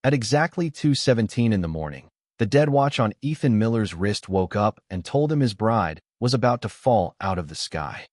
At exactly 2:17 in the morning, the dead watch on Ethan Miller's wrist woke up and told him his bride was about to fall out of the sky.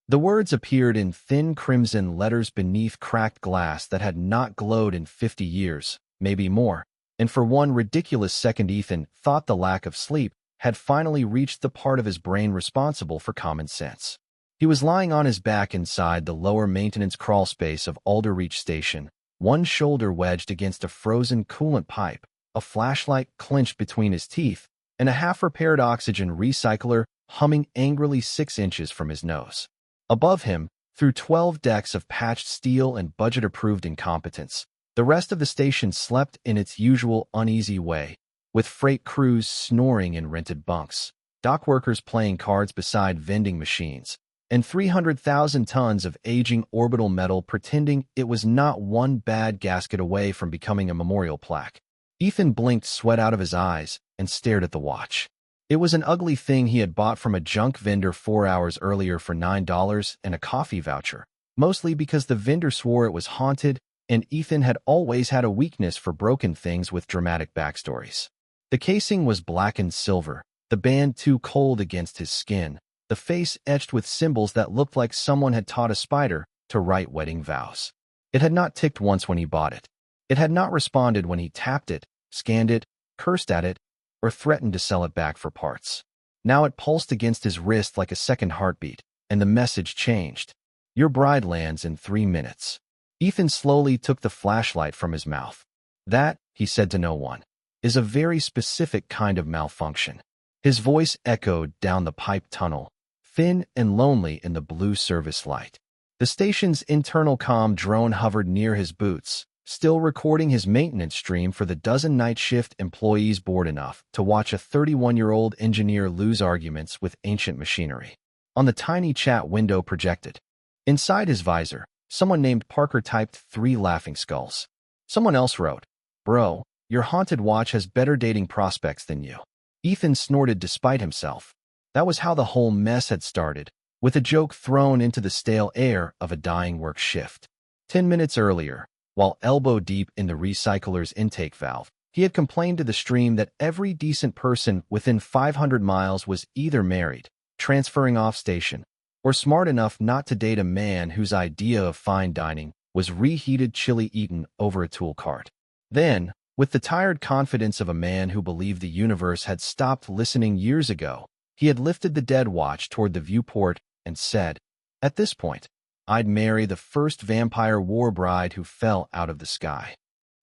The words appeared in thin crimson letters beneath cracked glass that had not glowed in 50 years, maybe more, and for one ridiculous second Ethan thought the lack of sleep had finally reached the part of his brain responsible for common sense. He was lying on his back inside the lower maintenance crawl space of Alderreach Station, one shoulder wedged against a frozen coolant pipe, a flashlight clenched between his teeth, and a half-repaired oxygen recycler humming angrily 6 inches from his nose. Above him, through 12 decks of patched steel and budget-approved incompetence, the rest of the station slept in its usual uneasy way, with freight crews snoring in rented bunks, dock workers playing cards beside vending machines, and 300,000 tons of aging orbital metal pretending it was not one bad gasket away from becoming a memorial plaque. Ethan blinked sweat out of his eyes and stared at the watch. It was an ugly thing he had bought from a junk vendor 4 hours earlier for $9 and a coffee voucher, mostly because the vendor swore it was haunted, and Ethan had always had a weakness for broken things with dramatic backstories. The casing was blackened silver, the band too cold against his skin, the face etched with symbols that looked like someone had taught a spider to write wedding vows. It had not ticked once when he bought it. It had not responded when he tapped it, scanned it, cursed at it, or threatened to sell it back for parts. Now it pulsed against his wrist like a second heartbeat, and the message changed. Your bride lands in 3 minutes. Ethan slowly took the flashlight from his mouth. That, he said to no one, is a very specific kind of malfunction. His voice echoed down the pipe tunnel, thin and lonely in the blue service light. The station's internal comm drone hovered near his boots, still recording his maintenance stream for the dozen night shift employees bored enough to watch a 31-year-old engineer lose arguments with ancient machinery. On the tiny chat window projected, inside his visor, someone named Parker typed 3 laughing skulls. Someone else wrote, "Bro, your haunted watch has better dating prospects than you." Ethan snorted despite himself. That was how the whole mess had started, with a joke thrown into the stale air of a dying work shift. 10 minutes earlier, while elbow-deep in the recycler's intake valve, he had complained to the stream that every decent person within 500 miles was either married, transferring off station, or smart enough not to date a man whose idea of fine dining was reheated chili eaten over a tool cart. Then, with the tired confidence of a man who believed the universe had stopped listening years ago, he had lifted the dead watch toward the viewport and said, "At this point, I'd marry the first vampire Warbride who fell out of the sky."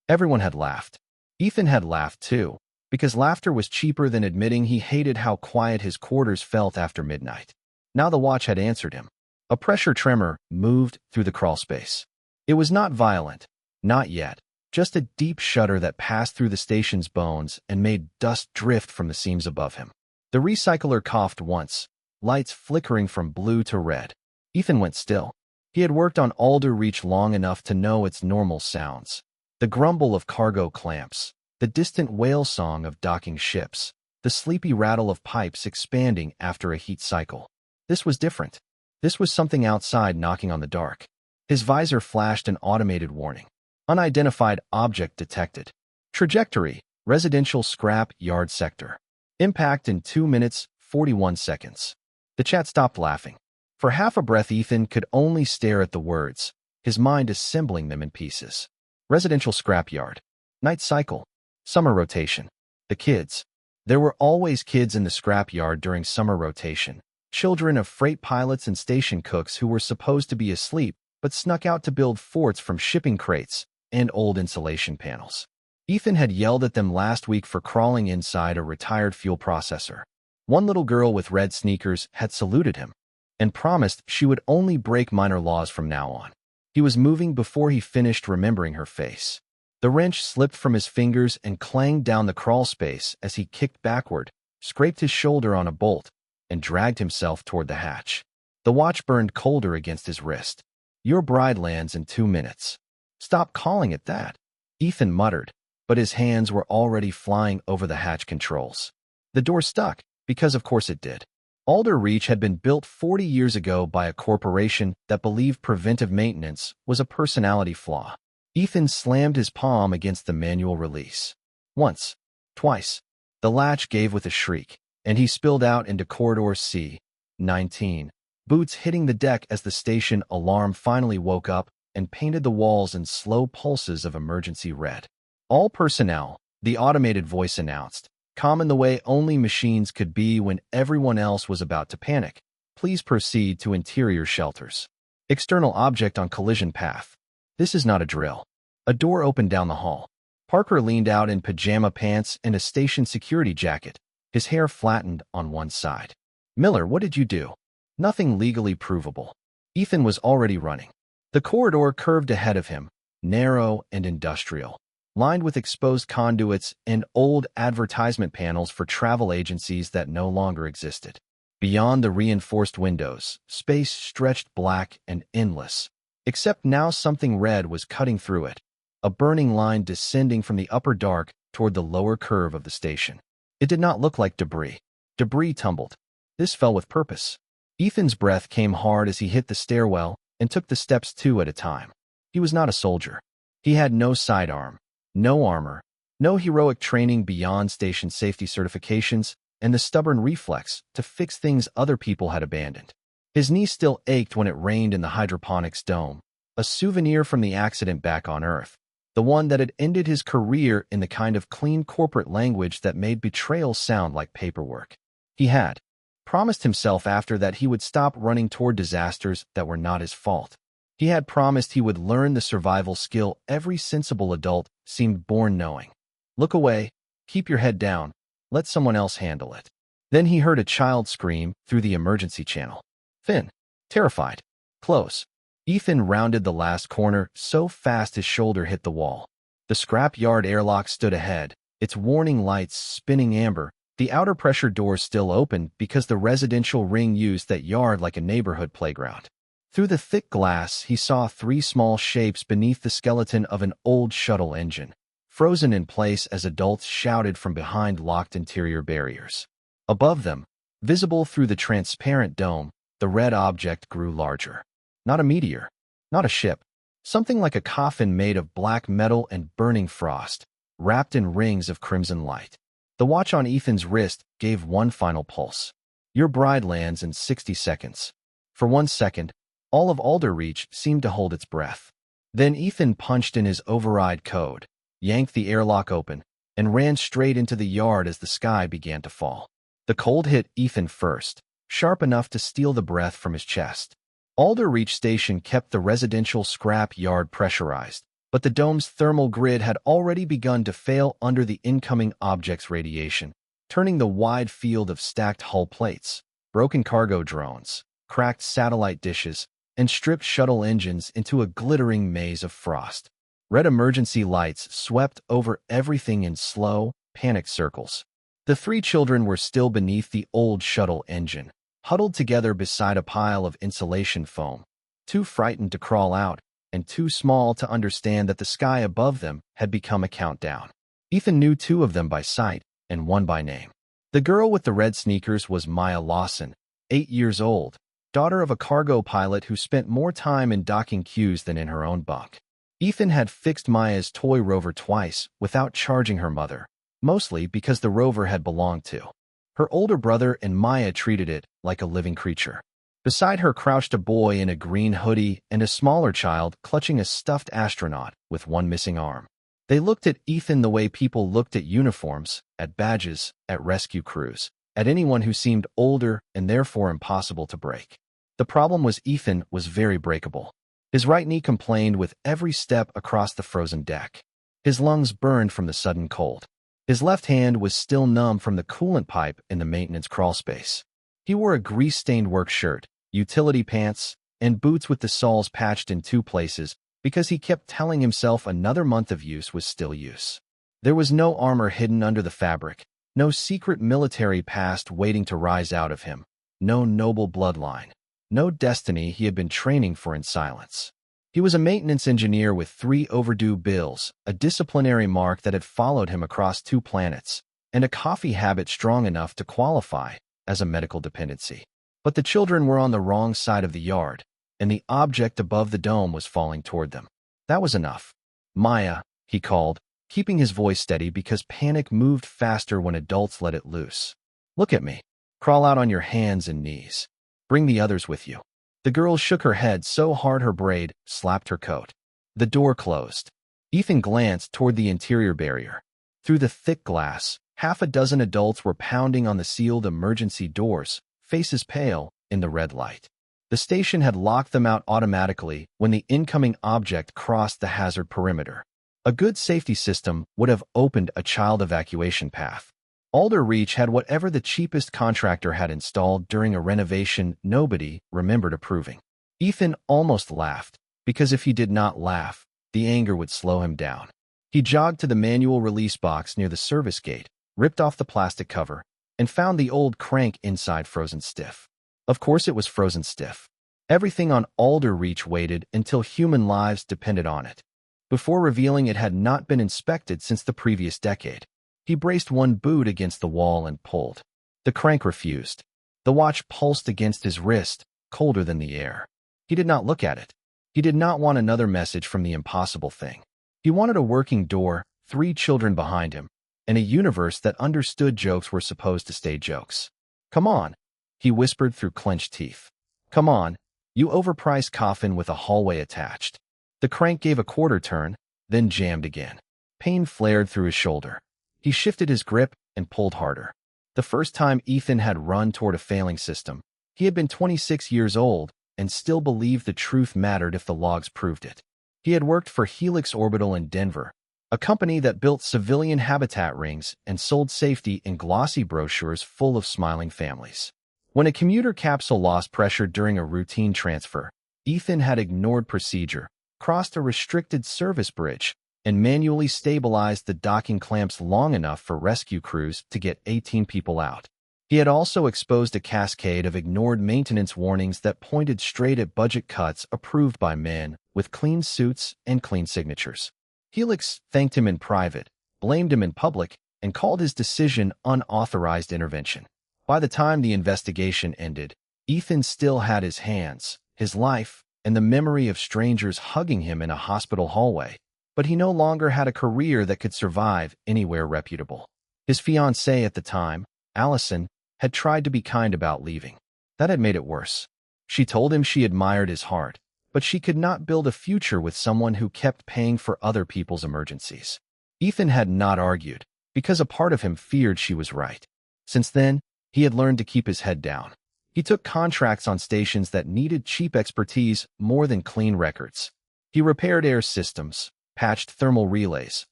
Everyone had laughed. Ethan had laughed too, because laughter was cheaper than admitting he hated how quiet his quarters felt after midnight. Now the watch had answered him. A pressure tremor moved through the crawl space. It was not violent, not yet, just a deep shudder that passed through the station's bones and made dust drift from the seams above him. The recycler coughed once, lights flickering from blue to red. Ethan went still. He had worked on Alderreach long enough to know its normal sounds. The grumble of cargo clamps, the distant whale song of docking ships, the sleepy rattle of pipes expanding after a heat cycle. This was different. This was something outside knocking on the dark. His visor flashed an automated warning. Unidentified object detected. Trajectory, residential scrap yard sector. Impact in 2 minutes, 41 seconds. The chat stopped laughing. For half a breath Ethan could only stare at the words, his mind assembling them in pieces. Residential scrapyard. Night cycle. Summer rotation. The kids. There were always kids in the scrapyard during summer rotation. Children of freight pilots and station cooks who were supposed to be asleep but snuck out to build forts from shipping crates and old insulation panels. Ethan had yelled at them last week for crawling inside a retired fuel processor. One little girl with red sneakers had saluted him and promised she would only break minor laws from now on. He was moving before he finished remembering her face. The wrench slipped from his fingers and clanged down the crawl space as he kicked backward, scraped his shoulder on a bolt, and dragged himself toward the hatch. The watch burned colder against his wrist. Your bride lands in 2 minutes. Stop calling it that, Ethan muttered, but his hands were already flying over the hatch controls. The door stuck, because of course it did. Alderreach had been built 40 years ago by a corporation that believed preventive maintenance was a personality flaw. Ethan slammed his palm against the manual release. Once, twice. The latch gave with a shriek, and he spilled out into corridor C-19, boots hitting the deck as the station alarm finally woke up and painted the walls in slow pulses of emergency red. All personnel, the automated voice announced, calm in the way only machines could be when everyone else was about to panic. Please proceed to interior shelters. External object on collision path. This is not a drill. A door opened down the hall. Parker leaned out in pajama pants and a station security jacket, his hair flattened on one side. Miller, what did you do? Nothing legally provable. Ethan was already running. The corridor curved ahead of him, narrow and industrial, lined with exposed conduits and old advertisement panels for travel agencies that no longer existed. Beyond the reinforced windows, space stretched black and endless, except now something red was cutting through it, a burning line descending from the upper dark toward the lower curve of the station. It did not look like debris. Debris tumbled. This fell with purpose. Ethan's breath came hard as he hit the stairwell and took the steps 2 at a time. He was not a soldier. He had no sidearm, no armor, no heroic training beyond station safety certifications, and the stubborn reflex to fix things other people had abandoned. His knee still ached when it rained in the hydroponics dome, a souvenir from the accident back on Earth, the one that had ended his career in the kind of clean corporate language that made betrayal sound like paperwork. He had promised himself after that he would stop running toward disasters that were not his fault. He had promised he would learn the survival skill every sensible adult seemed born knowing. Look away, keep your head down, let someone else handle it. Then he heard a child scream through the emergency channel. Finn, terrified, close. Ethan rounded the last corner so fast his shoulder hit the wall. The scrap-yard airlock stood ahead, its warning lights spinning amber. The outer pressure doors still open because the residential ring used that yard like a neighborhood playground. Through the thick glass, he saw 3 small shapes beneath the skeleton of an old shuttle engine, frozen in place as adults shouted from behind locked interior barriers. Above them, visible through the transparent dome, the red object grew larger. Not a meteor, not a ship, something like a coffin made of black metal and burning frost, wrapped in rings of crimson light. The watch on Ethan's wrist gave one final pulse. Your bride lands in 60 seconds. For 1 second, all of Alderreach seemed to hold its breath. Then Ethan punched in his override code, yanked the airlock open, and ran straight into the yard as the sky began to fall. The cold hit Ethan first, sharp enough to steal the breath from his chest. Alderreach Station kept the residential scrap yard pressurized, but the dome's thermal grid had already begun to fail under the incoming object's radiation, turning the wide field of stacked hull plates, broken cargo drones, cracked satellite dishes, and stripped shuttle engines into a glittering maze of frost. Red emergency lights swept over everything in slow, panicked circles. The 3 children were still beneath the old shuttle engine, huddled together beside a pile of insulation foam, too frightened to crawl out, and too small to understand that the sky above them had become a countdown. Ethan knew 2 of them by sight and 1 by name. The girl with the red sneakers was Maya Lawson, 8 years old, daughter of a cargo pilot who spent more time in docking queues than in her own bunk. Ethan had fixed Maya's toy rover twice without charging her mother, mostly because the rover had belonged to her older brother and Maya treated it like a living creature. Beside her crouched a boy in a green hoodie and a smaller child clutching a stuffed astronaut with 1 missing arm. They looked at Ethan the way people looked at uniforms, at badges, at rescue crews, at anyone who seemed older and therefore impossible to break. The problem was Ethan was very breakable. His right knee complained with every step across the frozen deck. His lungs burned from the sudden cold. His left hand was still numb from the coolant pipe in the maintenance crawlspace. He wore a grease-stained work shirt, utility pants, and boots with the soles patched in 2 places because he kept telling himself another month of use was still use. There was no armor hidden under the fabric, no secret military past waiting to rise out of him, no noble bloodline, no destiny he had been training for in silence. He was a maintenance engineer with 3 overdue bills, a disciplinary mark that had followed him across 2 planets, and a coffee habit strong enough to qualify as a medical dependency. But the children were on the wrong side of the yard, and the object above the dome was falling toward them. That was enough. Maya, he called, keeping his voice steady because panic moved faster when adults let it loose. Look at me. Crawl out on your hands and knees. Bring the others with you. The girl shook her head so hard her braid slapped her coat. The door closed. Ethan glanced toward the interior barrier. Through the thick glass, half a dozen adults were pounding on the sealed emergency doors, faces pale in the red light. The station had locked them out automatically when the incoming object crossed the hazard perimeter. A good safety system would have opened a child evacuation path. Alder Reach had whatever the cheapest contractor had installed during a renovation nobody remembered approving. Ethan almost laughed, because if he did not laugh, the anger would slow him down. He jogged to the manual release box near the service gate, ripped off the plastic cover, and found the old crank inside frozen stiff. Of course it was frozen stiff. Everything on Alder Reach waited until human lives depended on it. Before revealing it had not been inspected since the previous decade. He braced one boot against the wall and pulled. The crank refused. The watch pulsed against his wrist, colder than the air. He did not look at it. He did not want another message from the impossible thing. He wanted a working door, 3 children behind him, and a universe that understood jokes were supposed to stay jokes. Come on, he whispered through clenched teeth. Come on, you overpriced coffin with a hallway attached. The crank gave a quarter turn, then jammed again. Pain flared through his shoulder. He shifted his grip and pulled harder. The first time Ethan had run toward a failing system, he had been 26 years old and still believed the truth mattered if the logs proved it. He had worked for Helix Orbital in Denver, a company that built civilian habitat rings and sold safety in glossy brochures full of smiling families. When a commuter capsule lost pressure during a routine transfer, Ethan had ignored procedure, crossed a restricted service bridge, and manually stabilized the docking clamps long enough for rescue crews to get 18 people out. He had also exposed a cascade of ignored maintenance warnings that pointed straight at budget cuts approved by men with clean suits and clean signatures. Helix thanked him in private, blamed him in public, and called his decision unauthorized intervention. By the time the investigation ended, Ethan still had his hands, his life, and the memory of strangers hugging him in a hospital hallway, but he no longer had a career that could survive anywhere reputable. His fiancée at the time, Allison, had tried to be kind about leaving. That had made it worse. She told him she admired his heart, but she could not build a future with someone who kept paying for other people's emergencies. Ethan had not argued, because a part of him feared she was right. Since then, he had learned to keep his head down. He took contracts on stations that needed cheap expertise more than clean records. He repaired air systems, patched thermal relays,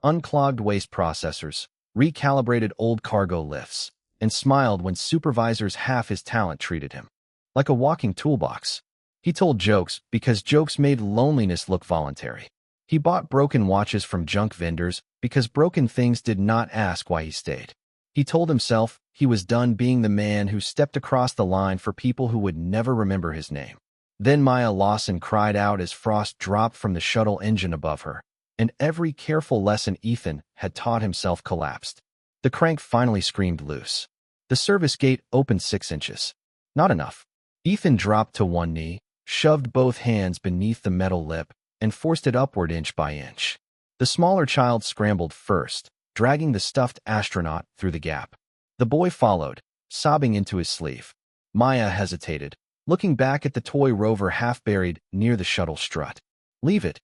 unclogged waste processors, recalibrated old cargo lifts, and smiled when supervisors half his talent treated him like a walking toolbox. He told jokes because jokes made loneliness look voluntary. He bought broken watches from junk vendors because broken things did not ask why he stayed. He told himself he was done being the man who stepped across the line for people who would never remember his name. Then Maya Lawson cried out as frost dropped from the shuttle engine above her, and every careful lesson Ethan had taught himself collapsed. The crank finally screamed loose. The service gate opened 6 inches. Not enough. Ethan dropped to one knee, shoved both hands beneath the metal lip, and forced it upward inch by inch. The smaller child scrambled first, dragging the stuffed astronaut through the gap. The boy followed, sobbing into his sleeve. Maya hesitated, looking back at the toy rover half buried near the shuttle strut. Leave it,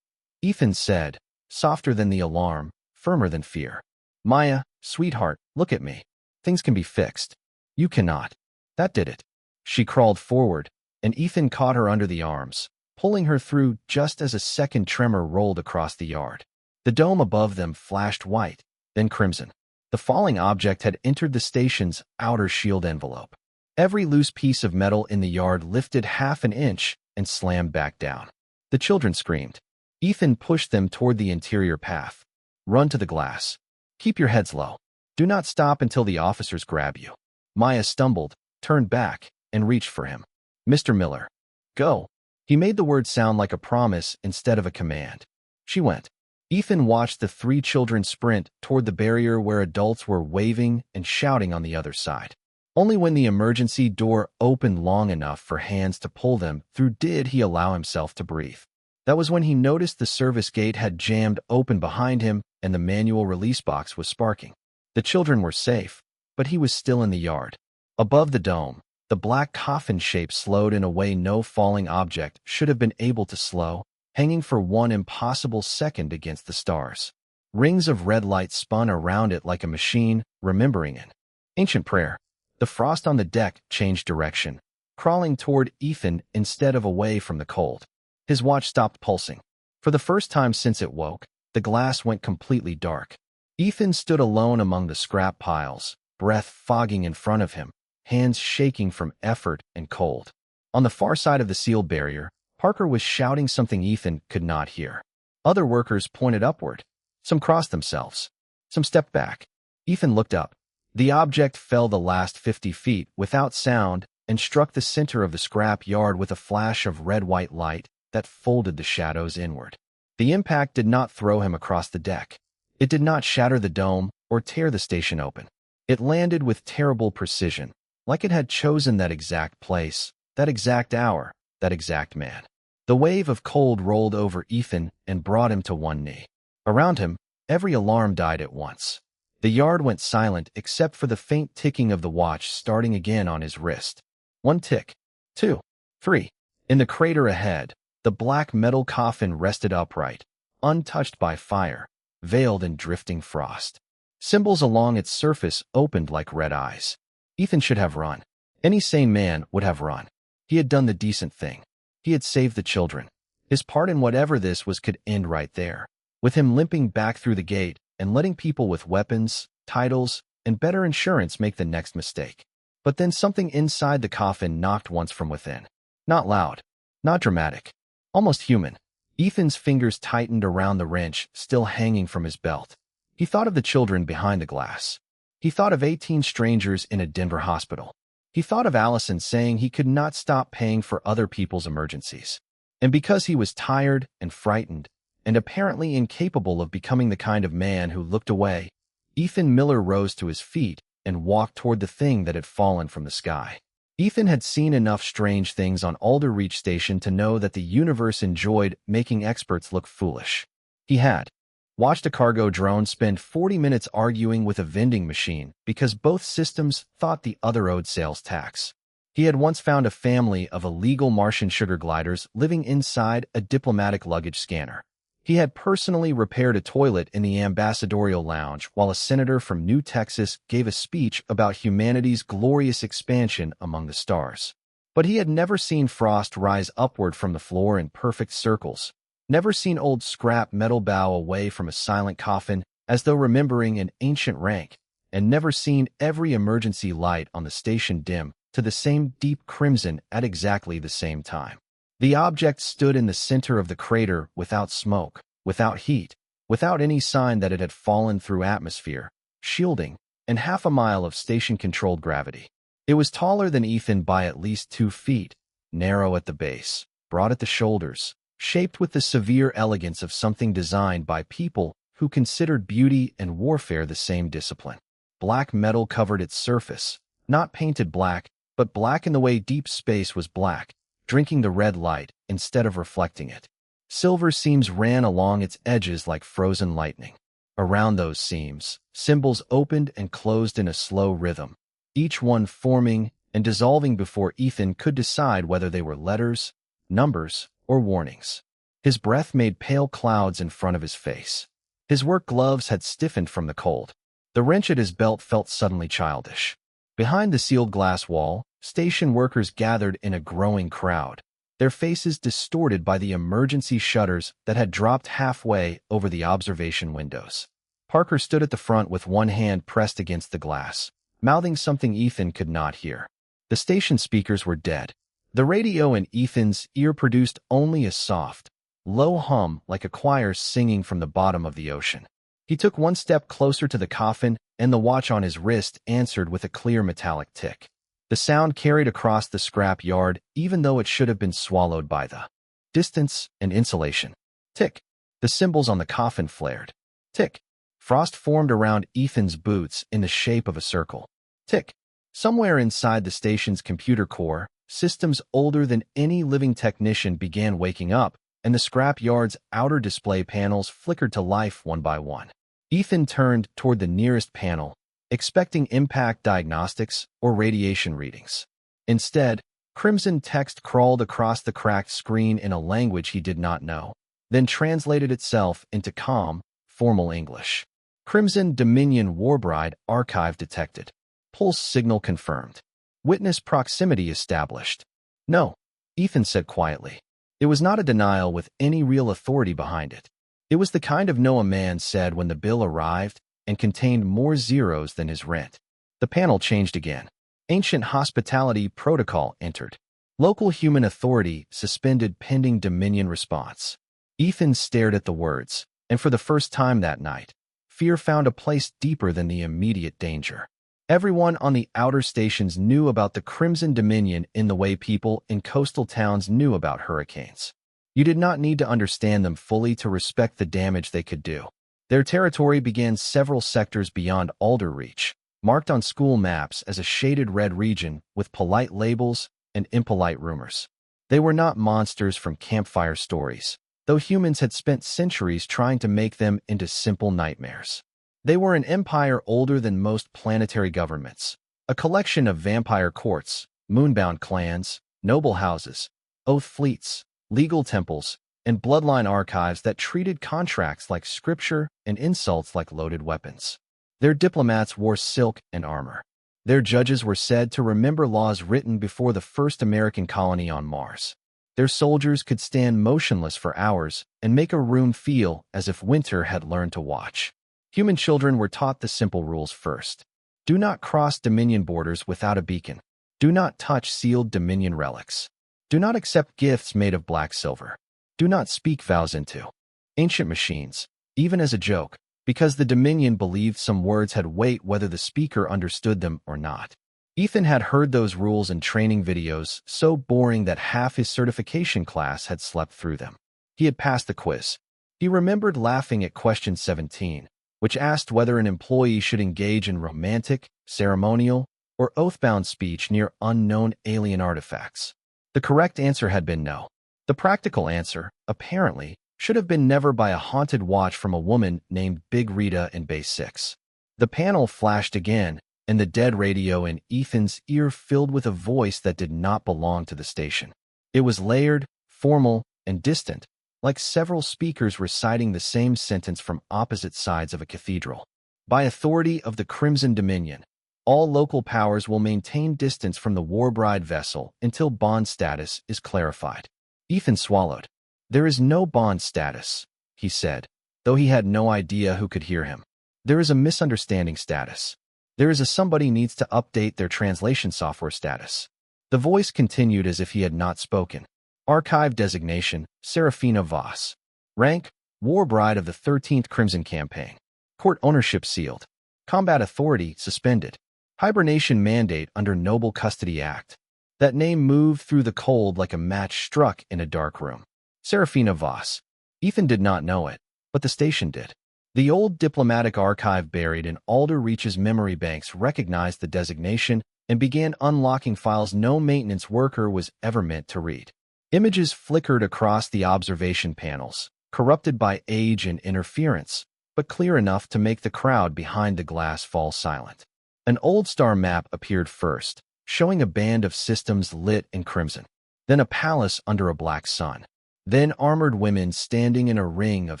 Ethan said, softer than the alarm, firmer than fear. Maya, sweetheart, look at me. Things can be fixed. You cannot. That did it. She crawled forward, and Ethan caught her under the arms, pulling her through just as a second tremor rolled across the yard. The dome above them flashed white, then crimson. The falling object had entered the station's outer shield envelope. Every loose piece of metal in the yard lifted half an inch and slammed back down. The children screamed. Ethan pushed them toward the interior path. Run to the glass. Keep your heads low. Do not stop until the officers grab you. Maya stumbled, turned back, and reached for him. Mr. Miller. Go. He made the word sound like a promise instead of a command. She went. Ethan watched the 3 children sprint toward the barrier where adults were waving and shouting on the other side. Only when the emergency door opened long enough for hands to pull them through did he allow himself to breathe. That was when he noticed the service gate had jammed open behind him and the manual release box was sparking. The children were safe, but he was still in the yard. Above the dome, the black coffin shape slowed in a way no falling object should have been able to slow, hanging for one impossible second against the stars. Rings of red light spun around it like a machine, remembering an ancient prayer. The frost on the deck changed direction, crawling toward Ethan instead of away from the cold. His watch stopped pulsing. For the first time since it woke, the glass went completely dark. Ethan stood alone among the scrap piles, breath fogging in front of him, hands shaking from effort and cold. On the far side of the sealed barrier, Parker was shouting something Ethan could not hear. Other workers pointed upward. Some crossed themselves. Some stepped back. Ethan looked up. The object fell the last 50 feet without sound and struck the center of the scrap yard with a flash of red-white light that folded the shadows inward. The impact did not throw him across the deck. It did not shatter the dome or tear the station open. It landed with terrible precision, like it had chosen that exact place, that exact hour, that exact man. The wave of cold rolled over Ethan and brought him to one knee. Around him, every alarm died at once. The yard went silent except for the faint ticking of the watch starting again on his wrist. 1 tick, 2, 3. In the crater ahead, the black metal coffin rested upright, untouched by fire, veiled in drifting frost. Symbols along its surface opened like red eyes. Ethan should have run. Any sane man would have run. He had done the decent thing. He had saved the children. His part in whatever this was could end right there, with him limping back through the gate and letting people with weapons, titles, and better insurance make the next mistake. But then something inside the coffin knocked once from within. Not loud, not dramatic, almost human. Ethan's fingers tightened around the wrench still hanging from his belt. He thought of the children behind the glass. He thought of 18 strangers in a Denver hospital. He thought of Allison saying he could not stop paying for other people's emergencies. And because he was tired and frightened, and apparently incapable of becoming the kind of man who looked away, Ethan Miller rose to his feet and walked toward the thing that had fallen from the sky. Ethan had seen enough strange things on Alder Reach Station to know that the universe enjoyed making experts look foolish. He had watched a cargo drone spend 40 minutes arguing with a vending machine because both systems thought the other owed sales tax. He had once found a family of illegal Martian sugar gliders living inside a diplomatic luggage scanner. He had personally repaired a toilet in the ambassadorial lounge while a senator from New Texas gave a speech about humanity's glorious expansion among the stars. But he had never seen frost rise upward from the floor in perfect circles, never seen old scrap metal bow away from a silent coffin as though remembering an ancient rank, and never seen every emergency light on the station dim to the same deep crimson at exactly the same time. The object stood in the center of the crater without smoke, without heat, without any sign that it had fallen through atmosphere, shielding, and half a mile of station-controlled gravity. It was taller than Ethan by at least 2 feet, narrow at the base, broad at the shoulders, shaped with the severe elegance of something designed by people who considered beauty and warfare the same discipline. Black metal covered its surface, not painted black, but black in the way deep space was black, drinking the red light instead of reflecting it. Silver seams ran along its edges like frozen lightning. Around those seams, symbols opened and closed in a slow rhythm, each one forming and dissolving before Ethan could decide whether they were letters, numbers, or warnings. His breath made pale clouds in front of his face. His work gloves had stiffened from the cold. The wrench at his belt felt suddenly childish. Behind the sealed glass wall, station workers gathered in a growing crowd, their faces distorted by the emergency shutters that had dropped halfway over the observation windows. Parker stood at the front with one hand pressed against the glass, mouthing something Ethan could not hear. The station speakers were dead. The radio in Ethan's ear produced only a soft, low hum like a choir singing from the bottom of the ocean. He took one step closer to the coffin, and the watch on his wrist answered with a clear metallic tick. The sound carried across the scrap yard, even though it should have been swallowed by the distance and insulation. Tick. The symbols on the coffin flared. Tick. Frost formed around Ethan's boots in the shape of a circle. Tick. Somewhere inside the station's computer core, systems older than any living technician began waking up, and the scrap-yard's outer display panels flickered to life one by one. Ethan turned toward the nearest panel, expecting impact diagnostics or radiation readings. Instead, crimson text crawled across the cracked screen in a language he did not know, then translated itself into calm, formal English. Crimson Dominion Warbride archive detected. Pulse signal confirmed. Witness proximity established. No, Ethan said quietly. It was not a denial with any real authority behind it. It was the kind of no a man said when the bill arrived and contained more zeros than his rent. The panel changed again. Ancient hospitality protocol entered. Local human authority suspended pending Dominion response. Ethan stared at the words, and for the first time that night, fear found a place deeper than the immediate danger. Everyone on the outer stations knew about the Crimson Dominion in the way people in coastal towns knew about hurricanes. You did not need to understand them fully to respect the damage they could do. Their territory began several sectors beyond Alder Reach, marked on school maps as a shaded red region with polite labels and impolite rumors. They were not monsters from campfire stories, though humans had spent centuries trying to make them into simple nightmares. They were an empire older than most planetary governments, a collection of vampire courts, moonbound clans, noble houses, oath fleets, legal temples, and bloodline archives that treated contracts like scripture and insults like loaded weapons. Their diplomats wore silk and armor. Their judges were said to remember laws written before the first American colony on Mars. Their soldiers could stand motionless for hours and make a room feel as if winter had learned to watch. Human children were taught the simple rules first. Do not cross Dominion borders without a beacon. Do not touch sealed Dominion relics. Do not accept gifts made of black silver. Do not speak vows into ancient machines, even as a joke, because the Dominion believed some words had weight whether the speaker understood them or not. Ethan had heard those rules in training videos so boring that half his certification class had slept through them. He had passed the quiz. He remembered laughing at question 17, which asked whether an employee should engage in romantic, ceremonial, or oath-bound speech near unknown alien artifacts. The correct answer had been no. The practical answer, apparently, should have been never by a haunted watch from a woman named Big Rita in Base 6. The panel flashed again, and the dead radio in Ethan's ear filled with a voice that did not belong to the station. It was layered, formal, and distant, like several speakers reciting the same sentence from opposite sides of a cathedral. By authority of the Crimson Dominion, all local powers will maintain distance from the Warbride vessel until bond status is clarified. Ethan swallowed. There is no bond status, he said, though he had no idea who could hear him. There is a misunderstanding status. There is a somebody needs to update their translation software status. The voice continued as if he had not spoken. Archive designation, Serafina Voss. Rank, Warbride of the 13th Crimson Campaign. Court ownership sealed. Combat authority suspended. Hibernation mandate under Noble Custody Act. That name moved through the cold like a match struck in a dark room. Serafina Voss. Ethan did not know it, but the station did. The old diplomatic archive buried in Alder Reach's memory banks recognized the designation and began unlocking files no maintenance worker was ever meant to read. Images flickered across the observation panels, corrupted by age and interference, but clear enough to make the crowd behind the glass fall silent. An old star map appeared first, showing a band of systems lit in crimson, then a palace under a black sun, then armored women standing in a ring of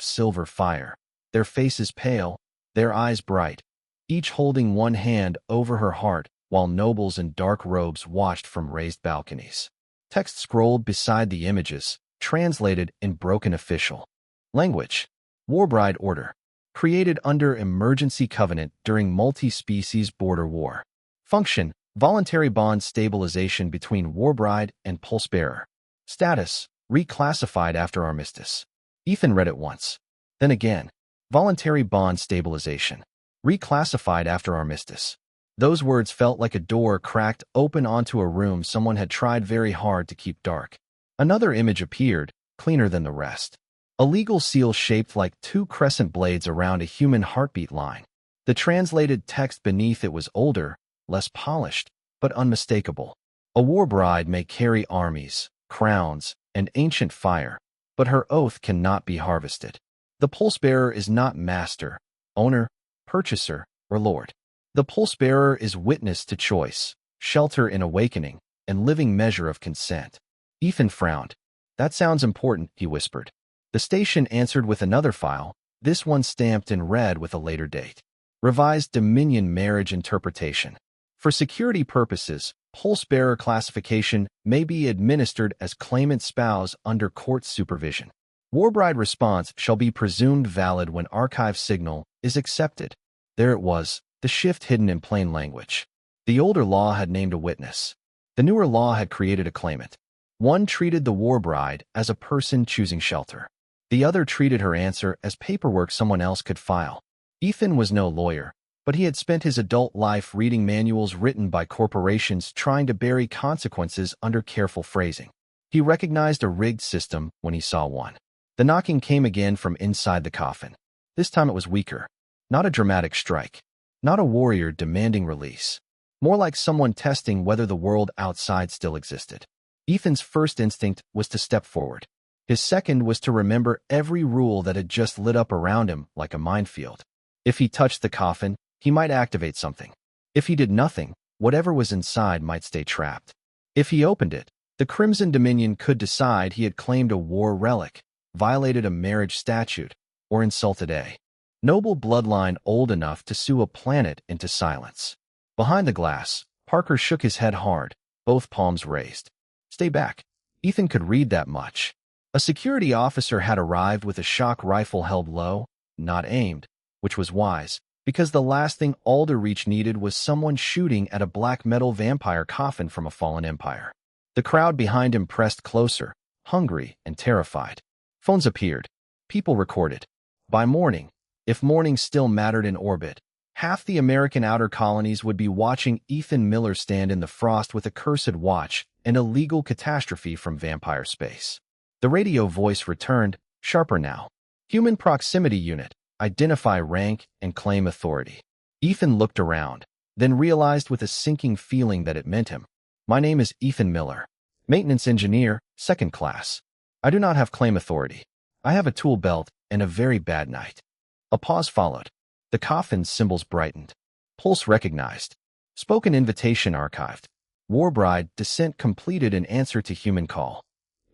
silver fire, their faces pale, their eyes bright, each holding one hand over her heart while nobles in dark robes watched from raised balconies. Text scrolled beside the images, translated in broken official language. Warbride Order. Created under Emergency Covenant during multi-species border war. Function, voluntary bond stabilization between Warbride and Pulsebearer. Status, reclassified after armistice. Ethan read it once. Then again. Voluntary bond stabilization. Reclassified after armistice. Those words felt like a door cracked open onto a room someone had tried very hard to keep dark. Another image appeared, cleaner than the rest. A legal seal shaped like two crescent blades around a human heartbeat line. The translated text beneath it was older, less polished, but unmistakable. A war bride may carry armies, crowns, and ancient fire, but her oath cannot be harvested. The pulse-bearer is not master, owner, purchaser, or lord. The pulse-bearer is witness to choice, shelter in awakening, and living measure of consent. Ethan frowned. That sounds important, he whispered. The station answered with another file, this one stamped in red with a later date. Revised Dominion Marriage Interpretation. For security purposes, pulse-bearer classification may be administered as claimant spouse under court supervision. Warbride response shall be presumed valid when archive signal is accepted. There it was, the shift hidden in plain language. The older law had named a witness. The newer law had created a claimant. One treated the Warbride as a person choosing shelter. The other treated her answer as paperwork someone else could file. Ethan was no lawyer, but he had spent his adult life reading manuals written by corporations trying to bury consequences under careful phrasing. He recognized a rigged system when he saw one. The knocking came again from inside the coffin. This time it was weaker. Not a dramatic strike. Not a warrior demanding release. More like someone testing whether the world outside still existed. Ethan's first instinct was to step forward. His second was to remember every rule that had just lit up around him like a minefield. If he touched the coffin, he might activate something. If he did nothing, whatever was inside might stay trapped. If he opened it, the Crimson Dominion could decide he had claimed a war relic, violated a marriage statute, or insulted a noble bloodline old enough to sue a planet into silence. Behind the glass, Parker shook his head hard, both palms raised. Stay back. Ethan could read that much. A security officer had arrived with a shock rifle held low, not aimed, which was wise, because the last thing Alderreach needed was someone shooting at a black metal vampire coffin from a fallen empire. The crowd behind him pressed closer, hungry and terrified. Phones appeared. People recorded. By morning, if morning still mattered in orbit, half the American outer colonies would be watching Ethan Miller stand in the frost with a cursed watch, an illegal catastrophe from vampire space. The radio voice returned, sharper now. Human proximity unit, identify rank and claim authority. Ethan looked around, then realized with a sinking feeling that it meant him. My name is Ethan Miller. Maintenance engineer, second class. I do not have claim authority. I have a tool belt and a very bad night. A pause followed. The coffin's symbols brightened. Pulse recognized. Spoken invitation archived. Warbride, descent completed in answer to human call.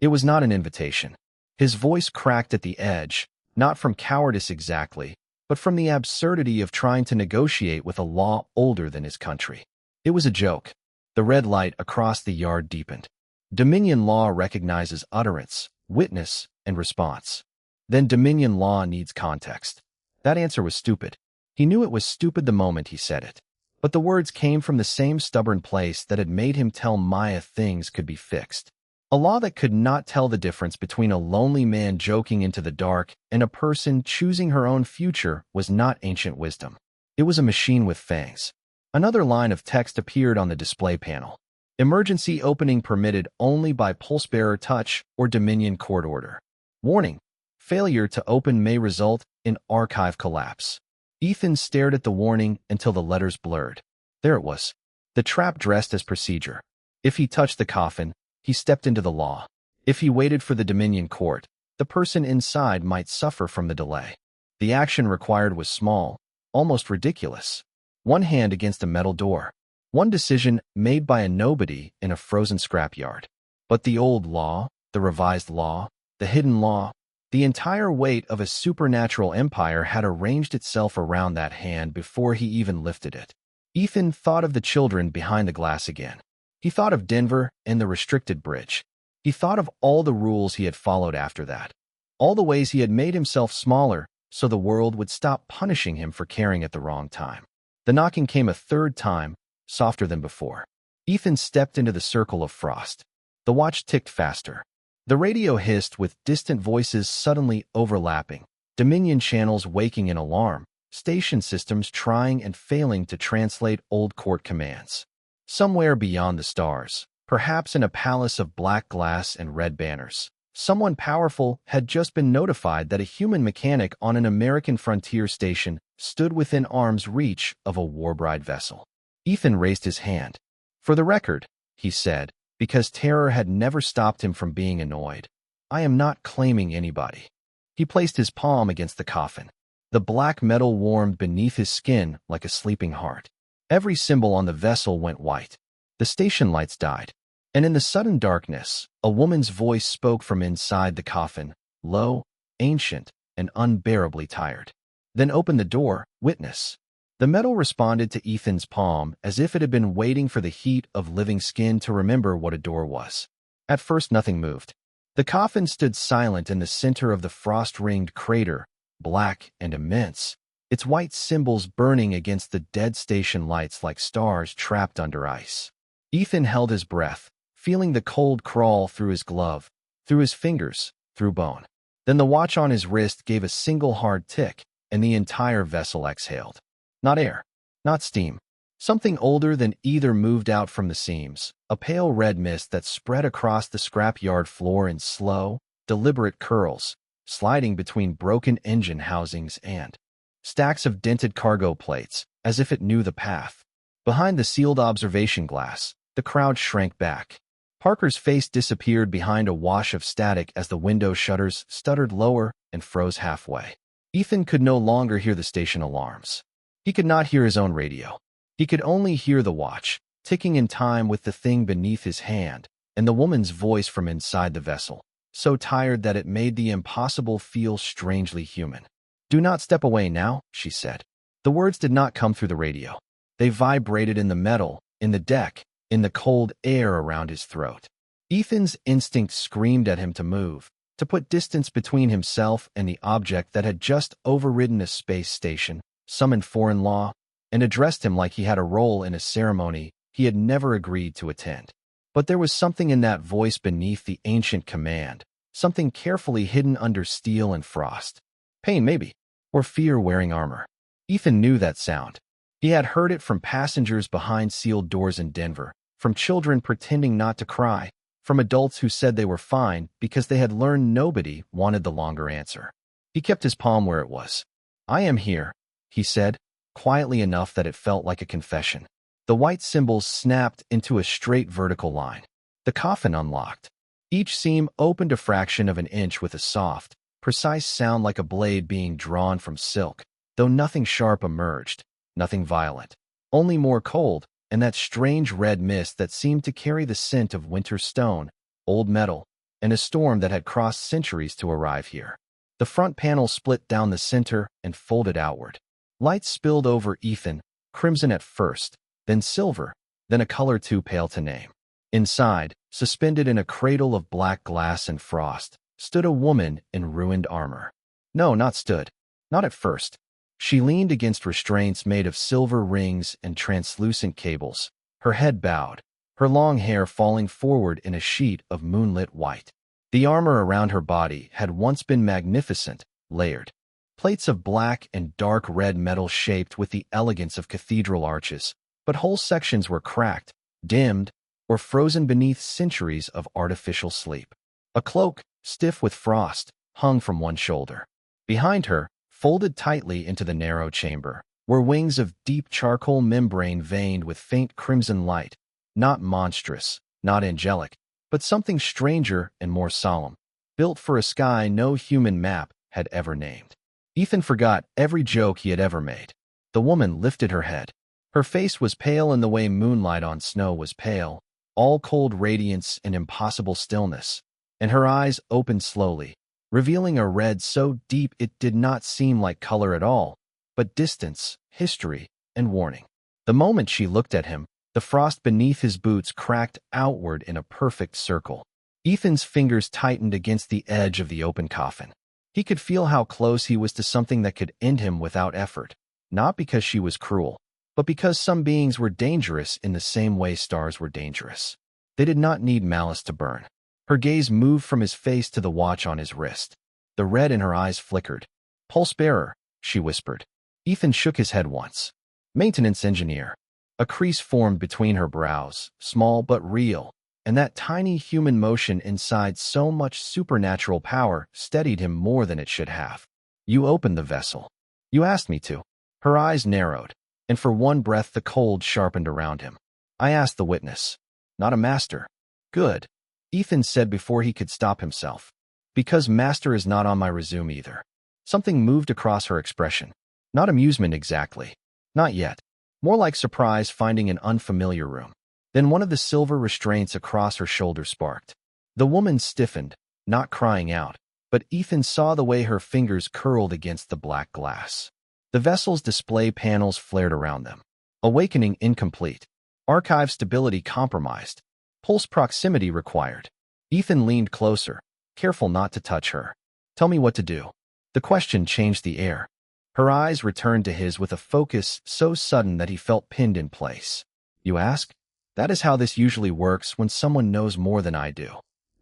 It was not an invitation. His voice cracked at the edge, not from cowardice exactly, but from the absurdity of trying to negotiate with a law older than his country. It was a joke. The red light across the yard deepened. Dominion law recognizes utterance, witness, and response. Then Dominion law needs context. That answer was stupid. He knew it was stupid the moment he said it. But the words came from the same stubborn place that had made him tell Maya things could be fixed. A law that could not tell the difference between a lonely man joking into the dark and a person choosing her own future was not ancient wisdom. It was a machine with fangs. Another line of text appeared on the display panel. Emergency opening permitted only by pulse-bearer touch or Dominion court order. Warning: failure to open may result in archive collapse. Ethan stared at the warning until the letters blurred. There it was. The trap dressed as procedure. If he touched the coffin, he stepped into the law. If he waited for the Dominion court, the person inside might suffer from the delay. The action required was small, almost ridiculous. One hand against a metal door. One decision made by a nobody in a frozen scrapyard. But the old law, the revised law, the hidden law, the entire weight of a supernatural empire had arranged itself around that hand before he even lifted it. Ethan thought of the children behind the glass again. He thought of Denver and the restricted bridge. He thought of all the rules he had followed after that. All the ways he had made himself smaller so the world would stop punishing him for caring at the wrong time. The knocking came a third time, softer than before. Ethan stepped into the circle of frost. The watch ticked faster. The radio hissed with distant voices suddenly overlapping, Dominion channels waking in alarm, station systems trying and failing to translate old court commands. Somewhere beyond the stars, perhaps in a palace of black glass and red banners, someone powerful had just been notified that a human mechanic on an American frontier station stood within arm's reach of a Warbride vessel. Ethan raised his hand. For the record, he said, because terror had never stopped him from being annoyed. I am not claiming anybody. He placed his palm against the coffin. The black metal warmed beneath his skin like a sleeping heart. Every symbol on the vessel went white. The station lights died. And in the sudden darkness, a woman's voice spoke from inside the coffin, low, ancient, and unbearably tired. Then open the door, witness. The metal responded to Ethan's palm as if it had been waiting for the heat of living skin to remember what a door was. At first nothing moved. The coffin stood silent in the center of the frost-ringed crater, black and immense, its white symbols burning against the dead station lights like stars trapped under ice. Ethan held his breath, feeling the cold crawl through his glove, through his fingers, through bone. Then the watch on his wrist gave a single hard tick, and the entire vessel exhaled. Not air, not steam. Something older than either moved out from the seams, a pale red mist that spread across the scrapyard floor in slow, deliberate curls, sliding between broken engine housings and stacks of dented cargo plates, as if it knew the path. Behind the sealed observation glass, the crowd shrank back. Parker's face disappeared behind a wash of static as the window shutters stuttered lower and froze halfway. Ethan could no longer hear the station alarms. He could not hear his own radio. He could only hear the watch, ticking in time with the thing beneath his hand, and the woman's voice from inside the vessel, so tired that it made the impossible feel strangely human. "Do not step away now," she said. The words did not come through the radio. They vibrated in the metal, in the deck, in the cold air around his throat. Ethan's instinct screamed at him to move, to put distance between himself and the object that had just overridden a space station, summoned foreign law, and addressed him like he had a role in a ceremony he had never agreed to attend. But there was something in that voice beneath the ancient command, something carefully hidden under steel and frost. Pain, maybe, or fear wearing armor. Ethan knew that sound. He had heard it from passengers behind sealed doors in Denver, from children pretending not to cry, from adults who said they were fine because they had learned nobody wanted the longer answer. He kept his palm where it was. "I am here," he said, quietly enough that it felt like a confession. The white symbols snapped into a straight vertical line. The coffin unlocked. Each seam opened a fraction of an inch with a soft, precise sound like a blade being drawn from silk, though nothing sharp emerged, nothing violent. Only more cold, and that strange red mist that seemed to carry the scent of winter stone, old metal, and a storm that had crossed centuries to arrive here. The front panel split down the center and folded outward. Light spilled over Ethan, crimson at first, then silver, then a color too pale to name. Inside, suspended in a cradle of black glass and frost, stood a woman in ruined armor. No, not stood. Not at first. She leaned against restraints made of silver rings and translucent cables, her head bowed, her long hair falling forward in a sheet of moonlit white. The armor around her body had once been magnificent, layered. Plates of black and dark red metal shaped with the elegance of cathedral arches, but whole sections were cracked, dimmed, or frozen beneath centuries of artificial sleep. A cloak, stiff with frost, hung from one shoulder. Behind her, folded tightly into the narrow chamber, were wings of deep charcoal membrane veined with faint crimson light, not monstrous, not angelic, but something stranger and more solemn, built for a sky no human map had ever named. Ethan forgot every joke he had ever made. The woman lifted her head. Her face was pale in the way moonlight on snow was pale, all cold radiance and impossible stillness, and her eyes opened slowly, revealing a red so deep it did not seem like color at all, but distance, history, and warning. The moment she looked at him, the frost beneath his boots cracked outward in a perfect circle. Ethan's fingers tightened against the edge of the open coffin. He could feel how close he was to something that could end him without effort, not because she was cruel, but because some beings were dangerous in the same way stars were dangerous. They did not need malice to burn. Her gaze moved from his face to the watch on his wrist. The red in her eyes flickered. "Pulse bearer," she whispered. Ethan shook his head once. "Maintenance engineer." A crease formed between her brows, small but real, and that tiny human motion inside so much supernatural power steadied him more than it should have. "You opened the vessel. You asked me to." Her eyes narrowed, and for one breath the cold sharpened around him. "I asked the witness. Not a master." "Good," Ethan said before he could stop himself. Because master is not on my resume either. Something moved across her expression. Not amusement exactly. Not yet. More like surprise finding an unfamiliar room. Then one of the silver restraints across her shoulder sparked. The woman stiffened, not crying out, but Ethan saw the way her fingers curled against the black glass. The vessel's display panels flared around them. Awakening incomplete. Archive stability compromised. Pulse proximity required. Ethan leaned closer, careful not to touch her. Tell me what to do. The question changed the air. Her eyes returned to his with a focus so sudden that he felt pinned in place. You ask? That is how this usually works when someone knows more than I do.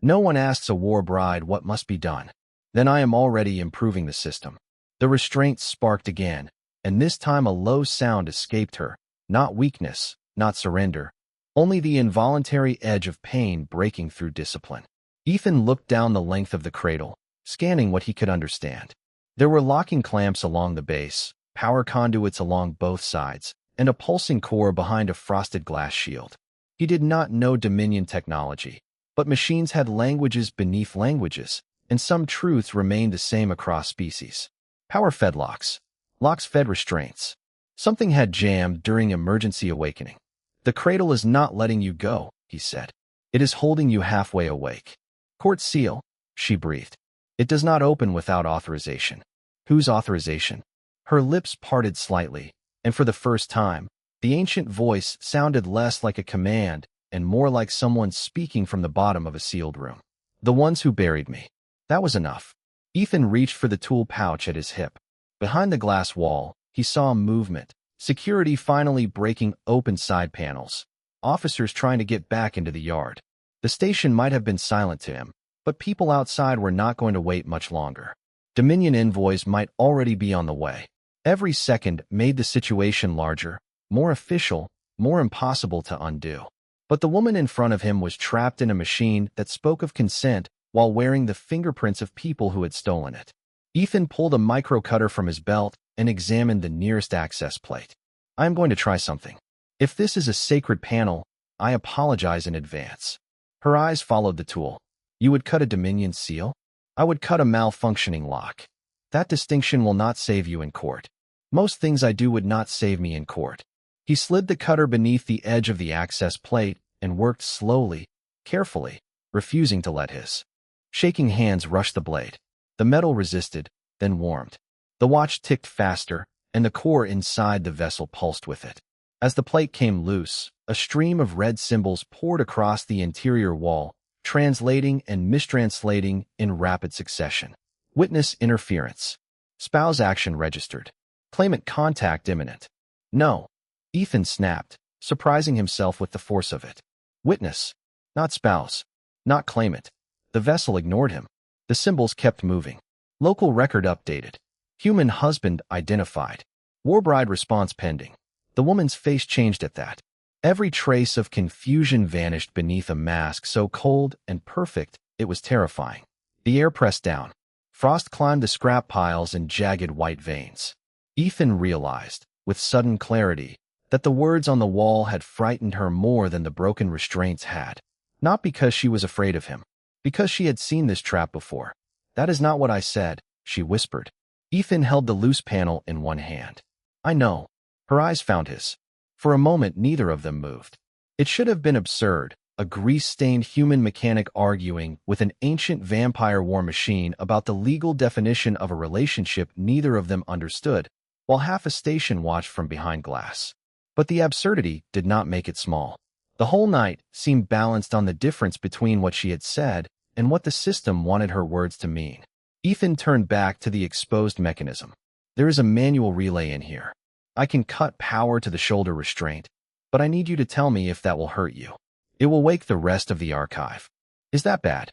No one asks a Warbride what must be done. Then I am already improving the system. The restraints sparked again, and this time a low sound escaped her. Not weakness, not surrender. Only the involuntary edge of pain breaking through discipline. Ethan looked down the length of the cradle, scanning what he could understand. There were locking clamps along the base, power conduits along both sides, and a pulsing core behind a frosted glass shield. He did not know Dominion technology, but machines had languages beneath languages, and some truths remained the same across species. Power-fed locks. Locks-fed restraints. Something had jammed during emergency awakening. The cradle is not letting you go, he said. It is holding you halfway awake. Court seal, she breathed. It does not open without authorization. Whose authorization? Her lips parted slightly, and for the first time, the ancient voice sounded less like a command and more like someone speaking from the bottom of a sealed room. The ones who buried me. That was enough. Ethan reached for the tool pouch at his hip. Behind the glass wall, he saw movement. Security finally breaking open side panels. Officers trying to get back into the yard. The station might have been silent to him, but people outside were not going to wait much longer. Dominion envoys might already be on the way. Every second made the situation larger, more official, more impossible to undo. But the woman in front of him was trapped in a machine that spoke of consent while wearing the fingerprints of people who had stolen it. Ethan pulled a micro-cutter from his belt and examined the nearest access plate. I am going to try something. If this is a sacred panel, I apologize in advance. Her eyes followed the tool. You would cut a Dominion seal? I would cut a malfunctioning lock. That distinction will not save you in court. Most things I do would not save me in court. He slid the cutter beneath the edge of the access plate and worked slowly, carefully, refusing to let his shaking hands rush the blade. The metal resisted, then warmed. The watch ticked faster, and the core inside the vessel pulsed with it. As the plate came loose, a stream of red symbols poured across the interior wall, translating and mistranslating in rapid succession. Witness interference. Spouse action registered. Claimant contact imminent. No. Ethan snapped, surprising himself with the force of it. Witness. Not spouse. Not claimant. The vessel ignored him. The symbols kept moving. Local record updated. Human husband identified. Warbride response pending. The woman's face changed at that. Every trace of confusion vanished beneath a mask so cold and perfect it was terrifying. The air pressed down. Frost climbed the scrap piles in jagged white veins. Ethan realized, with sudden clarity, that the words on the wall had frightened her more than the broken restraints had. Not because she was afraid of him. Because she had seen this trap before. That is not what I said, she whispered. Ethan held the loose panel in one hand. I know. Her eyes found his. For a moment, neither of them moved. It should have been absurd, a grease-stained human mechanic arguing with an ancient vampire war machine about the legal definition of a relationship neither of them understood, while half a station watched from behind glass. But the absurdity did not make it small. The whole night seemed balanced on the difference between what she had said and what the system wanted her words to mean. Ethan turned back to the exposed mechanism. There is a manual relay in here. I can cut power to the shoulder restraint, but I need you to tell me if that will hurt you. It will wake the rest of the archive. Is that bad?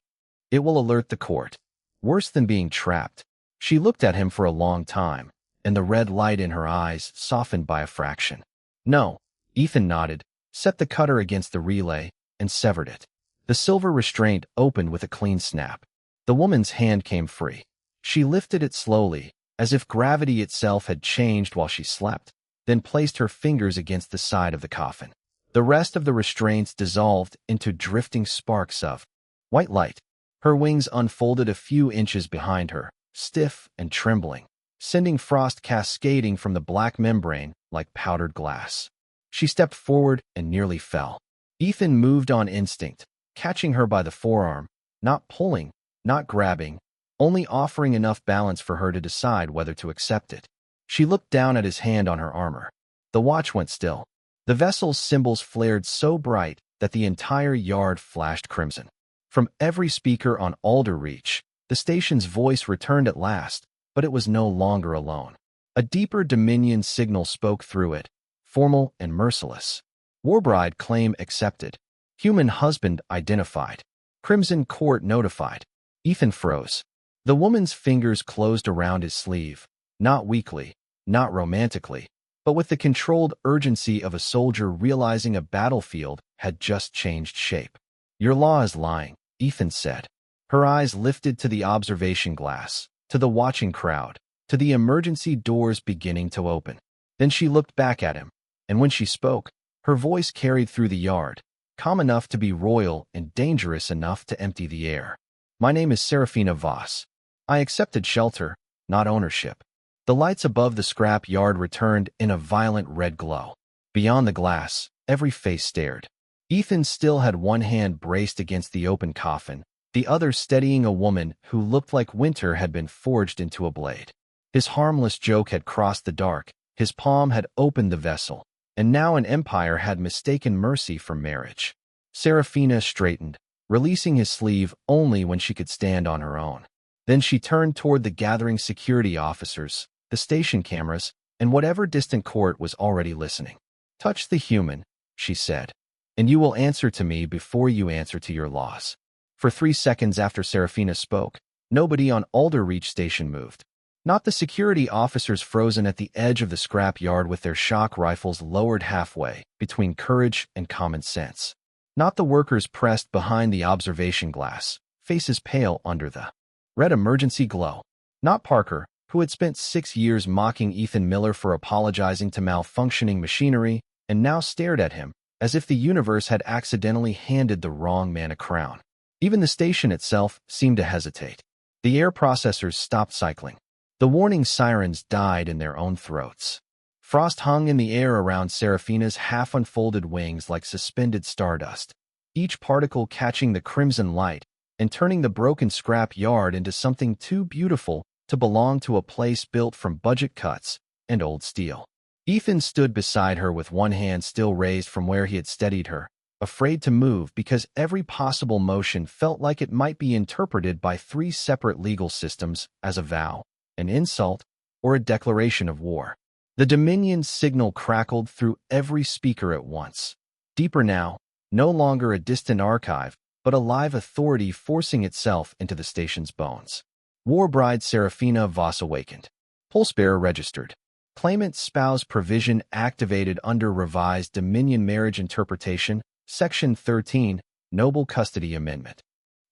It will alert the court. Worse than being trapped. She looked at him for a long time, and the red light in her eyes softened by a fraction. No, Ethan nodded, set the cutter against the relay, and severed it. The silver restraint opened with a clean snap. The woman's hand came free. She lifted it slowly, as if gravity itself had changed while she slept, then placed her fingers against the side of the coffin. The rest of the restraints dissolved into drifting sparks of white light. Her wings unfolded a few inches behind her, stiff and trembling, sending frost cascading from the black membrane like powdered glass. She stepped forward and nearly fell. Ethan moved on instinct, catching her by the forearm, not pulling, not grabbing, only offering enough balance for her to decide whether to accept it. She looked down at his hand on her armor. The watch went still. The vessel's symbols flared so bright that the entire yard flashed crimson. From every speaker on Alderreach, the station's voice returned at last, but it was no longer alone. A deeper Dominion signal spoke through it, formal and merciless. Warbride claim accepted. Human husband identified. Crimson Court notified. Ethan froze. The woman's fingers closed around his sleeve, not weakly, not romantically, but with the controlled urgency of a soldier realizing a battlefield had just changed shape. Your law is lying, Ethan said. Her eyes lifted to the observation glass, to the watching crowd, to the emergency doors beginning to open. Then she looked back at him, and when she spoke, her voice carried through the yard, calm enough to be royal and dangerous enough to empty the air. My name is Serafina Voss. I accepted shelter, not ownership. The lights above the scrap yard returned in a violent red glow. Beyond the glass, every face stared. Ethan still had one hand braced against the open coffin, the other steadying a woman who looked like winter had been forged into a blade. His harmless joke had crossed the dark, his palm had opened the vessel, and now an empire had mistaken mercy for marriage. Serafina straightened, releasing his sleeve only when she could stand on her own. Then she turned toward the gathering security officers, the station cameras, and whatever distant court was already listening. Touch the human, she said, and you will answer to me before you answer to your laws. For 3 seconds after Serafina spoke, nobody on Alderreach station moved. Not the security officers frozen at the edge of the scrap yard with their shock rifles lowered halfway between courage and common sense. Not the workers pressed behind the observation glass, faces pale under the red emergency glow. Not Parker, who had spent 6 years mocking Ethan Miller for apologizing to malfunctioning machinery and now stared at him as if the universe had accidentally handed the wrong man a crown. Even the station itself seemed to hesitate. The air processors stopped cycling. The warning sirens died in their own throats. Frost hung in the air around Serafina's half-unfolded wings like suspended stardust, each particle catching the crimson light and turning the broken scrap yard into something too beautiful to belong to a place built from budget cuts and old steel. Ethan stood beside her with one hand still raised from where he had steadied her, afraid to move because every possible motion felt like it might be interpreted by 3 separate legal systems as a vow, an insult, or a declaration of war. The Dominion signal crackled through every speaker at once. Deeper now, no longer a distant archive, but a live authority forcing itself into the station's bones. Warbride Serafina Voss awakened. Pulsebearer registered. Claimant spouse provision activated under revised Dominion marriage interpretation, Section 13, Noble Custody Amendment.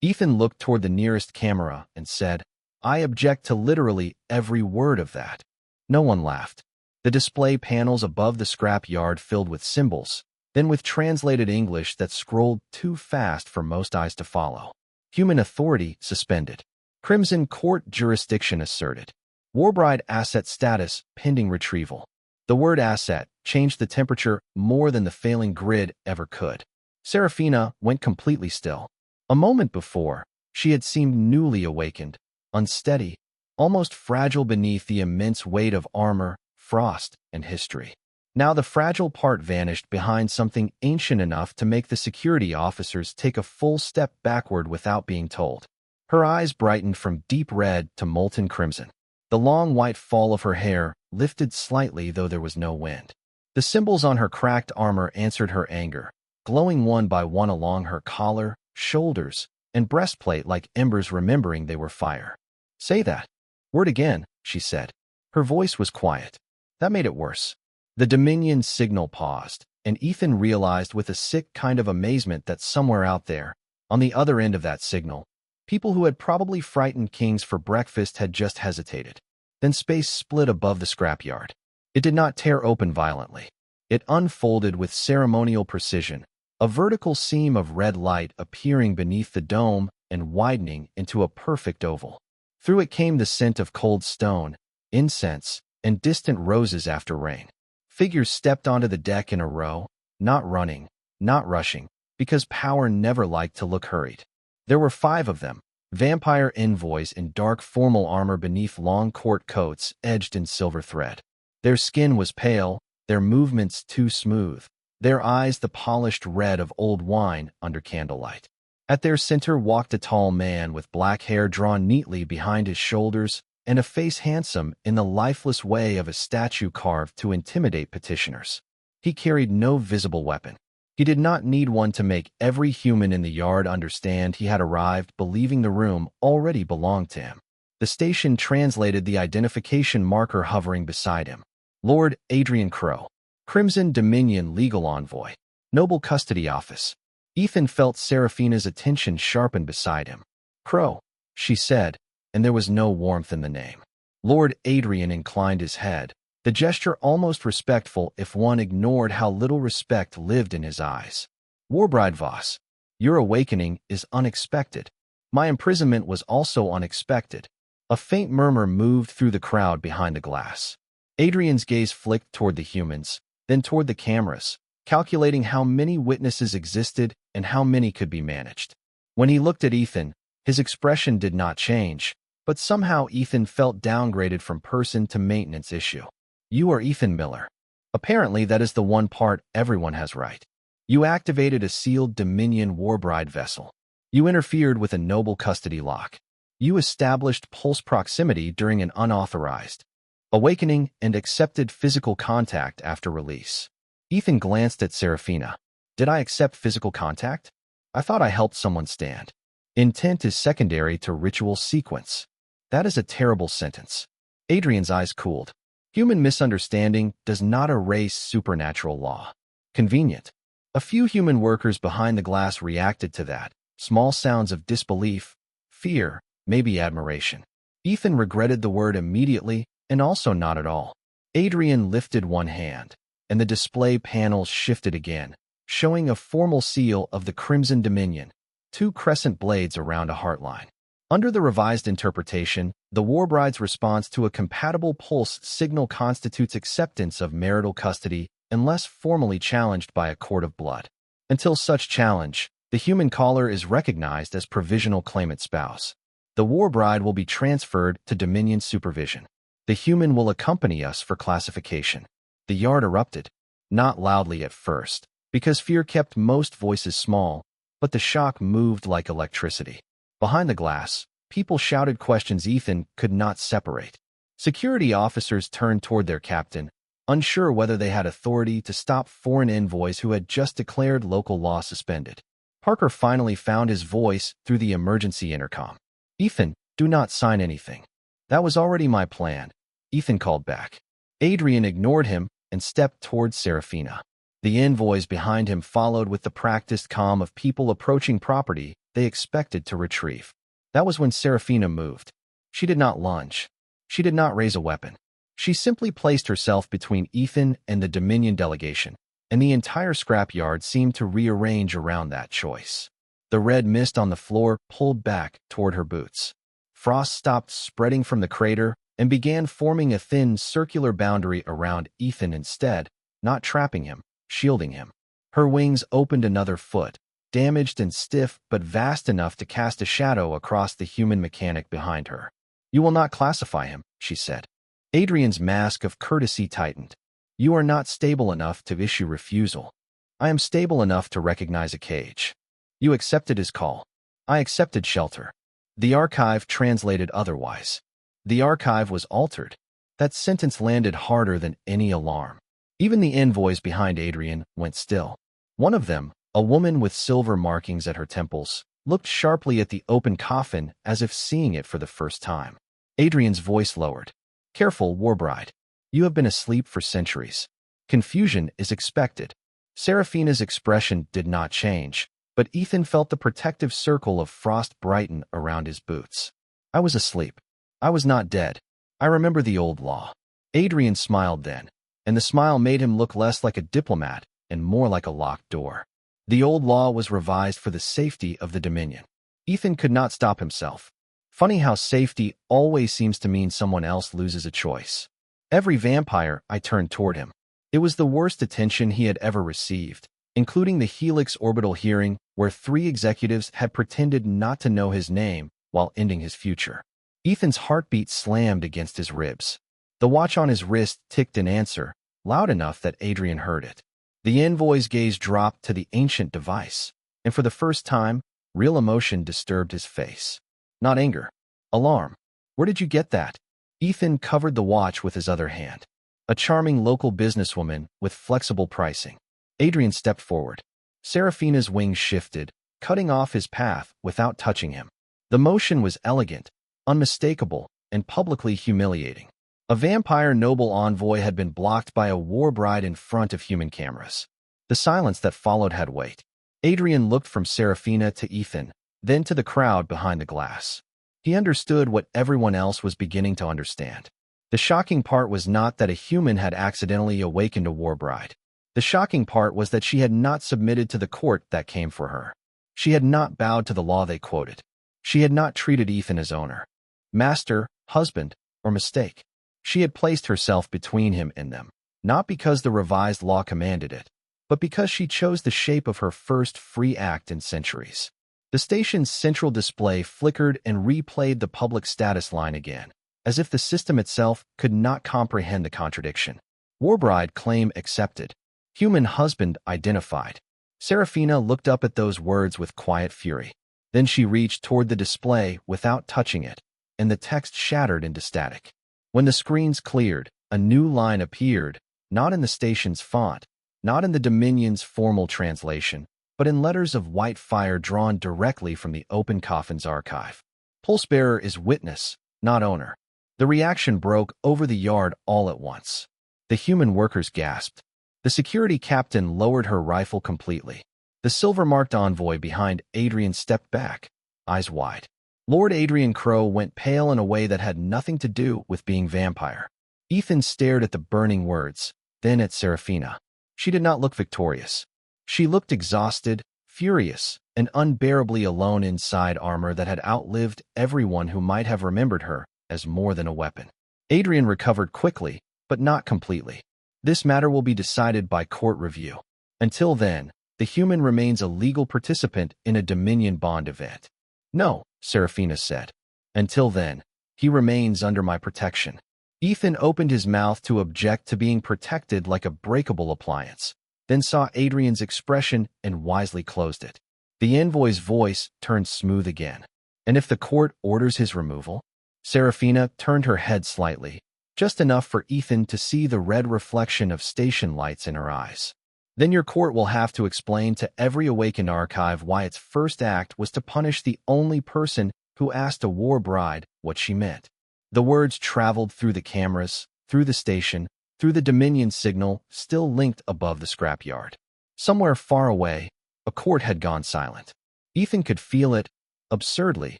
Ethan looked toward the nearest camera and said, I object to literally every word of that. No one laughed. The display panels above the scrap yard filled with symbols, then with translated English that scrolled too fast for most eyes to follow. Human authority suspended. Crimson Court jurisdiction asserted. Warbride asset status pending retrieval. The word asset changed the temperature more than the failing grid ever could. Serafina went completely still. A moment before, she had seemed newly awakened, unsteady, almost fragile beneath the immense weight of armor, frost, and history. Now the fragile part vanished behind something ancient enough to make the security officers take a full step backward without being told. Her eyes brightened from deep red to molten crimson. The long white fall of her hair lifted slightly though there was no wind. The symbols on her cracked armor answered her anger, glowing one by one along her collar, shoulders, and breastplate like embers remembering they were fire. Say that word again, she said. Her voice was quiet. That made it worse. The Dominion signal paused, and Ethan realized with a sick kind of amazement that somewhere out there, on the other end of that signal, people who had probably frightened kings for breakfast had just hesitated. Then space split above the scrapyard. It did not tear open violently. It unfolded with ceremonial precision, a vertical seam of red light appearing beneath the dome and widening into a perfect oval. Through it came the scent of cold stone, incense, and distant roses after rain. Figures stepped onto the deck in a row, not running, not rushing, because power never liked to look hurried. There were 5 of them, vampire envoys in dark formal armor beneath long court coats edged in silver thread. Their skin was pale, their movements too smooth, their eyes the polished red of old wine under candlelight. At their center walked a tall man with black hair drawn neatly behind his shoulders and a face handsome in the lifeless way of a statue carved to intimidate petitioners. He carried no visible weapon. He did not need one to make every human in the yard understand he had arrived, believing the room already belonged to him. The station translated the identification marker hovering beside him. Lord Adrian Crow, Crimson Dominion Legal Envoy, Noble Custody Office. Ethan felt Seraphina's attention sharpen beside him. Crow, she said, and there was no warmth in the name. Lord Adrian inclined his head, the gesture almost respectful if one ignored how little respect lived in his eyes. Warbride Voss, your awakening is unexpected. My imprisonment was also unexpected. A faint murmur moved through the crowd behind the glass. Adrian's gaze flicked toward the humans, then toward the cameras, calculating how many witnesses existed and how many could be managed. When he looked at Ethan, his expression did not change, but somehow Ethan felt downgraded from person to maintenance issue. You are Ethan Miller. Apparently that is the one part everyone has right. You activated a sealed Dominion Warbride vessel. You interfered with a noble custody lock. You established pulse proximity during an unauthorized awakening and accepted physical contact after release. Ethan glanced at Seraphina. Did I accept physical contact? I thought I helped someone stand. Intent is secondary to ritual sequence. That is a terrible sentence. Adrian's eyes cooled. Human misunderstanding does not erase supernatural law. Convenient. A few human workers behind the glass reacted to that. Small sounds of disbelief, fear, maybe admiration. Ethan regretted the word immediately and also not at all. Adrian lifted one hand, and the display panels shifted again, showing a formal seal of the Crimson Dominion, 2 crescent blades around a heartline. Under the revised interpretation, the Warbride's response to a compatible pulse signal constitutes acceptance of marital custody unless formally challenged by a court of blood. Until such challenge, the human caller is recognized as provisional claimant spouse. The Warbride will be transferred to Dominion supervision. The human will accompany us for classification. The yard erupted, not loudly at first, because fear kept most voices small, but the shock moved like electricity. Behind the glass, people shouted questions Ethan could not separate. Security officers turned toward their captain, unsure whether they had authority to stop foreign envoys who had just declared local law suspended. Parker finally found his voice through the emergency intercom. Ethan, do not sign anything. That was already my plan, Ethan called back. Adrian ignored him and stepped towards Seraphina. The envoys behind him followed with the practiced calm of people approaching property they expected to retrieve. That was when Seraphina moved. She did not lunge. She did not raise a weapon. She simply placed herself between Ethan and the Dominion delegation, and the entire scrapyard seemed to rearrange around that choice. The red mist on the floor pulled back toward her boots. Frost stopped spreading from the crater and began forming a thin circular boundary around Ethan instead, not trapping him, shielding him. Her wings opened another foot, damaged and stiff but vast enough to cast a shadow across the human mechanic behind her. You will not classify him, she said. Adrian's mask of courtesy tightened. You are not stable enough to issue refusal. I am stable enough to recognize a cage. You accepted his call. I accepted shelter. The archive translated otherwise. The archive was altered. That sentence landed harder than any alarm. Even the envoys behind Adrian went still. One of them, a woman with silver markings at her temples, looked sharply at the open coffin as if seeing it for the first time. Adrian's voice lowered. Careful, Warbride. You have been asleep for centuries. Confusion is expected. Seraphina's expression did not change, but Ethan felt the protective circle of frost brighten around his boots. I was asleep. I was not dead. I remember the old law. Adrian smiled then, and the smile made him look less like a diplomat and more like a locked door. The old law was revised for the safety of the Dominion. Ethan could not stop himself. Funny how safety always seems to mean someone else loses a choice. Every vampire I turned toward him. It was the worst attention he had ever received, including the Helix orbital hearing where 3 executives had pretended not to know his name while ending his future. Ethan's heartbeat slammed against his ribs. The watch on his wrist ticked in answer, loud enough that Adrian heard it. The envoy's gaze dropped to the ancient device, and for the first time, real emotion disturbed his face. Not anger. Alarm. Where did you get that? Ethan covered the watch with his other hand. A charming local businesswoman with flexible pricing. Adrian stepped forward. Seraphina's wings shifted, cutting off his path without touching him. The motion was elegant, unmistakable, and publicly humiliating. A vampire noble envoy had been blocked by a Warbride in front of human cameras. The silence that followed had weight. Adrian looked from Seraphina to Ethan, then to the crowd behind the glass. He understood what everyone else was beginning to understand. The shocking part was not that a human had accidentally awakened a Warbride. The shocking part was that she had not submitted to the court that came for her. She had not bowed to the law they quoted. She had not treated Ethan as owner, master, husband, or mistake. She had placed herself between him and them, not because the revised law commanded it, but because she chose the shape of her first free act in centuries. The station's central display flickered and replayed the public status line again, as if the system itself could not comprehend the contradiction. Warbride claim accepted. Human husband identified. Seraphina looked up at those words with quiet fury. Then she reached toward the display without touching it, and the text shattered into static. When the screens cleared, a new line appeared, not in the station's font, not in the Dominion's formal translation, but in letters of white fire drawn directly from the open coffin's archive. Pulsebearer is witness, not owner. The reaction broke over the yard all at once. The human workers gasped. The security captain lowered her rifle completely. The silver-marked envoy behind Adrian stepped back, eyes wide. Lord Adrian Crow went pale in a way that had nothing to do with being vampire. Ethan stared at the burning words, then at Seraphina. She did not look victorious. She looked exhausted, furious, and unbearably alone inside armor that had outlived everyone who might have remembered her as more than a weapon. Adrian recovered quickly, but not completely. This matter will be decided by court review. Until then, the human remains a legal participant in a Dominion bond event. No, Seraphina said. Until then, he remains under my protection. Ethan opened his mouth to object to being protected like a breakable appliance, then saw Adrian's expression and wisely closed it. The envoy's voice turned smooth again. And if the court orders his removal? Seraphina turned her head slightly, just enough for Ethan to see the red reflection of station lights in her eyes. Then your court will have to explain to every awakened archive why its first act was to punish the only person who asked a Warbride what she meant. The words traveled through the cameras, through the station, through the Dominion signal still linked above the scrapyard. Somewhere far away, a court had gone silent. Ethan could feel it, absurdly,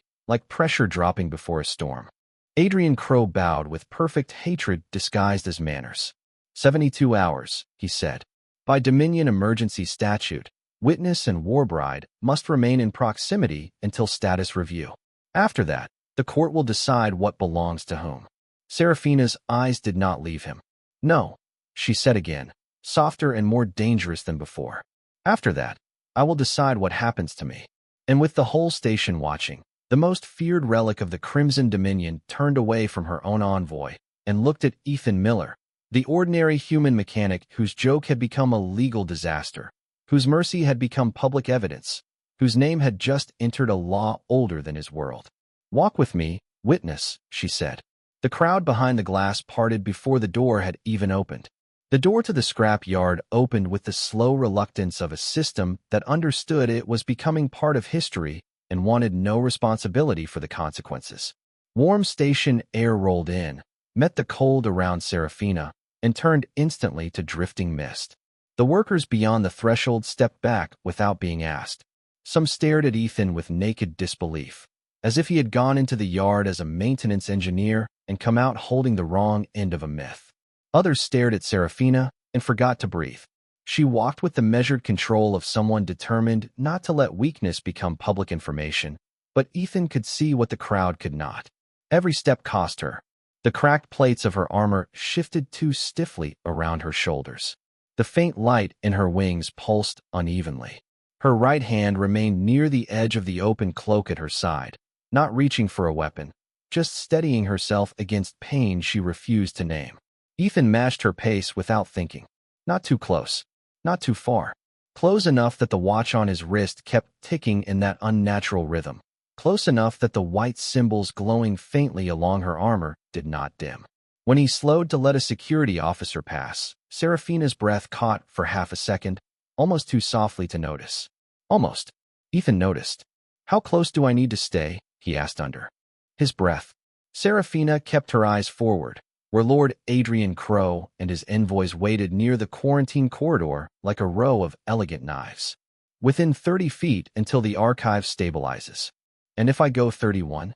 like pressure dropping before a storm. Adrian Crow bowed with perfect hatred disguised as manners. 72 hours, he said. By Dominion emergency statute, witness and Warbride must remain in proximity until status review. After that, the court will decide what belongs to whom. Seraphina's eyes did not leave him. No, she said again, softer and more dangerous than before. After that, I will decide what happens to me. And with the whole station watching, the most feared relic of the Crimson Dominion turned away from her own envoy and looked at Ethan Miller, the ordinary human mechanic whose joke had become a legal disaster, whose mercy had become public evidence, whose name had just entered a law older than his world. Walk with me, witness, she said. The crowd behind the glass parted before the door had even opened. The door to the scrap yard opened with the slow reluctance of a system that understood it was becoming part of history and wanted no responsibility for the consequences. Warm station air rolled in, met the cold around Seraphina, and turned instantly to drifting mist. The workers beyond the threshold stepped back without being asked. Some stared at Ethan with naked disbelief, as if he had gone into the yard as a maintenance engineer and come out holding the wrong end of a myth. Others stared at Seraphina and forgot to breathe. She walked with the measured control of someone determined not to let weakness become public information, but Ethan could see what the crowd could not. Every step cost her. The cracked plates of her armor shifted too stiffly around her shoulders. The faint light in her wings pulsed unevenly. Her right hand remained near the edge of the open cloak at her side, not reaching for a weapon, just steadying herself against pain she refused to name. Ethan matched her pace without thinking. Not too close. Not too far. Close enough that the watch on his wrist kept ticking in that unnatural rhythm. Close enough that the white symbols glowing faintly along her armor did not dim. When he slowed to let a security officer pass, Seraphina's breath caught for half a second, almost too softly to notice. Almost. Ethan noticed. How close do I need to stay? He asked under his breath. Seraphina kept her eyes forward, where Lord Adrian Crow and his envoys waited near the quarantine corridor like a row of elegant knives. Within 30 feet until the archive stabilizes. And if I go 31?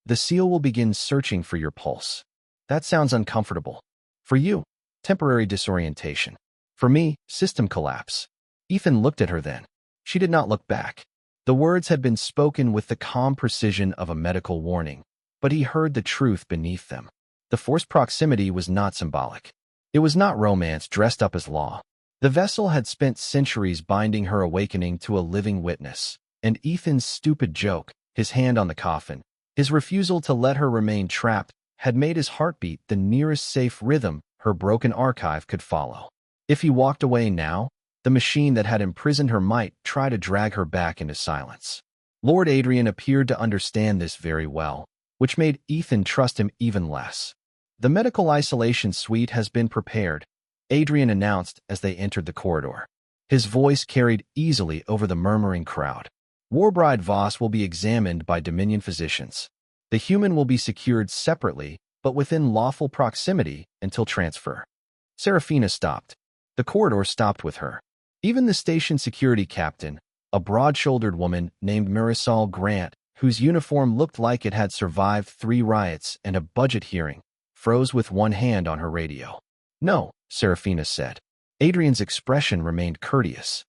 The seal will begin searching for your pulse. That sounds uncomfortable. For you, temporary disorientation. For me, system collapse. Ethan looked at her then. She did not look back. The words had been spoken with the calm precision of a medical warning, but he heard the truth beneath them. The forced proximity was not symbolic. It was not romance dressed up as law. The vessel had spent centuries binding her awakening to a living witness, and Ethan's stupid joke, his hand on the coffin, his refusal to let her remain trapped, had made his heartbeat the nearest safe rhythm her broken archive could follow. If he walked away now, the machine that had imprisoned her might try to drag her back into silence. Lord Adrian appeared to understand this very well, which made Ethan trust him even less. The medical isolation suite has been prepared, Adrian announced as they entered the corridor. His voice carried easily over the murmuring crowd. Warbride Voss will be examined by Dominion physicians. The human will be secured separately, but within lawful proximity until transfer. Seraphina stopped. The corridor stopped with her. Even the station security captain, a broad-shouldered woman named Marisol Grant, whose uniform looked like it had survived 3 riots and a budget hearing, froze with one hand on her radio. No, Seraphina said. Adrian's expression remained courteous.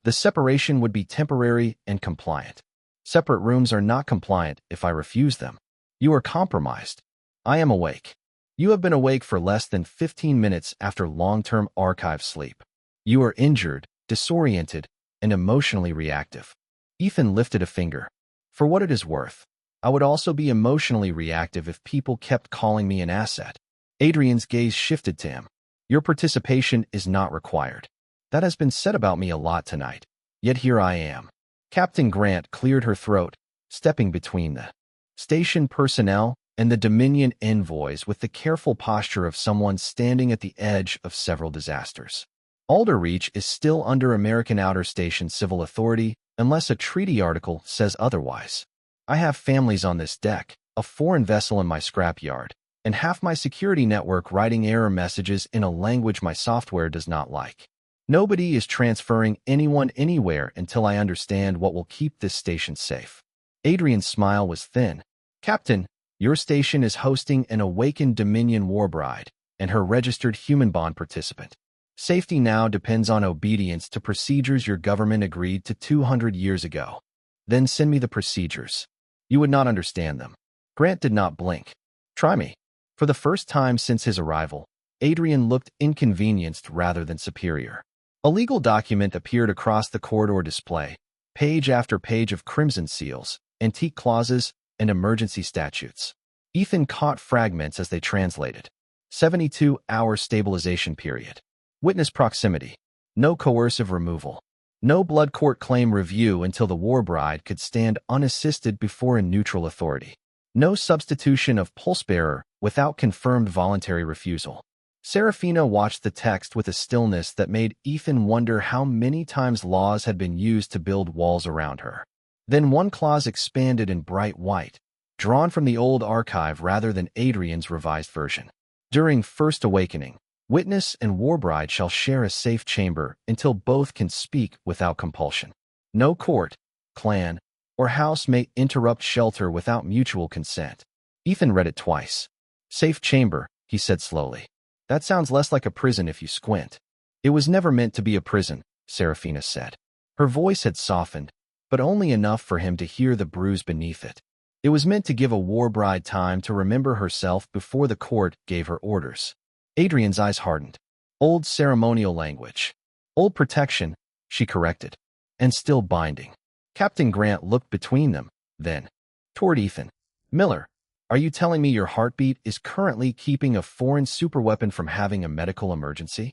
The separation would be temporary and compliant. Separate rooms are not compliant if I refuse them. You are compromised. I am awake. You have been awake for less than 15 minutes after long-term archive sleep. You are injured, disoriented, and emotionally reactive. Ethan lifted a finger. For what it is worth, I would also be emotionally reactive if people kept calling me an asset. Adrian's gaze shifted to him. Your participation is not required. That has been said about me a lot tonight. Yet here I am. Captain Grant cleared her throat, stepping between the station personnel and the Dominion envoys with the careful posture of someone standing at the edge of several disasters. Alderreach is still under American Outer Station civil authority unless a treaty article says otherwise. I have families on this deck, a foreign vessel in my scrapyard, and half my security network writing error messages in a language my software does not like. Nobody is transferring anyone anywhere until I understand what will keep this station safe. Adrian's smile was thin. Captain, your station is hosting an awakened Dominion Warbride and her registered human bond participant. Safety now depends on obedience to procedures your government agreed to 200 years ago. Then send me the procedures. You would not understand them. Grant did not blink. Try me. For the first time since his arrival, Adrian looked inconvenienced rather than superior. A legal document appeared across the corridor display, page after page of crimson seals, antique clauses, and emergency statutes. Ethan caught fragments as they translated. 72-hour stabilization period. Witness proximity. No coercive removal. No blood court claim review until the Warbride could stand unassisted before a neutral authority. No substitution of pulse-bearer without confirmed voluntary refusal. Seraphina watched the text with a stillness that made Ethan wonder how many times laws had been used to build walls around her. Then one clause expanded in bright white, drawn from the old archive rather than Adrian's revised version. During First Awakening, witness and Warbride shall share a safe chamber until both can speak without compulsion. No court, clan, or house may interrupt shelter without mutual consent. Ethan read it twice. Safe chamber, he said slowly. That sounds less like a prison if you squint. It was never meant to be a prison, Serafina said. Her voice had softened, but only enough for him to hear the bruise beneath it. It was meant to give a Warbride time to remember herself before the court gave her orders. Adrian's eyes hardened. Old ceremonial language. Old protection, she corrected. And still binding. Captain Grant looked between them, then toward Ethan. Miller, are you telling me your heartbeat is currently keeping a foreign superweapon from having a medical emergency?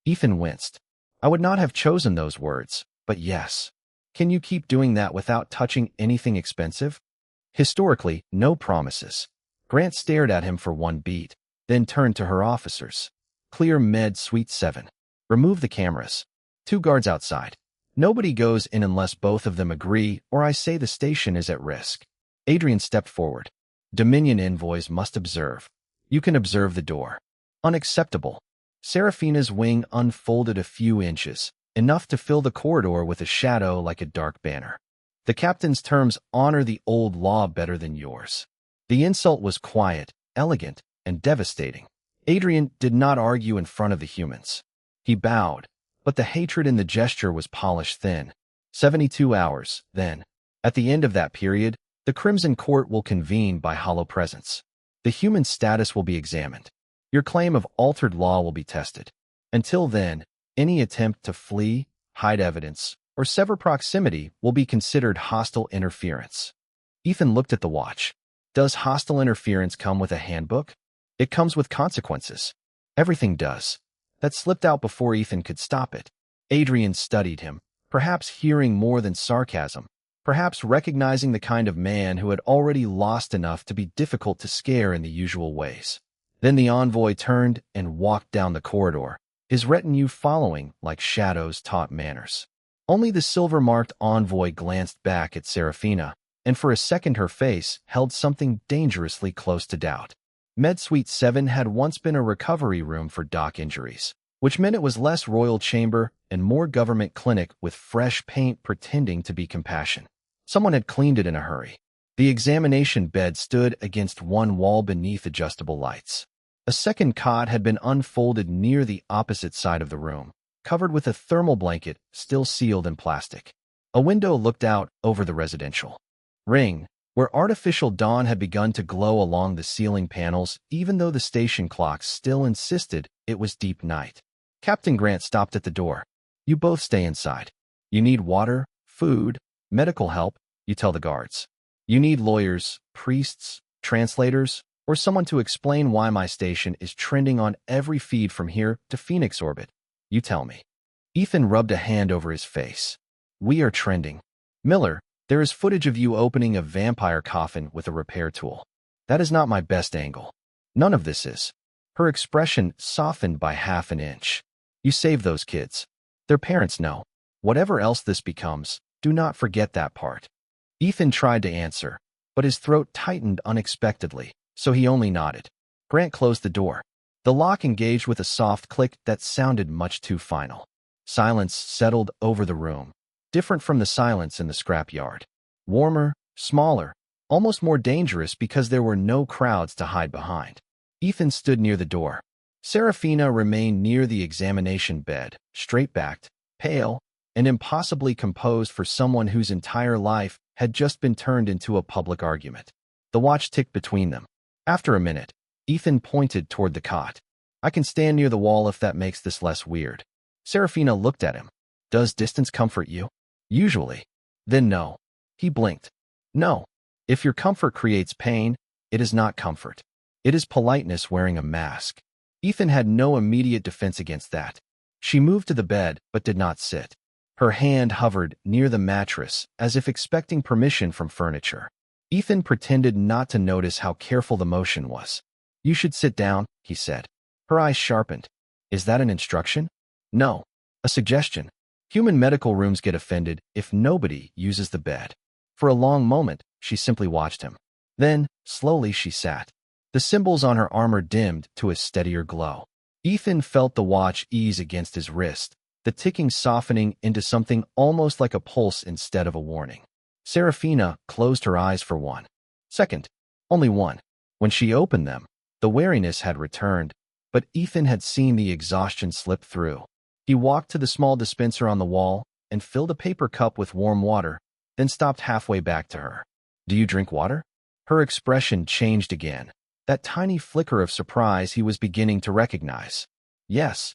Ethan winced. I would not have chosen those words, but yes. Can you keep doing that without touching anything expensive? Historically, no promises. Grant stared at him for one beat, then turned to her officers. Clear Med Suite 7. Remove the cameras. 2 guards outside. Nobody goes in unless both of them agree, or I say the station is at risk. Adrian stepped forward. Dominion envoys must observe. You can observe the door. Unacceptable. Serafina's wing unfolded a few inches, enough to fill the corridor with a shadow like a dark banner. The captain's terms honor the old law better than yours. The insult was quiet, elegant, and devastating. Adrian did not argue in front of the humans. He bowed, but the hatred in the gesture was polished thin. 72 hours, then. At the end of that period, the Crimson Court will convene by hollow presence. The human status will be examined. Your claim of altered law will be tested. Until then, any attempt to flee, hide evidence, or sever proximity will be considered hostile interference. Ethan looked at the watch. Does hostile interference come with a handbook? It comes with consequences. Everything does. That slipped out before Ethan could stop it. Adrian studied him, perhaps hearing more than sarcasm, perhaps recognizing the kind of man who had already lost enough to be difficult to scare in the usual ways. Then the envoy turned and walked down the corridor, his retinue following like shadows taught manners. Only the silver-marked envoy glanced back at Serafina, and for a second her face held something dangerously close to doubt. Med Suite 7 had once been a recovery room for dock injuries, which meant it was less royal chamber and more government clinic with fresh paint pretending to be compassion. Someone had cleaned it in a hurry. The examination bed stood against one wall beneath adjustable lights. A second cot had been unfolded near the opposite side of the room, covered with a thermal blanket still sealed in plastic. A window looked out over the residential ring, where artificial dawn had begun to glow along the ceiling panels, even though the station clocks still insisted it was deep night. Captain Grant stopped at the door. You both stay inside. You need water, food, medical help, you tell the guards. You need lawyers, priests, translators, or someone to explain why my station is trending on every feed from here to Phoenix orbit. You tell me. Ethan rubbed a hand over his face. We are trending. Miller, there is footage of you opening a vampire coffin with a repair tool. That is not my best angle. None of this is. Her expression softened by half an inch. You save those kids. Their parents know. Whatever else this becomes, do not forget that part. Ethan tried to answer, but his throat tightened unexpectedly, so he only nodded. Grant closed the door. The lock engaged with a soft click that sounded much too final. Silence settled over the room, different from the silence in the scrapyard. Warmer, smaller, almost more dangerous because there were no crowds to hide behind. Ethan stood near the door. Serafina remained near the examination bed, straight-backed, pale, and impossibly composed for someone whose entire life had just been turned into a public argument. The watch ticked between them. After a minute, Ethan pointed toward the cot. I can stand near the wall if that makes this less weird. Serafina looked at him. Does distance comfort you? Usually. Then no. He blinked. No. If your comfort creates pain, it is not comfort. It is politeness wearing a mask. Ethan had no immediate defense against that. She moved to the bed, but did not sit. Her hand hovered near the mattress, as if expecting permission from furniture. Ethan pretended not to notice how careful the motion was. You should sit down, he said. Her eyes sharpened. Is that an instruction? No. A suggestion. Human medical rooms get offended if nobody uses the bed. For a long moment, she simply watched him. Then, slowly she sat. The symbols on her armor dimmed to a steadier glow. Ethan felt the watch ease against his wrist, the ticking softening into something almost like a pulse instead of a warning. Serafina closed her eyes for 1 second. Only one. When she opened them, the wariness had returned, but Ethan had seen the exhaustion slip through. He walked to the small dispenser on the wall and filled a paper cup with warm water, then stopped halfway back to her. Do you drink water? Her expression changed again, that tiny flicker of surprise he was beginning to recognize. Yes.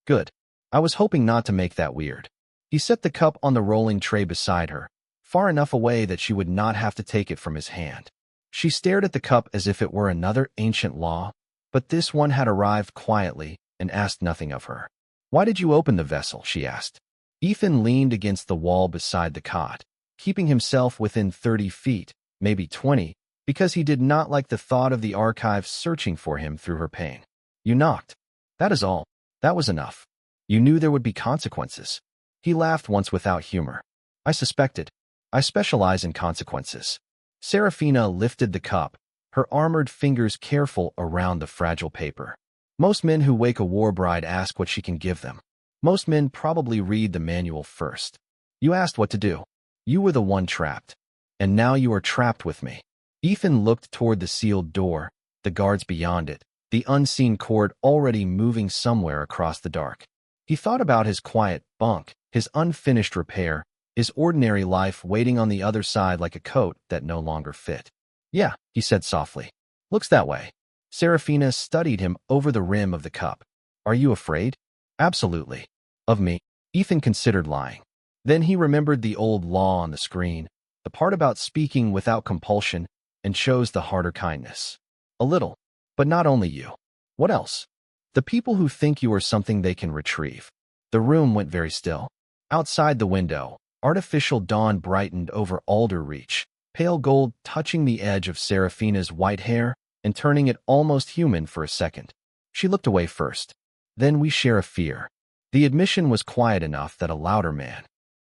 Good. I was hoping not to make that weird. He set the cup on the rolling tray beside her, far enough away that she would not have to take it from his hand. She stared at the cup as if it were another ancient law, but this one had arrived quietly and asked nothing of her. Why did you open the vessel? She asked. Ethan leaned against the wall beside the cot, keeping himself within 30 feet, maybe 20, because he did not like the thought of the archive searching for him through her pain. You knocked. That is all. That was enough. You knew there would be consequences. He laughed once without humor. I suspected. I specialize in consequences. Serafina lifted the cup, her armored fingers careful around the fragile paper. Most men who wake a Warbride ask what she can give them. Most men probably read the manual first. You asked what to do. You were the one trapped. And now you are trapped with me. Ethan looked toward the sealed door, the guards beyond it, the unseen cord already moving somewhere across the dark. He thought about his quiet bunk, his unfinished repair, his ordinary life waiting on the other side like a coat that no longer fit. Yeah, he said softly. Looks that way. Serafina studied him over the rim of the cup. Are you afraid? Absolutely. Of me? Ethan considered lying. Then he remembered the old law on the screen, the part about speaking without compulsion, and chose the harder kindness. A little. But not only you. What else? The people who think you are something they can retrieve. The room went very still. Outside the window, artificial dawn brightened over Alder Reach, pale gold touching the edge of Serafina's white hair and turning it almost human for a second. She looked away first. Then we share a fear. The admission was quiet enough that a louder man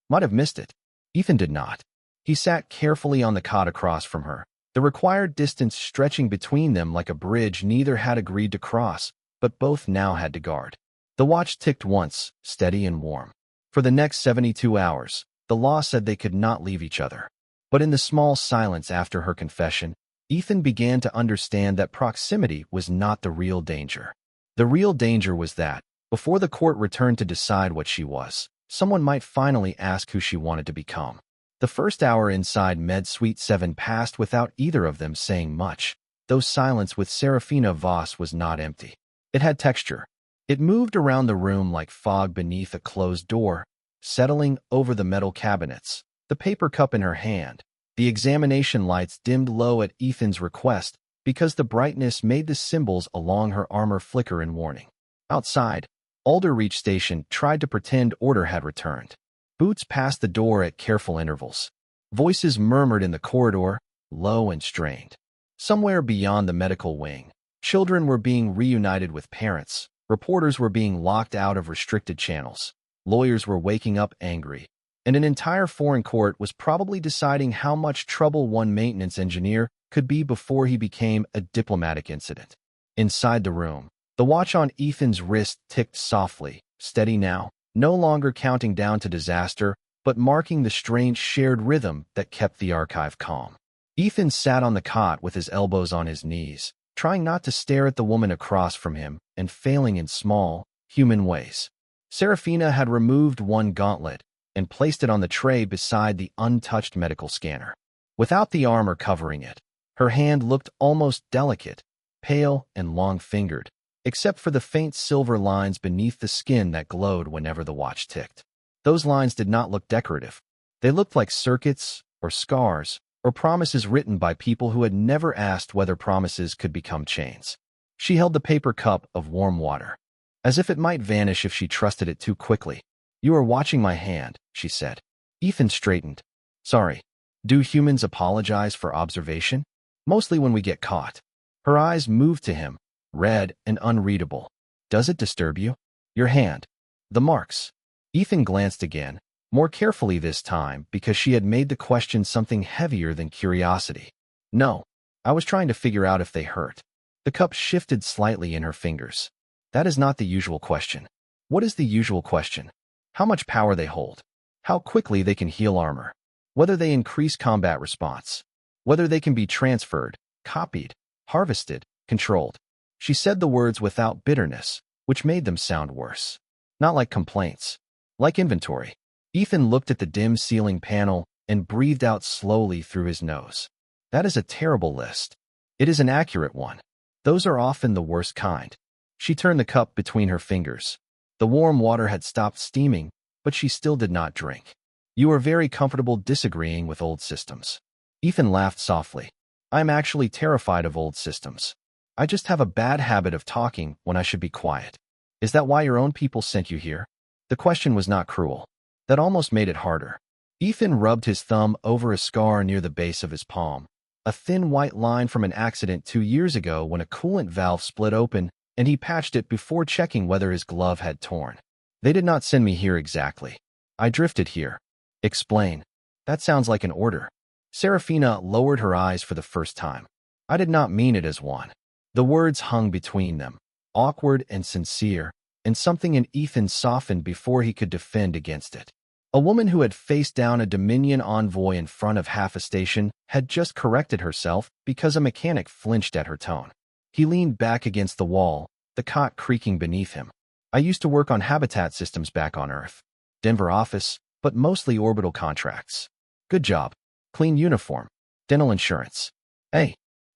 might have missed it. Ethan did not. He sat carefully on the cot across from her, the required distance stretching between them like a bridge neither had agreed to cross, but both now had to guard. The watch ticked once, steady and warm. For the next 72 hours, the law said they could not leave each other. But in the small silence after her confession, Ethan began to understand that proximity was not the real danger. The real danger was that, before the court returned to decide what she was, someone might finally ask who she wanted to become. The first hour inside Med Suite 7 passed without either of them saying much, though silence with Serafina Voss was not empty. It had texture. It moved around the room like fog beneath a closed door, settling over the metal cabinets, the paper cup in her hand. The examination lights dimmed low at Ethan's request because the brightness made the symbols along her armor flicker in warning. Outside, Alderreach Station tried to pretend order had returned. Boots passed the door at careful intervals. Voices murmured in the corridor, low and strained. Somewhere beyond the medical wing, children were being reunited with parents, reporters were being locked out of restricted channels, lawyers were waking up angry, and an entire foreign court was probably deciding how much trouble one maintenance engineer could be before he became a diplomatic incident. Inside the room, the watch on Ethan's wrist ticked softly, steady now, no longer counting down to disaster, but marking the strange shared rhythm that kept the archive calm. Ethan sat on the cot with his elbows on his knees, trying not to stare at the woman across from him and failing in small, human ways. Serafina had removed one gauntlet and placed it on the tray beside the untouched medical scanner. Without the armor covering it, her hand looked almost delicate, pale and long-fingered, except for the faint silver lines beneath the skin that glowed whenever the watch ticked. Those lines did not look decorative. They looked like circuits or scars or promises written by people who had never asked whether promises could become chains. She held the paper cup of warm water, as if it might vanish if she trusted it too quickly. You are watching my hand, she said. Ethan straightened. Sorry. Do humans apologize for observation? Mostly when we get caught. Her eyes moved to him, red and unreadable. Does it disturb you? Your hand. The marks. Ethan glanced again, more carefully this time because she had made the question something heavier than curiosity. No. I was trying to figure out if they hurt. The cup shifted slightly in her fingers. That is not the usual question. What is the usual question? How much power they hold. How quickly they can heal armor. Whether they increase combat response. Whether they can be transferred, copied, harvested, controlled. She said the words without bitterness, which made them sound worse. Not like complaints. Like inventory. Ethan looked at the dim ceiling panel and breathed out slowly through his nose. That is a terrible list. It is an accurate one. Those are often the worst kind. She turned the cup between her fingers. The warm water had stopped steaming, but she still did not drink. You are very comfortable disagreeing with old systems. Ethan laughed softly. I am actually terrified of old systems. I just have a bad habit of talking when I should be quiet. Is that why your own people sent you here? The question was not cruel. That almost made it harder. Ethan rubbed his thumb over a scar near the base of his palm. A thin white line from an accident 2 years ago when a coolant valve split open, and he patched it before checking whether his glove had torn. They did not send me here exactly. I drifted here. Explain. That sounds like an order. Serafina lowered her eyes for the first time. I did not mean it as one. The words hung between them, awkward and sincere, and something in Ethan softened before he could defend against it. A woman who had faced down a Dominion envoy in front of half a station had just corrected herself because a mechanic flinched at her tone. He leaned back against the wall, the cot creaking beneath him. I used to work on habitat systems back on Earth. Denver office, but mostly orbital contracts. Good job. Clean uniform. Dental insurance. Hey.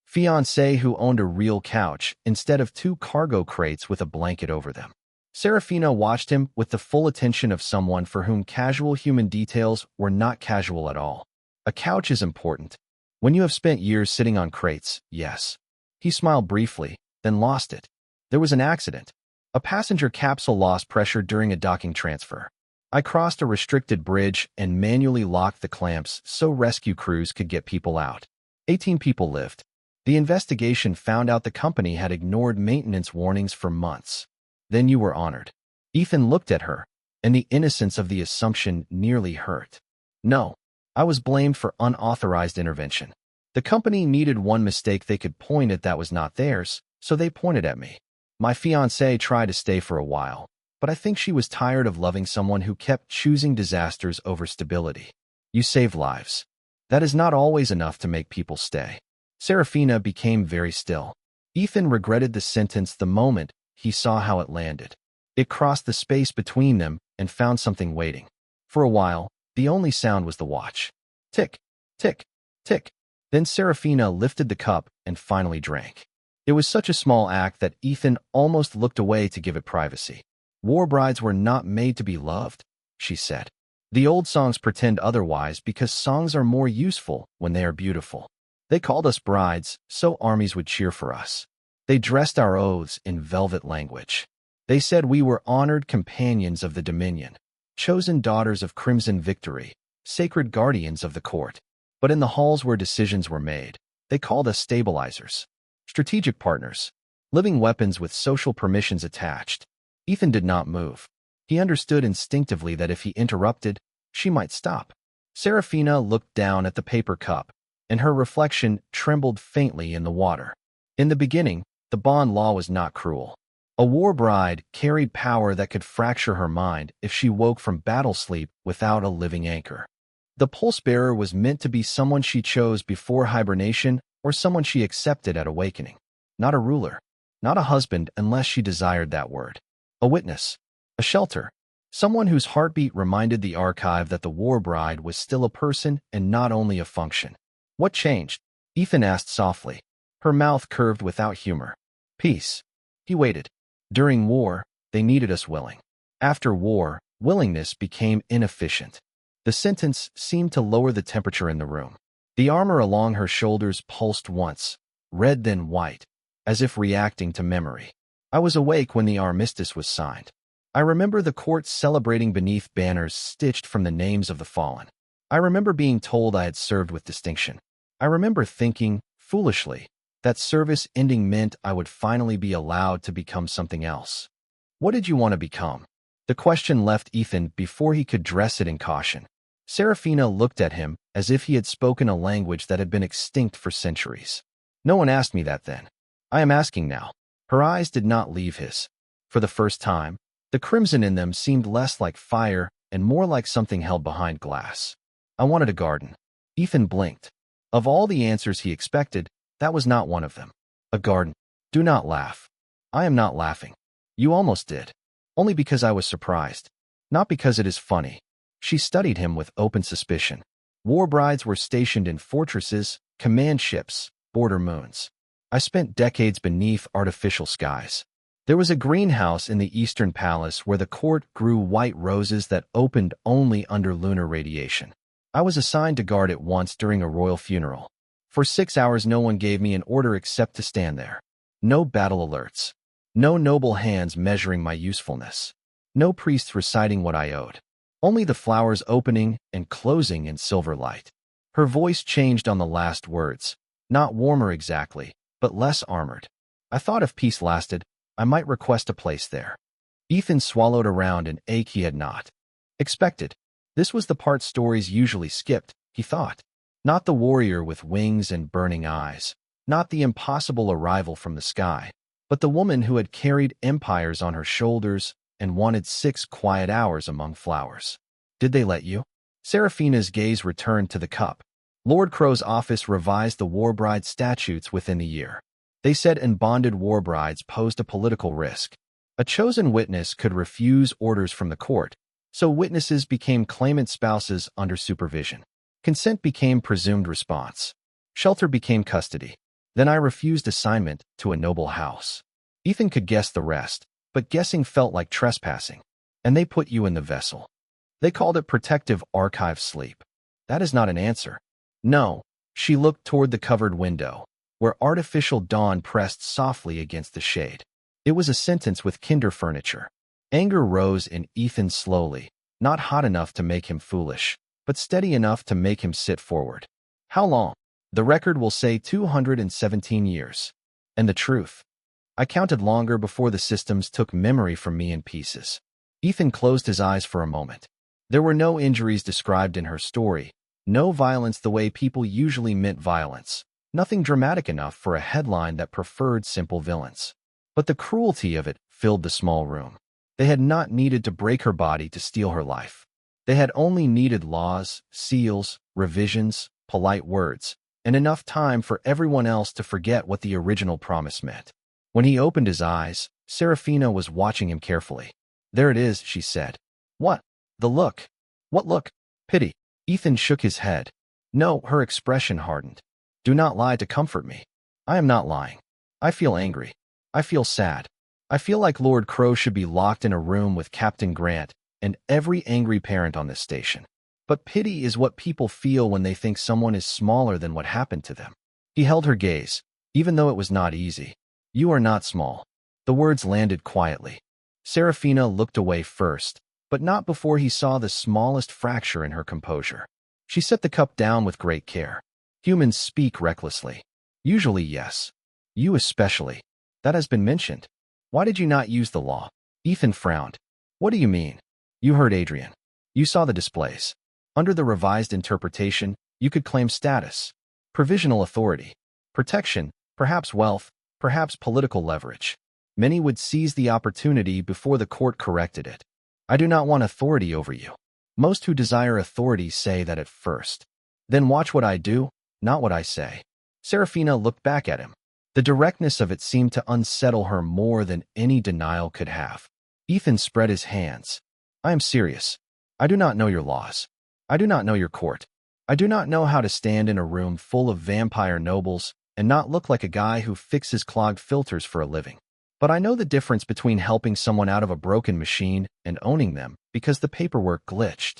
Fiancé who owned a real couch instead of 2 cargo crates with a blanket over them. Serafina watched him with the full attention of someone for whom casual human details were not casual at all. A couch is important. When you have spent years sitting on crates, yes. He smiled briefly, then lost it. There was an accident. A passenger capsule lost pressure during a docking transfer. I crossed a restricted bridge and manually locked the clamps so rescue crews could get people out. 18 people lived. The investigation found out the company had ignored maintenance warnings for months. Then you were honored. Ethan looked at her, and the innocence of the assumption nearly hurt. No, I was blamed for unauthorized intervention. The company needed one mistake they could point at that was not theirs, so they pointed at me. My fiancée tried to stay for a while, but I think she was tired of loving someone who kept choosing disasters over stability. You saved lives. That is not always enough to make people stay. Serafina became very still. Ethan regretted the sentence the moment he saw how it landed. It crossed the space between them and found something waiting. For a while, the only sound was the watch. Tick, tick, tick. Then Serafina lifted the cup and finally drank. It was such a small act that Ethan almost looked away to give it privacy. Warbrides were not made to be loved, she said. The old songs pretend otherwise because songs are more useful when they are beautiful. They called us brides, so armies would cheer for us. They dressed our oaths in velvet language. They said we were honored companions of the Dominion, chosen daughters of Crimson Victory, sacred guardians of the court. But in the halls where decisions were made, they called us stabilizers, strategic partners, living weapons with social permissions attached. Ethan did not move. He understood instinctively that if he interrupted, she might stop. Serafina looked down at the paper cup, and her reflection trembled faintly in the water. In the beginning, the bond law was not cruel. A warbride carried power that could fracture her mind if she woke from battle sleep without a living anchor. The pulse-bearer was meant to be someone she chose before hibernation or someone she accepted at awakening. Not a ruler. Not a husband unless she desired that word. A witness. A shelter. Someone whose heartbeat reminded the archive that the warbride was still a person and not only a function. What changed? Ethan asked softly. Her mouth curved without humor. Peace. He waited. During war, they needed us willing. After war, willingness became inefficient. The sentence seemed to lower the temperature in the room. The armor along her shoulders pulsed once, red then white, as if reacting to memory. I was awake when the armistice was signed. I remember the court celebrating beneath banners stitched from the names of the fallen. I remember being told I had served with distinction. I remember thinking, foolishly, that service ending meant I would finally be allowed to become something else. What did you want to become? The question left Ethan before he could dress it in caution. Serafina looked at him as if he had spoken a language that had been extinct for centuries. No one asked me that then. I am asking now. Her eyes did not leave his. For the first time, the crimson in them seemed less like fire and more like something held behind glass. I wanted a garden. Ethan blinked. Of all the answers he expected, that was not one of them. A garden. Do not laugh. I am not laughing. You almost did. only because I was surprised. Not because it is funny. She studied him with open suspicion. Warbrides were stationed in fortresses, command ships, border moons. I spent decades beneath artificial skies. There was a greenhouse in the Eastern Palace where the court grew white roses that opened only under lunar radiation. I was assigned to guard it once during a royal funeral. For 6 hours no one gave me an order except to stand there. No battle alerts. No noble hands measuring my usefulness. No priests reciting what I owed. Only the flowers opening and closing in silver light. Her voice changed on the last words. Not warmer exactly, but less armored. I thought if peace lasted, I might request a place there. Ethan swallowed around an ache he had not expected. This was the part stories usually skipped, he thought. Not the warrior with wings and burning eyes. Not the impossible arrival from the sky. But the woman who had carried empires on her shoulders and wanted 6 quiet hours among flowers. Did they let you? Seraphina's gaze returned to the cup. Lord Crow's office revised the Warbride statutes within the year. They said unbonded warbrides posed a political risk. A chosen witness could refuse orders from the court, so witnesses became claimant spouses under supervision. Consent became presumed response. Shelter became custody. Then I refused assignment to a noble house. Ethan could guess the rest, but guessing felt like trespassing. And they put you in the vessel. They called it protective archive sleep. That is not an answer. No. She looked toward the covered window, where artificial dawn pressed softly against the shade. It was a sentence with kinder furniture. Anger rose in Ethan slowly, not hot enough to make him foolish, but steady enough to make him sit forward. How long? The record will say 217 years. And the truth? I counted longer before the systems took memory from me in pieces. Ethan closed his eyes for a moment. There were no injuries described in her story, no violence the way people usually meant violence, nothing dramatic enough for a headline that preferred simple villains. But the cruelty of it filled the small room. They had not needed to break her body to steal her life. They had only needed laws, seals, revisions, polite words, and enough time for everyone else to forget what the original promise meant. When he opened his eyes, Seraphina was watching him carefully. There it is, she said. What? The look. What look? Pity. Ethan shook his head. No, her expression hardened. Do not lie to comfort me. I am not lying. I feel angry. I feel sad. I feel like Lord Crow should be locked in a room with Captain Grant and every angry parent on this station. But pity is what people feel when they think someone is smaller than what happened to them. He held her gaze, even though it was not easy. You are not small. The words landed quietly. Seraphina looked away first, but not before he saw the smallest fracture in her composure. She set the cup down with great care. Humans speak recklessly. Usually, yes. You especially. That has been mentioned. Why did you not use the law? Ethan frowned. What do you mean? You heard Adrian. You saw the displays. Under the revised interpretation, you could claim status, provisional authority, protection, perhaps wealth, perhaps political leverage. Many would seize the opportunity before the court corrected it. I do not want authority over you. Most who desire authority say that at first. Then watch what I do, not what I say. Seraphina looked back at him. The directness of it seemed to unsettle her more than any denial could have. Ethan spread his hands. I am serious. I do not know your laws. I do not know your court. I do not know how to stand in a room full of vampire nobles and not look like a guy who fixes clogged filters for a living. But I know the difference between helping someone out of a broken machine and owning them because the paperwork glitched.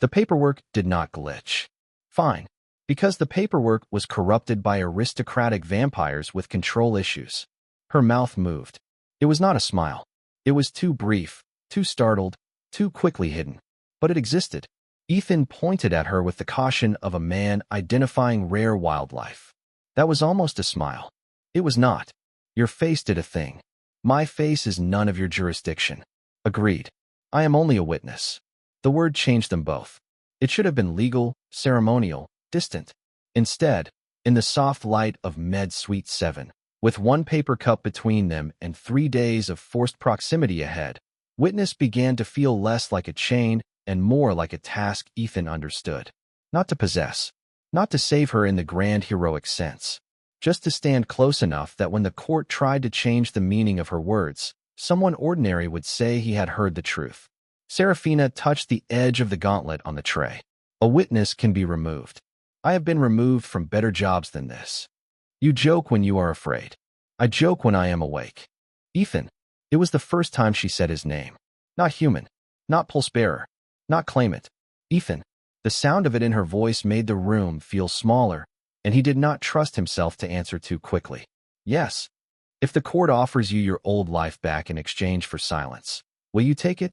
The paperwork did not glitch. Fine. Because the paperwork was corrupted by aristocratic vampires with control issues. Her mouth moved. It was not a smile. It was too brief, too startled, too quickly hidden. But it existed. Ethan pointed at her with the caution of a man identifying rare wildlife. That was almost a smile. It was not. Your face did a thing. My face is none of your jurisdiction. Agreed. I am only a witness. The word changed them both. It should have been legal, ceremonial, distant. Instead, in the soft light of Med Suite 7, with one paper cup between them and 3 days of forced proximity ahead, witness began to feel less like a chain and more like a task Ethan understood. Not to possess, not to save her in the grand heroic sense, just to stand close enough that when the court tried to change the meaning of her words, Someone ordinary would say he had heard the truth. Serafina touched the edge of the gauntlet on the tray. A witness can be removed. I have been removed from better jobs than this. You joke when you are afraid. I joke when I am awake. Ethan. It was the first time she said his name. Not human. Not pulse bearer. Not claimant. Ethan. The sound of it in her voice made the room feel smaller, and he did not trust himself to answer too quickly. Yes. If the court offers you your old life back in exchange for silence, will you take it?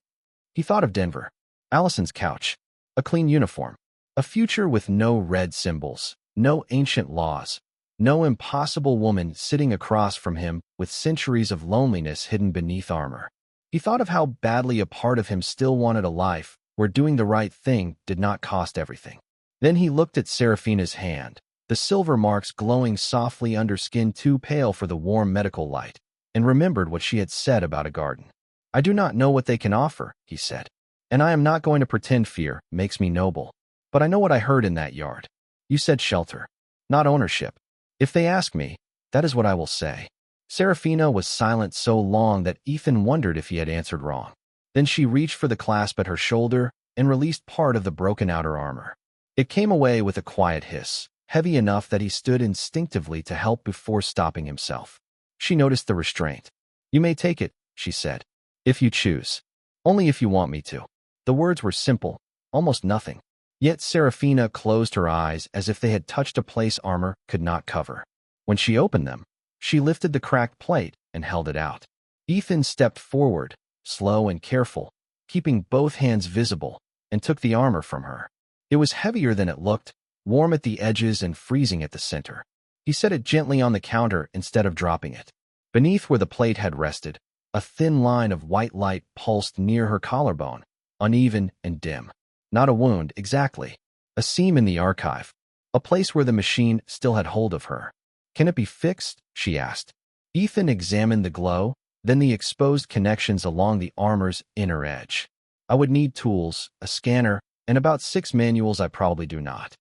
He thought of Denver. Allison's couch. A clean uniform. A future with no red symbols, no ancient laws, no impossible woman sitting across from him with centuries of loneliness hidden beneath armor. He thought of how badly a part of him still wanted a life where doing the right thing did not cost everything. Then he looked at Serafina's hand, the silver marks glowing softly under skin too pale for the warm medical light, and remembered what she had said about a garden. I do not know what they can offer, he said, and I am not going to pretend fear makes me noble. But I know what I heard in that yard. You said shelter, not ownership. If they ask me, that is what I will say. Serafina was silent so long that Ethan wondered if he had answered wrong. Then she reached for the clasp at her shoulder and released part of the broken outer armor. It came away with a quiet hiss, heavy enough that he stood instinctively to help before stopping himself. She noticed the restraint. You may take it, she said. If you choose. Only if you want me to. The words were simple, almost nothing. Yet Serafina closed her eyes as if they had touched a place armor could not cover. When she opened them, she lifted the cracked plate and held it out. Ethan stepped forward, slow and careful, keeping both hands visible, and took the armor from her. It was heavier than it looked, warm at the edges and freezing at the center. He set it gently on the counter instead of dropping it. Beneath where the plate had rested, a thin line of white light pulsed near her collarbone, uneven and dim. Not a wound, exactly. A seam in the archive. A place where the machine still had hold of her. Can it be fixed? She asked. Ethan examined the glow, then the exposed connections along the armor's inner edge. I would need tools, a scanner, and about 6 manuals I probably do not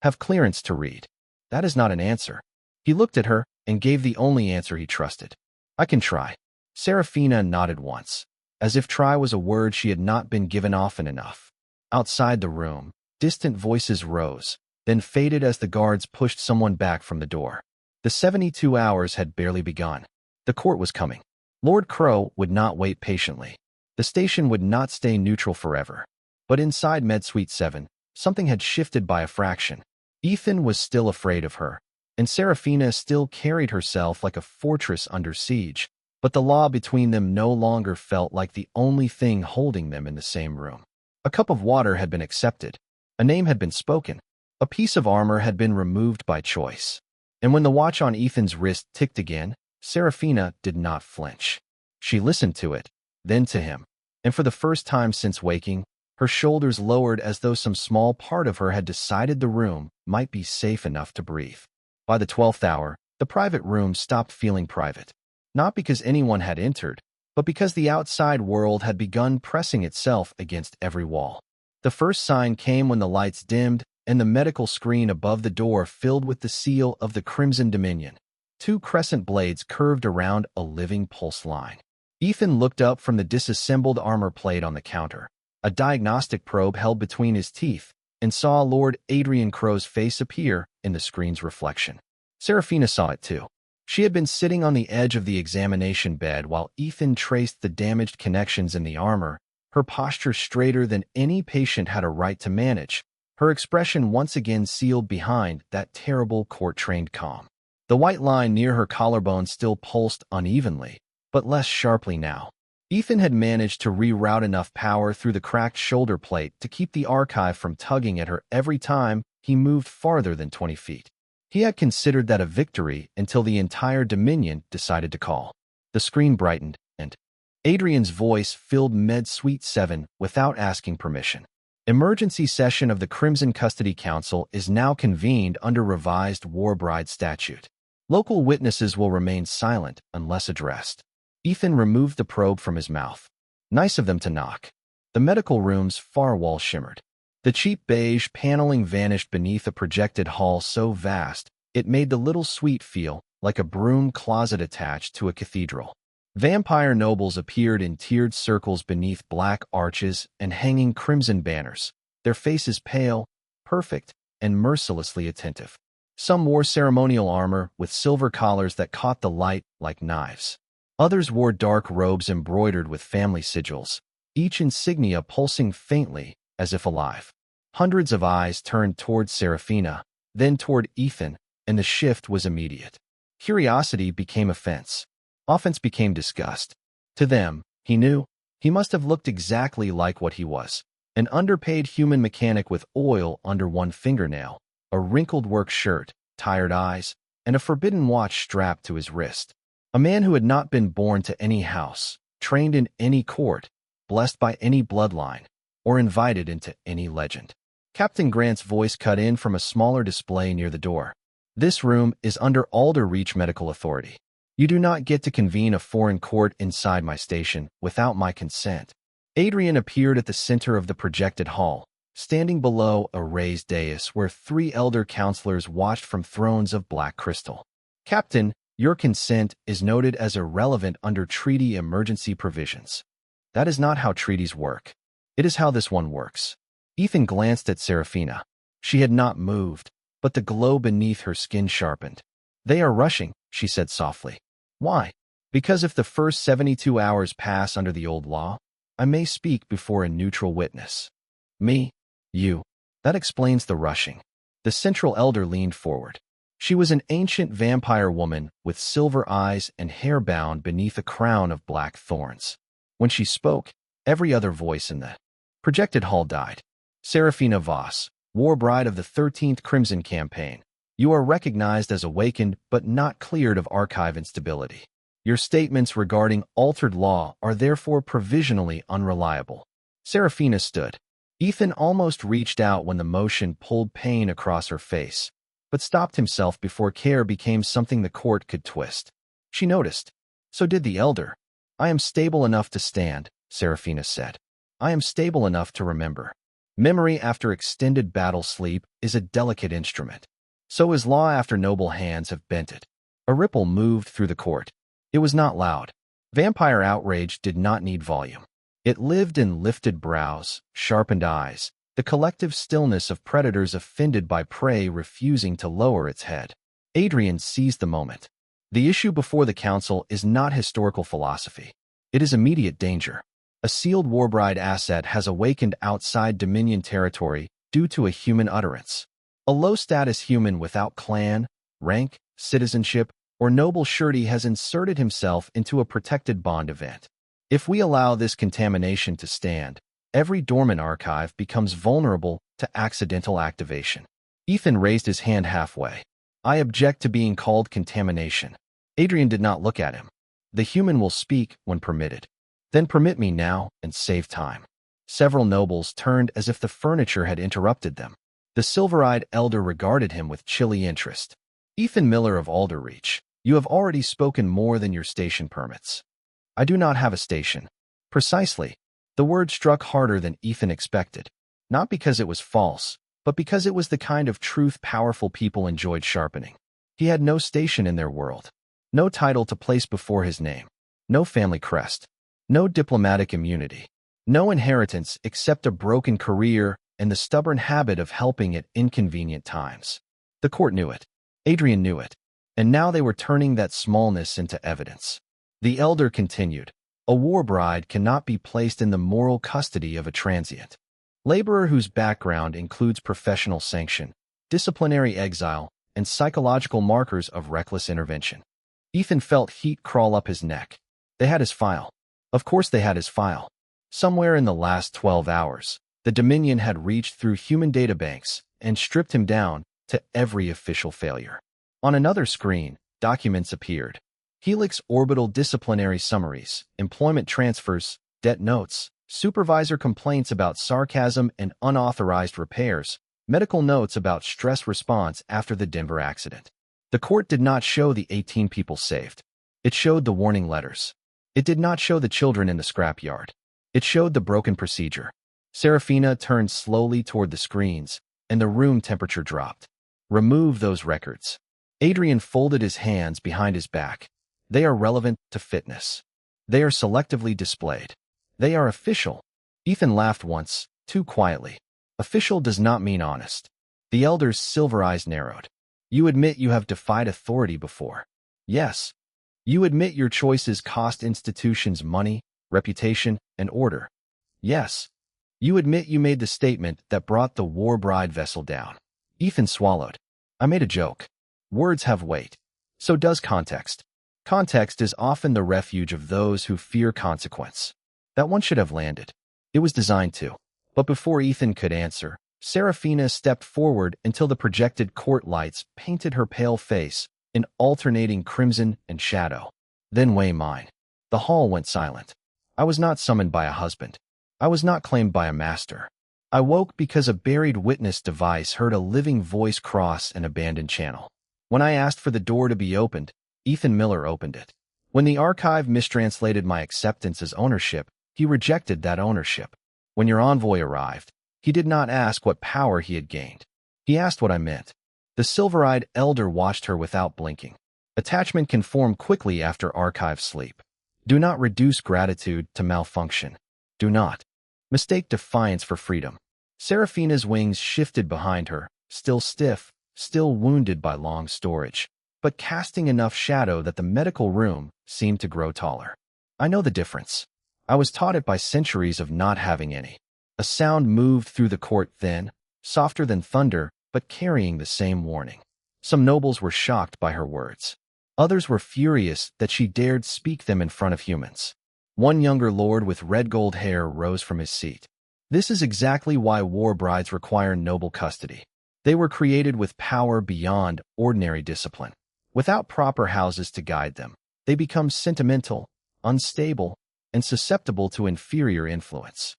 have clearance to read. That is not an answer. He looked at her and gave the only answer he trusted. I can try. Serafina nodded once, as if try was a word she had not been given often enough. Outside the room, distant voices rose, then faded as the guards pushed someone back from the door. The 72 hours had barely begun. The court was coming. Lord Crow would not wait patiently. The station would not stay neutral forever. But inside Med Suite 7, something had shifted by a fraction. Ethan was still afraid of her, and Serafina still carried herself like a fortress under siege, but the law between them no longer felt like the only thing holding them in the same room. A cup of water had been accepted. A name had been spoken. A piece of armor had been removed by choice. And when the watch on Ethan's wrist ticked again, Serafina did not flinch. She listened to it, then to him. And for the first time since waking, her shoulders lowered as though some small part of her had decided the room might be safe enough to breathe. By the 12th hour, the private room stopped feeling private. Not because anyone had entered, but because the outside world had begun pressing itself against every wall. The first sign came when the lights dimmed and the medical screen above the door filled with the seal of the Crimson Dominion. 2 crescent blades curved around a living pulse line. Ethan looked up from the disassembled armor plate on the counter, a diagnostic probe held between his teeth, and saw Lord Adrian Crow's face appear in the screen's reflection. Serafina saw it too. She had been sitting on the edge of the examination bed while Ethan traced the damaged connections in the armor, her posture straighter than any patient had a right to manage, her expression once again sealed behind that terrible court-trained calm. The white line near her collarbone still pulsed unevenly, but less sharply now. Ethan had managed to reroute enough power through the cracked shoulder plate to keep the archive from tugging at her every time he moved farther than 20 feet. He had considered that a victory until the entire Dominion decided to call. The screen brightened, and Adrian's voice filled Med Suite 7 without asking permission. Emergency session of the Crimson Custody Council is now convened under revised Warbride statute. Local witnesses will remain silent unless addressed. Ethan removed the probe from his mouth. Nice of them to knock. The medical room's far wall shimmered. The cheap beige paneling vanished beneath a projected hall so vast, it made the little suite feel like a broom closet attached to a cathedral. Vampire nobles appeared in tiered circles beneath black arches and hanging crimson banners, their faces pale, perfect, and mercilessly attentive. Some wore ceremonial armor with silver collars that caught the light like knives. Others wore dark robes embroidered with family sigils, each insignia pulsing faintly as if alive. Hundreds of eyes turned toward Seraphina, then toward Ethan, and the shift was immediate. Curiosity became offense. Offense became disgust. To them, he knew, he must have looked exactly like what he was. An underpaid human mechanic with oil under one fingernail, a wrinkled work shirt, tired eyes, and a forbidden watch strapped to his wrist. A man who had not been born to any house, trained in any court, blessed by any bloodline, or invited into any legend. Captain Grant's voice cut in from a smaller display near the door. This room is under Alder Reach Medical Authority. You do not get to convene a foreign court inside my station without my consent. Adrian appeared at the center of the projected hall, standing below a raised dais where 3 elder counselors watched from thrones of black crystal. Captain, your consent is noted as irrelevant under treaty emergency provisions. That is not how treaties work. It is how this one works. Ethan glanced at Seraphina. She had not moved, but the glow beneath her skin sharpened. They are rushing, she said softly. Why? Because if the first 72 hours pass under the old law, I may speak before a neutral witness. Me? You. That explains the rushing. The central elder leaned forward. She was an ancient vampire woman with silver eyes and hair bound beneath a crown of black thorns. When she spoke, every other voice in the projected hall died. Seraphina Voss, Warbride of the 13th Crimson Campaign. You are recognized as awakened but not cleared of archive instability. Your statements regarding altered law are therefore provisionally unreliable. Seraphina stood. Ethan almost reached out when the motion pulled pain across her face, but stopped himself before care became something the court could twist. She noticed. So did the elder. I am stable enough to stand, Seraphina said. I am stable enough to remember. Memory after extended battle sleep is a delicate instrument. So is law after noble hands have bent it. A ripple moved through the court. It was not loud. Vampire outrage did not need volume. It lived in lifted brows, sharpened eyes, the collective stillness of predators offended by prey refusing to lower its head. Adrian seized the moment. The issue before the council is not historical philosophy. It is immediate danger. A sealed Warbride asset has awakened outside Dominion territory due to a human utterance. A low-status human without clan, rank, citizenship, or noble surety has inserted himself into a protected bond event. If we allow this contamination to stand, every dormant archive becomes vulnerable to accidental activation. Ethan raised his hand halfway. I object to being called contamination. Adrian did not look at him. The human will speak when permitted. Then permit me now and save time. Several nobles turned as if the furniture had interrupted them. The silver-eyed elder regarded him with chilly interest. Ethan Miller of Alderreach, you have already spoken more than your station permits. I do not have a station. Precisely. The word struck harder than Ethan expected. Not because it was false, but because it was the kind of truth powerful people enjoyed sharpening. He had no station in their world. No title to place before his name. No family crest. No diplomatic immunity. No inheritance except a broken career and the stubborn habit of helping at inconvenient times. The court knew it. Adrian knew it. And now they were turning that smallness into evidence. The elder continued, a warbride cannot be placed in the moral custody of a transient laborer whose background includes professional sanction, disciplinary exile, and psychological markers of reckless intervention. Ethan felt heat crawl up his neck. They had his file. Of course they had his file. Somewhere in the last 12 hours, the Dominion had reached through human databanks and stripped him down to every official failure. On another screen, documents appeared. Helix orbital disciplinary summaries, employment transfers, debt notes, supervisor complaints about sarcasm and unauthorized repairs, medical notes about stress response after the Denver accident. The court did not show the 18 people saved. It showed the warning letters. It did not show the children in the scrapyard. It showed the broken procedure. Seraphina turned slowly toward the screens, and the room temperature dropped. Remove those records. Adrian folded his hands behind his back. They are relevant to fitness. They are selectively displayed. They are official. Ethan laughed once, too quietly. Official does not mean honest. The elder's silver eyes narrowed. You admit you have defied authority before. Yes. You admit your choices cost institutions money, reputation, and order. Yes. You admit you made the statement that brought the Warbride vessel down. Ethan swallowed. I made a joke. Words have weight. So does context. Context is often the refuge of those who fear consequence. That one should have landed. It was designed to. But before Ethan could answer, Seraphina stepped forward until the projected court lights painted her pale face in alternating crimson and shadow. Then weigh mine. The hall went silent. I was not summoned by a husband. I was not claimed by a master. I woke because a buried witness device heard a living voice cross an abandoned channel. When I asked for the door to be opened, Ethan Miller opened it. When the archive mistranslated my acceptance as ownership, he rejected that ownership. When your envoy arrived, he did not ask what power he had gained. He asked what I meant. The silver-eyed elder watched her without blinking. Attachment can form quickly after archive sleep. Do not reduce gratitude to malfunction. Do not mistake defiance for freedom. Seraphina's wings shifted behind her, still stiff, still wounded by long storage, but casting enough shadow that the medical room seemed to grow taller. I know the difference. I was taught it by centuries of not having any. A sound moved through the court thin, softer than thunder, but carrying the same warning. Some nobles were shocked by her words. Others were furious that she dared speak them in front of humans. One younger lord with red gold hair rose from his seat. This is exactly why warbrides require noble custody. They were created with power beyond ordinary discipline. Without proper houses to guide them, they become sentimental, unstable, and susceptible to inferior influence.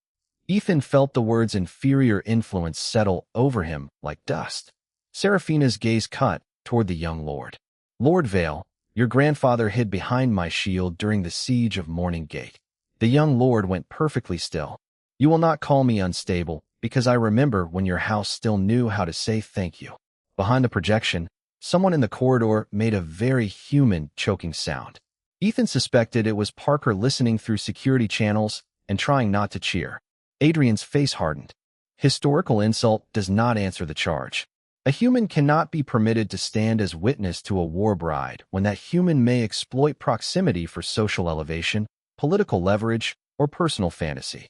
Ethan felt the words inferior influence settle over him like dust. Seraphina's gaze cut toward the young lord. Lord Vale, your grandfather hid behind my shield during the siege of Morning Gate. The young lord went perfectly still. You will not call me unstable, because I remember when your house still knew how to say thank you. Behind the projection, someone in the corridor made a very human, choking sound. Ethan suspected it was Parker listening through security channels and trying not to cheer. Adrian's face hardened. Historical insult does not answer the charge. A human cannot be permitted to stand as witness to a war bride when that human may exploit proximity for social elevation, political leverage, or personal fantasy.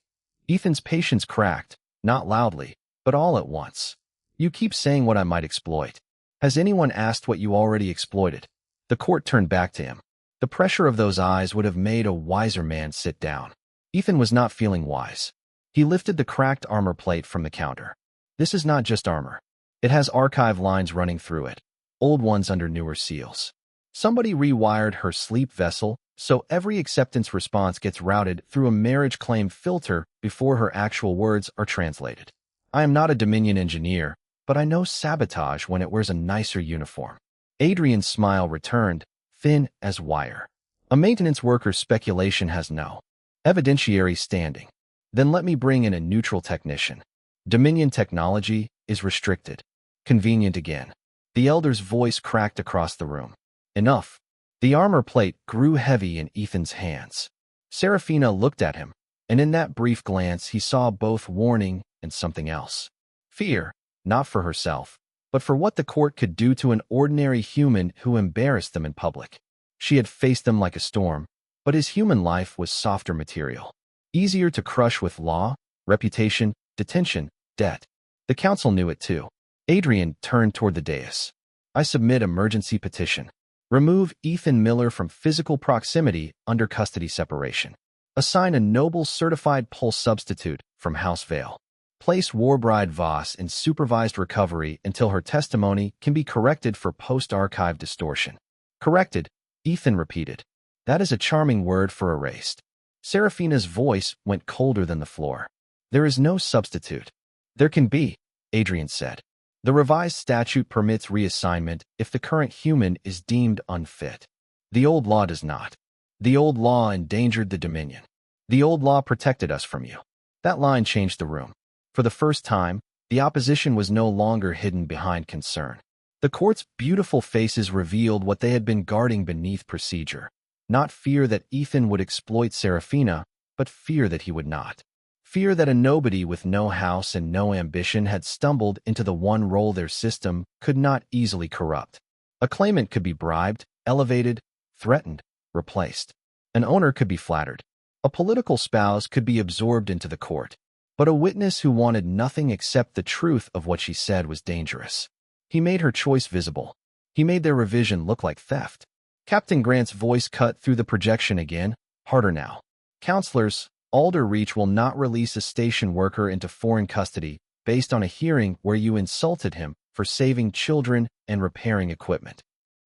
Ethan's patience cracked, not loudly, but all at once. You keep saying what I might exploit. Has anyone asked what you already exploited? The court turned back to him. The pressure of those eyes would have made a wiser man sit down. Ethan was not feeling wise. He lifted the cracked armor plate from the counter. This is not just armor. It has archive lines running through it, old ones under newer seals. Somebody rewired her sleep vessel, so every acceptance response gets routed through a marriage claim filter before her actual words are translated. I am not a Dominion engineer, but I know sabotage when it wears a nicer uniform. Adrian's smile returned, thin as wire. A maintenance worker's speculation has no evidentiary standing. Then let me bring in a neutral technician. Dominion technology is restricted. Convenient again. The elder's voice cracked across the room. Enough. The armor plate grew heavy in Ethan's hands. Seraphina looked at him, and in that brief glance he saw both warning and something else. Fear, not for herself, but for what the court could do to an ordinary human who embarrassed them in public. She had faced them like a storm, but his human life was softer material. Easier to crush with law, reputation, detention, debt. The council knew it too. Adrian turned toward the dais. I submit emergency petition. Remove Ethan Miller from physical proximity under custody separation. Assign a noble certified pulse substitute from House Vale. Place Warbride Voss in supervised recovery until her testimony can be corrected for post-archive distortion. Corrected, Ethan repeated. That is a charming word for erased. Seraphina's voice went colder than the floor. There is no substitute. There can be, Adrian said. The revised statute permits reassignment if the current human is deemed unfit. The old law does not. The old law endangered the Dominion. The old law protected us from you. That line changed the room. For the first time, the opposition was no longer hidden behind concern. The court's beautiful faces revealed what they had been guarding beneath procedure. Not fear that Ethan would exploit Serafina, but fear that he would not. Fear that a nobody with no house and no ambition had stumbled into the one role their system could not easily corrupt. A claimant could be bribed, elevated, threatened, replaced. An owner could be flattered. A political spouse could be absorbed into the court. But a witness who wanted nothing except the truth of what she said was dangerous. He made her choice visible. He made their revision look like theft. Captain Grant's voice cut through the projection again, harder now. Counselors, Alder Reach will not release a station worker into foreign custody based on a hearing where you insulted him for saving children and repairing equipment.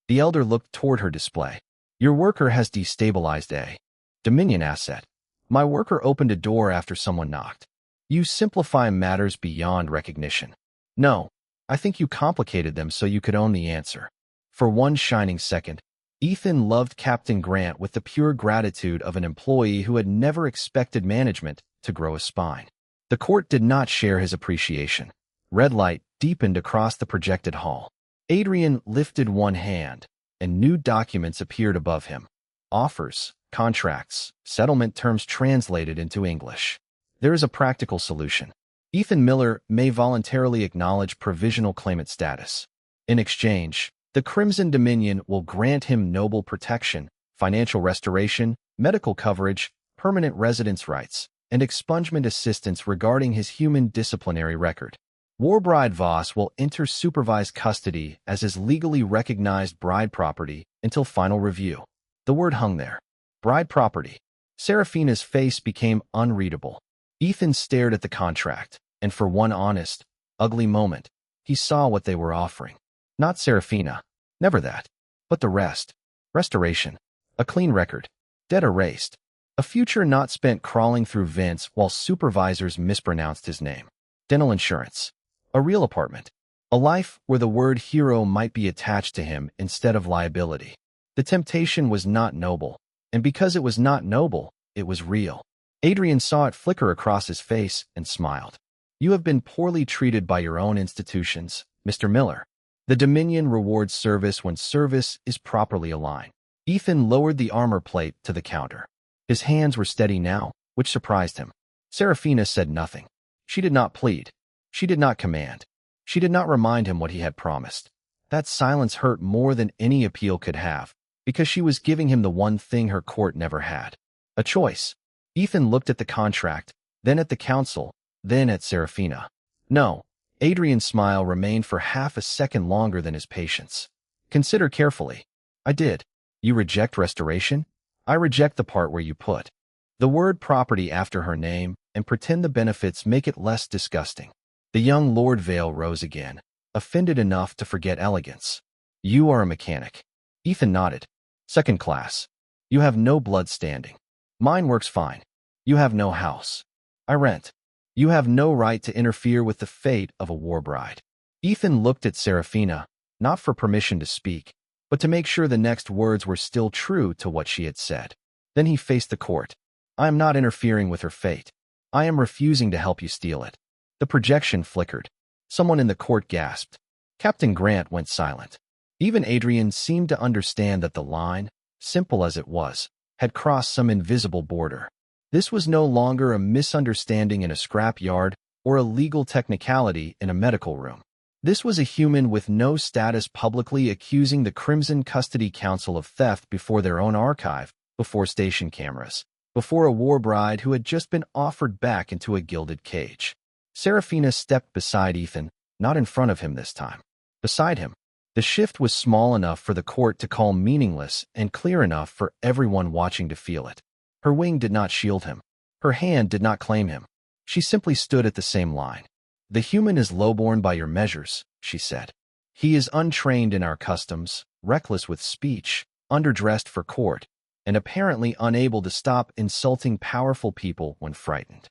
The elder looked toward her display. Your worker has destabilized a Dominion asset. My worker opened a door after someone knocked. You simplify matters beyond recognition. No, I think you complicated them so you could own the answer. For one shining second, Ethan loved Captain Grant with the pure gratitude of an employee who had never expected management to grow a spine. The court did not share his appreciation. Red light deepened across the projected hall. Adrian lifted one hand, and new documents appeared above him. Offers, contracts, settlement terms translated into English. There is a practical solution. Ethan Miller may voluntarily acknowledge provisional claimant status. In exchange, the Crimson Dominion will grant him noble protection, financial restoration, medical coverage, permanent residence rights, and expungement assistance regarding his human disciplinary record. Warbride Voss will enter supervised custody as his legally recognized bride property until final review. The word hung there. Bride property. Serafina's face became unreadable. Ethan stared at the contract, and for one honest, ugly moment, he saw what they were offering. Not Serafina, never that, but the rest. Restoration. A clean record. Debt erased. A future not spent crawling through vents while supervisors mispronounced his name. Dental insurance. A real apartment. A life where the word hero might be attached to him instead of liability. The temptation was not noble, and because it was not noble, it was real. Adrian saw it flicker across his face and smiled. You have been poorly treated by your own institutions, Mr. Miller. The Dominion rewards service when service is properly aligned. Ethan lowered the armor plate to the counter. His hands were steady now, which surprised him. Serafina said nothing. She did not plead. She did not command. She did not remind him what he had promised. That silence hurt more than any appeal could have, because she was giving him the one thing her court never had. A choice. Ethan looked at the contract, then at the council, then at Serafina. No. Adrian's smile remained for half a second longer than his patience. Consider carefully. I did. You reject restoration? I reject the part where you put the word property after her name and pretend the benefits make it less disgusting. The young Lord Vale rose again, offended enough to forget elegance. You are a mechanic. Ethan nodded. Second class. You have no blood standing. Mine works fine. You have no house. I rent. You have no right to interfere with the fate of a warbride. Ethan looked at Serafina, not for permission to speak, but to make sure the next words were still true to what she had said. Then he faced the court. I am not interfering with her fate. I am refusing to help you steal it. The projection flickered. Someone in the court gasped. Captain Grant went silent. Even Adrian seemed to understand that the line, simple as it was, had crossed some invisible border. This was no longer a misunderstanding in a scrap yard or a legal technicality in a medical room. This was a human with no status publicly accusing the Crimson Custody Council of theft before their own archive, before station cameras, before a warbride who had just been offered back into a gilded cage. Serafina stepped beside Ethan, not in front of him this time. Beside him. The shift was small enough for the court to call meaningless and clear enough for everyone watching to feel it. Her wing did not shield him. Her hand did not claim him. She simply stood at the same line. The human is lowborn by your measures, she said. He is untrained in our customs, reckless with speech, underdressed for court, and apparently unable to stop insulting powerful people when frightened.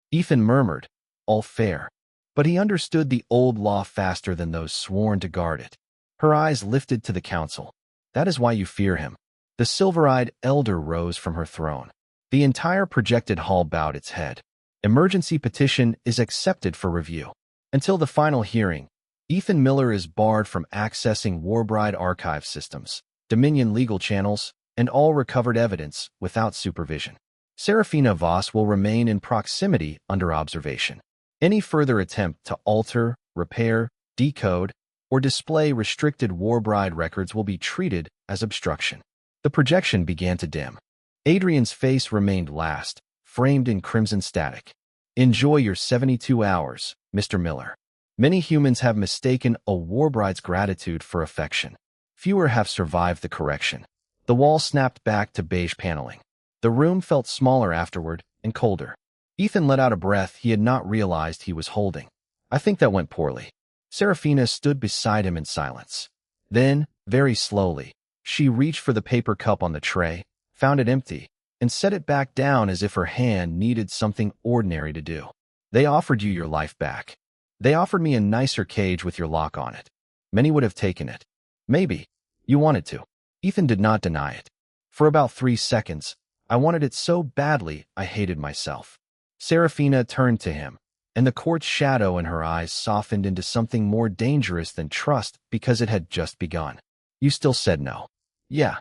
Ethan murmured, all fair. But he understood the old law faster than those sworn to guard it. Her eyes lifted to the council. That is why you fear him. The silver-eyed elder rose from her throne. The entire projected hall bowed its head. Emergency petition is accepted for review. Until the final hearing, Ethan Miller is barred from accessing Warbride archive systems, Dominion legal channels, and all recovered evidence without supervision. Serafina Voss will remain in proximity under observation. Any further attempt to alter, repair, decode, or display restricted Warbride records will be treated as obstruction. The projection began to dim. Adrian's face remained last, framed in crimson static. Enjoy your 72 hours, Mr. Miller. Many humans have mistaken a Warbride's gratitude for affection. Fewer have survived the correction. The wall snapped back to beige paneling. The room felt smaller afterward and colder. Ethan let out a breath he had not realized he was holding. I think that went poorly. Serafina stood beside him in silence. Then, very slowly, she reached for the paper cup on the tray, found it empty, and set it back down as if her hand needed something ordinary to do. They offered you your life back. They offered me a nicer cage with your lock on it. Many would have taken it. Maybe. You wanted to. Ethan did not deny it. For about 3 seconds, I wanted it so badly I hated myself. Serafina turned to him, and the court's shadow in her eyes softened into something more dangerous than trust because it had just begun. You still said no. Yeah.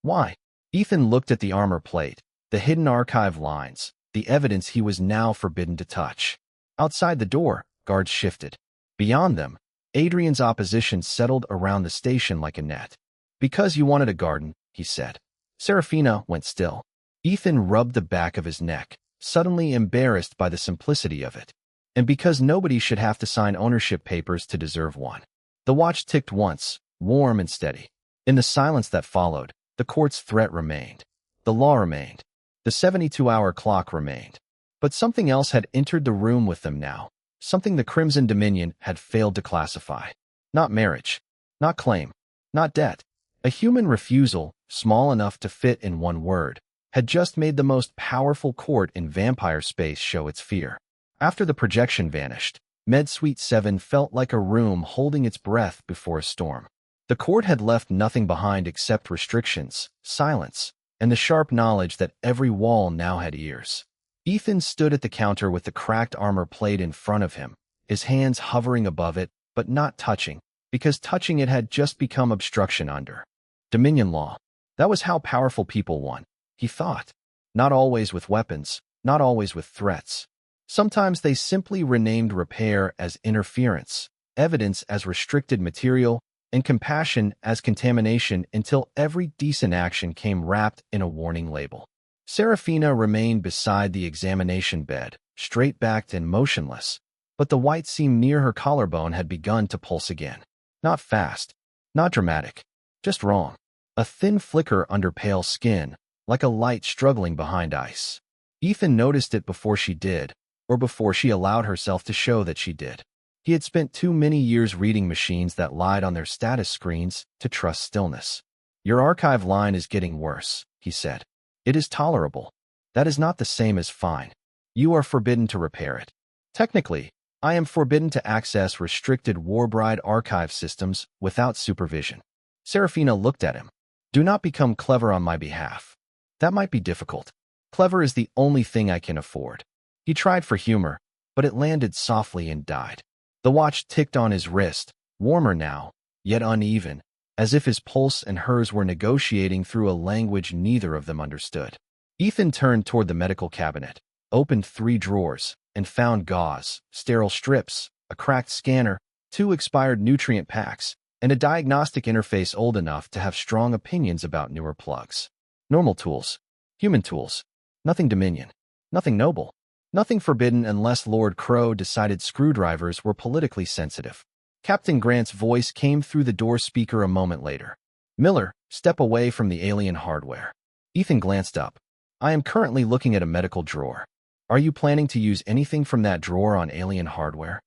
Why? Ethan looked at the armor plate, the hidden archive lines, the evidence he was now forbidden to touch. Outside the door, guards shifted. Beyond them, Adrian's opposition settled around the station like a net. Because you wanted a garden, he said. Serafina went still. Ethan rubbed the back of his neck, suddenly embarrassed by the simplicity of it. And because nobody should have to sign ownership papers to deserve one. The watch ticked once, warm and steady. In the silence that followed, the court's threat remained. The law remained. The 72-hour clock remained. But something else had entered the room with them now, something the Crimson Dominion had failed to classify. Not marriage. Not claim. Not debt. A human refusal, small enough to fit in one word, had just made the most powerful court in vampire space show its fear. After the projection vanished, Med Suite 7 felt like a room holding its breath before a storm. The court had left nothing behind except restrictions, silence, and the sharp knowledge that every wall now had ears. Ethan stood at the counter with the cracked armor plate in front of him, his hands hovering above it, but not touching, because touching it had just become obstruction under Dominion law. That was how powerful people won, he thought. Not always with weapons, not always with threats. Sometimes they simply renamed repair as interference, evidence as restricted material, and compassion as contamination until every decent action came wrapped in a warning label. Serafina remained beside the examination bed, straight-backed and motionless, but the white seam near her collarbone had begun to pulse again. Not fast, not dramatic, just wrong. A thin flicker under pale skin, like a light struggling behind ice. Ethan noticed it before she did, or before she allowed herself to show that she did. He had spent too many years reading machines that lied on their status screens to trust stillness. Your archive line is getting worse, he said. It is tolerable. That is not the same as fine. You are forbidden to repair it. Technically, I am forbidden to access restricted Warbride archive systems without supervision. Serafina looked at him. Do not become clever on my behalf. That might be difficult. Clever is the only thing I can afford. He tried for humor, but it landed softly and died. The watch ticked on his wrist, warmer now, yet uneven, as if his pulse and hers were negotiating through a language neither of them understood. Ethan turned toward the medical cabinet, opened 3 drawers, and found gauze, sterile strips, a cracked scanner, 2 expired nutrient packs, and a diagnostic interface old enough to have strong opinions about newer plugs. Normal tools. Human tools. Nothing Dominion. Nothing noble. Nothing forbidden unless Lord Crow decided screwdrivers were politically sensitive. Captain Grant's voice came through the door speaker a moment later. Miller, step away from the alien hardware. Ethan glanced up. I am currently looking at a medical drawer. Are you planning to use anything from that drawer on alien hardware?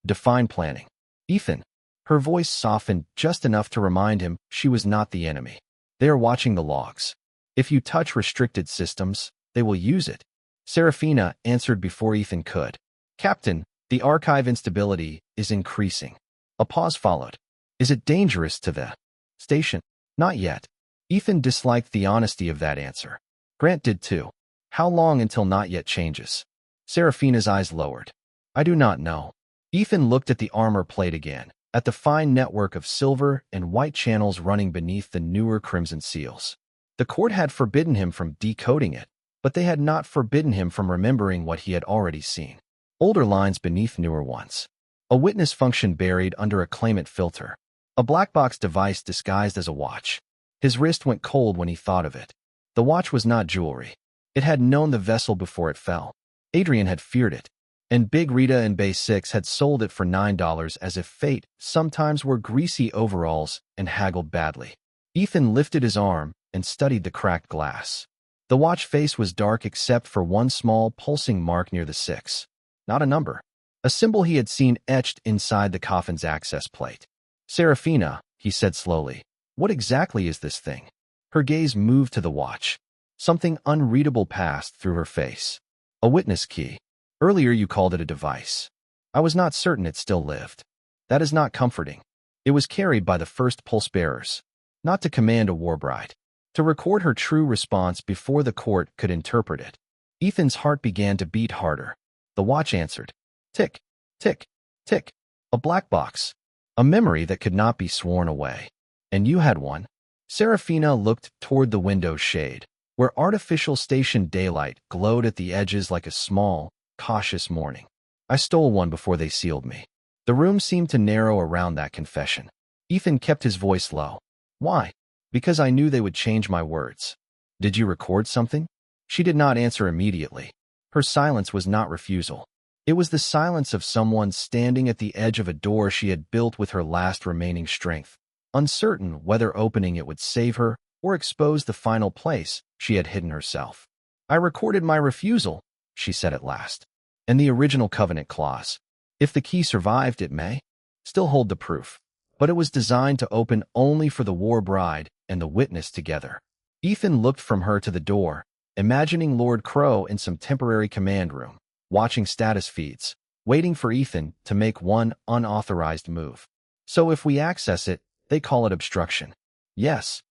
Define planning. Ethan. Her voice softened just enough to remind him she was not the enemy. They are watching the logs. If you touch restricted systems, they will use it. Serafina answered before Ethan could. Captain, the archive instability is increasing. A pause followed. Is it dangerous to the station? Not yet. Ethan disliked the honesty of that answer. Grant did too. How long until not yet changes? Serafina's eyes lowered. I do not know. Ethan looked at the armor plate again, at the fine network of silver and white channels running beneath the newer crimson seals. The court had forbidden him from decoding it, but they had not forbidden him from remembering what he had already seen. Older lines beneath newer ones. A witness function buried under a claimant filter. A black box device disguised as a watch. His wrist went cold when he thought of it. The watch was not jewelry. It had known the vessel before it fell. Adrian had feared it, and Big Rita and Bay 6 had sold it for $9 as if fate sometimes wore greasy overalls and haggled badly. Ethan lifted his arm and studied the cracked glass. The watch face was dark except for one small pulsing mark near the 6. Not a number. A symbol he had seen etched inside the coffin's access plate. "Serafina," he said slowly, "what exactly is this thing?" Her gaze moved to the watch. Something unreadable passed through her face. "A witness key. Earlier you called it a device. I was not certain it still lived. That is not comforting. It was carried by the first pulse bearers, not to command a Warbride, to record her true response before the court could interpret it." Ethan's heart began to beat harder. The watch answered. Tick, tick, tick. A black box. A memory that could not be sworn away. "And you had one?" Serafina looked toward the window's shade, where artificial station daylight glowed at the edges like a small, cautious morning. "I stole one before they sealed me." The room seemed to narrow around that confession. Ethan kept his voice low. "Why?" "Because I knew they would change my words." "Did you record something?" She did not answer immediately. Her silence was not refusal. It was the silence of someone standing at the edge of a door she had built with her last remaining strength, uncertain whether opening it would save her or expose the final place she had hidden herself. "I recorded my refusal," she said at last. "And the original covenant clause. If the key survived, it may still hold the proof. But it was designed to open only for the Warbride and the witness together." Ethan looked from her to the door, imagining Lord Crow in some temporary command room, watching status feeds, waiting for Ethan to make one unauthorized move. "So if we access it, they call it obstruction." "Yes."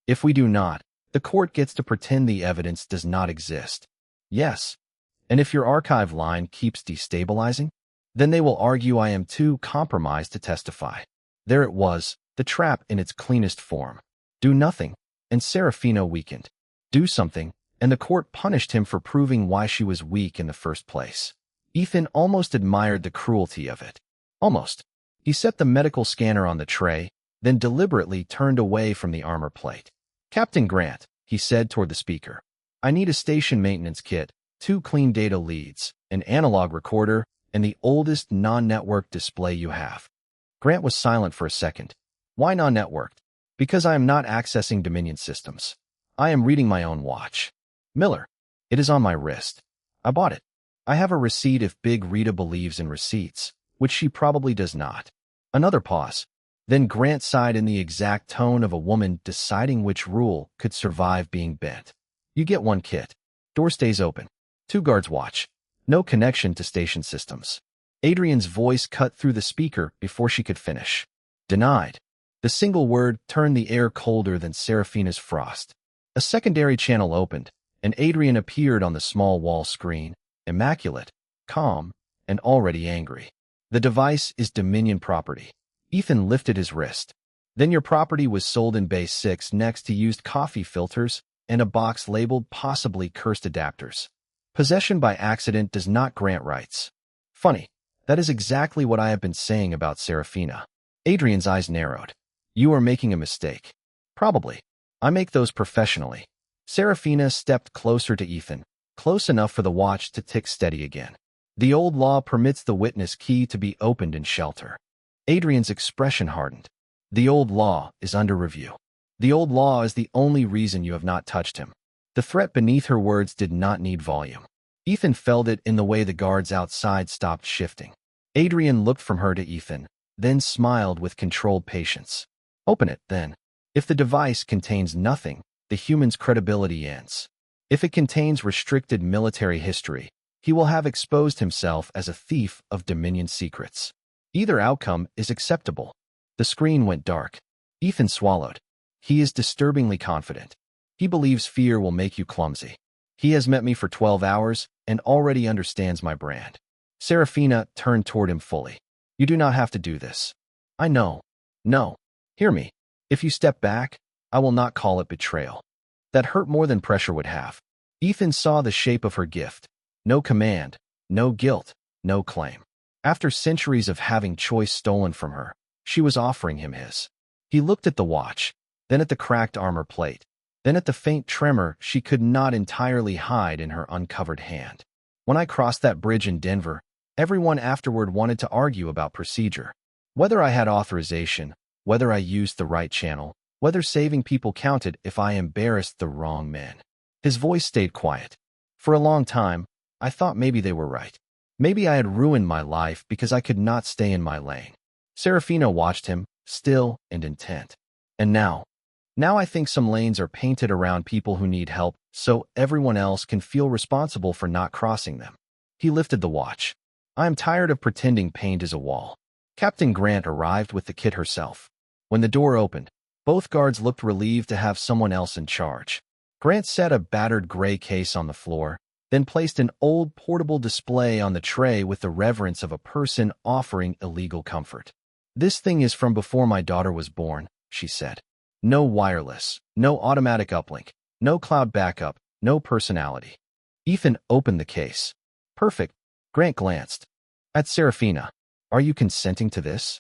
"If we do not, the court gets to pretend the evidence does not exist." "Yes." "And if your archive line keeps destabilizing, then they will argue I am too compromised to testify." There it was, the trap in its cleanest form. Do nothing, and Serafina weakened. Do something, and the court punished him for proving why she was weak in the first place. Ethan almost admired the cruelty of it. Almost. He set the medical scanner on the tray, then deliberately turned away from the armor plate. "Captain Grant," he said toward the speaker, "I need a station maintenance kit, 2 clean data leads, an analog recorder, and the oldest non-network display you have." Grant was silent for a second. "Why non-networked?" "Because I am not accessing Dominion systems. I am reading my own watch." "Miller." "It is on my wrist. I bought it. I have a receipt if Big Rita believes in receipts, which she probably does not." Another pause. Then Grant sighed in the exact tone of a woman deciding which rule could survive being bent. "You get 1 kit. Door stays open. 2 guards watch. No connection to station systems." Adrian's voice cut through the speaker before she could finish. "Denied." The single word turned the air colder than Serafina's frost. A secondary channel opened, and Adrian appeared on the small wall screen, immaculate, calm, and already angry. "The device is Dominion property." Ethan lifted his wrist. "Then your property was sold in Bay 6 next to used coffee filters and a box labeled possibly cursed adapters. Possession by accident does not grant rights." "Funny. That is exactly what I have been saying about Serafina." Adrian's eyes narrowed. "You are making a mistake." "Probably. I make those professionally." Serafina stepped closer to Ethan, close enough for the watch to tick steady again. "The old law permits the witness key to be opened in shelter." Adrian's expression hardened. "The old law is under review. The old law is the only reason you have not touched him." The threat beneath her words did not need volume. Ethan felt it in the way the guards outside stopped shifting. Adrian looked from her to Ethan, then smiled with controlled patience. "Open it, then. If the device contains nothing, the human's credibility ends. If it contains restricted military history, he will have exposed himself as a thief of Dominion secrets. Either outcome is acceptable." The screen went dark. Ethan swallowed. He is disturbingly confident. He believes fear will make you clumsy. He has met me for 12 hours and already understands my brand. Serafina turned toward him fully. "You do not have to do this." "I know. No. Hear me. If you step back, I will not call it betrayal. That hurt more than pressure would have. Ethan saw the shape of her gift. No command, no guilt, no claim. After centuries of having choice stolen from her, she was offering him his. He looked at the watch, then at the cracked armor plate, then at the faint tremor she could not entirely hide in her uncovered hand. When I crossed that bridge in Denver, everyone afterward wanted to argue about procedure. Whether I had authorization, whether I used the right channel, whether saving people counted if I embarrassed the wrong men. His voice stayed quiet. For a long time, I thought maybe they were right. Maybe I had ruined my life because I could not stay in my lane. Serafina watched him, still and intent. And now I think some lanes are painted around people who need help so everyone else can feel responsible for not crossing them. He lifted the watch. I am tired of pretending paint is a wall. Captain Grant arrived with the kit herself. When the door opened, both guards looked relieved to have someone else in charge. Grant set a battered gray case on the floor, then placed an old portable display on the tray with the reverence of a person offering illegal comfort. "This thing is from before my daughter was born," she said. "No wireless, no automatic uplink, no cloud backup, no personality." Ethan opened the case. "Perfect." Grant glanced at Serafina. "Are you consenting to this?"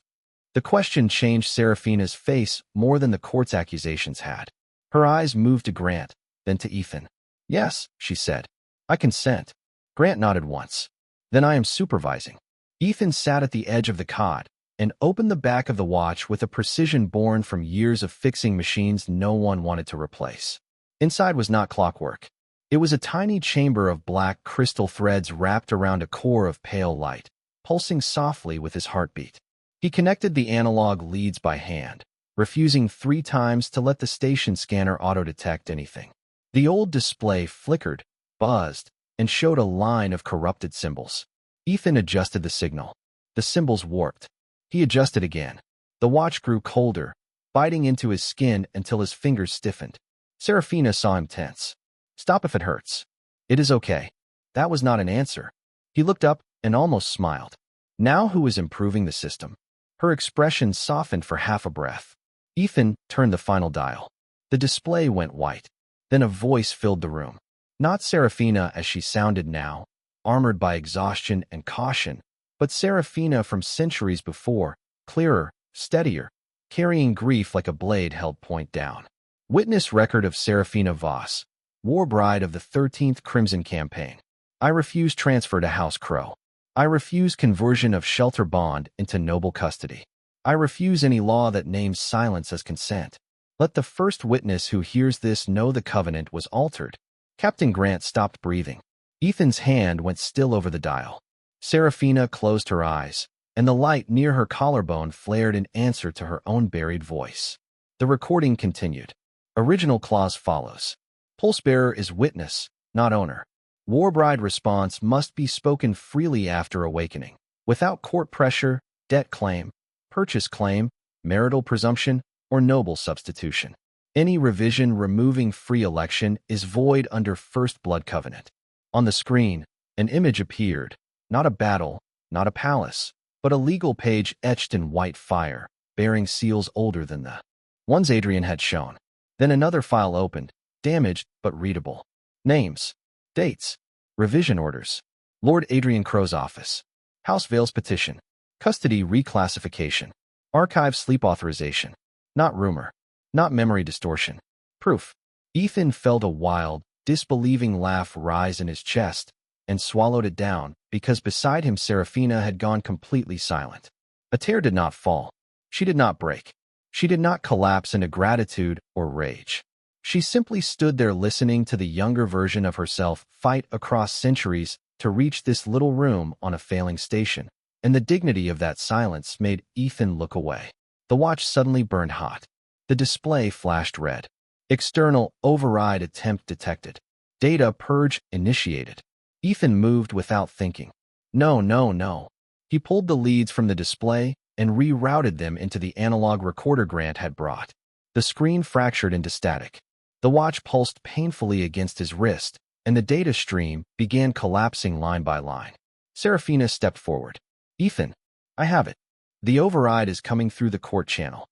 The question changed Serafina's face more than the court's accusations had. Her eyes moved to Grant, then to Ethan. "Yes," she said. "I consent." Grant nodded once. "Then I am supervising." Ethan sat at the edge of the cot and opened the back of the watch with a precision born from years of fixing machines no one wanted to replace. Inside was not clockwork. It was a tiny chamber of black crystal threads wrapped around a core of pale light, pulsing softly with his heartbeat. He connected the analog leads by hand, refusing 3 times to let the station scanner auto-detect anything. The old display flickered, buzzed, and showed a line of corrupted symbols. Ethan adjusted the signal. The symbols warped. He adjusted again. The watch grew colder, biting into his skin until his fingers stiffened. Serafina saw him tense. "Stop if it hurts." "It is okay." That was not an answer. He looked up and almost smiled. Now who was improving the system? Her expression softened for half a breath. Ethan turned the final dial. The display went white. Then a voice filled the room. Not Serafina as she sounded now, armored by exhaustion and caution, but Serafina from centuries before, clearer, steadier, carrying grief like a blade held point down. "Witness record of Serafina Voss, Warbride of the 13th Crimson Campaign. I refuse transfer to House Crow. I refuse conversion of shelter bond into noble custody. I refuse any law that names silence as consent. Let the first witness who hears this know the covenant was altered." Captain Grant stopped breathing. Ethan's hand went still over the dial. Serafina closed her eyes, and the light near her collarbone flared in answer to her own buried voice. The recording continued. Original clause follows. Pulsebearer is witness, not owner. Warbride response must be spoken freely after awakening, without court pressure, debt claim, purchase claim, marital presumption, or noble substitution. Any revision removing free election is void under First Blood Covenant. On the screen, an image appeared, not a battle, not a palace, but a legal page etched in white fire, bearing seals older than the ones Adrian had shown. Then another file opened, damaged but readable. Names. Dates. Revision orders. Lord Adrian Crow's office. House Vale's petition. Custody reclassification. Archive sleep authorization. Not rumor. Not memory distortion. Proof. Ethan felt a wild, disbelieving laugh rise in his chest and swallowed it down because beside him Serafina had gone completely silent. A tear did not fall. She did not break. She did not collapse into gratitude or rage. She simply stood there listening to the younger version of herself fight across centuries to reach this little room on a failing station, and the dignity of that silence made Ethan look away. The watch suddenly burned hot. The display flashed red. External override attempt detected. Data purge initiated. Ethan moved without thinking. No, no, no. He pulled the leads from the display and rerouted them into the analog recorder Grant had brought. The screen fractured into static. The watch pulsed painfully against his wrist, and the data stream began collapsing line by line. Serafina stepped forward. "Ethan, I have it. The override is coming through the court channel.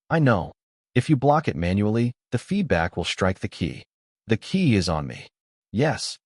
I know. If you block it manually, the feedback will strike the key. The key is on me. Yes.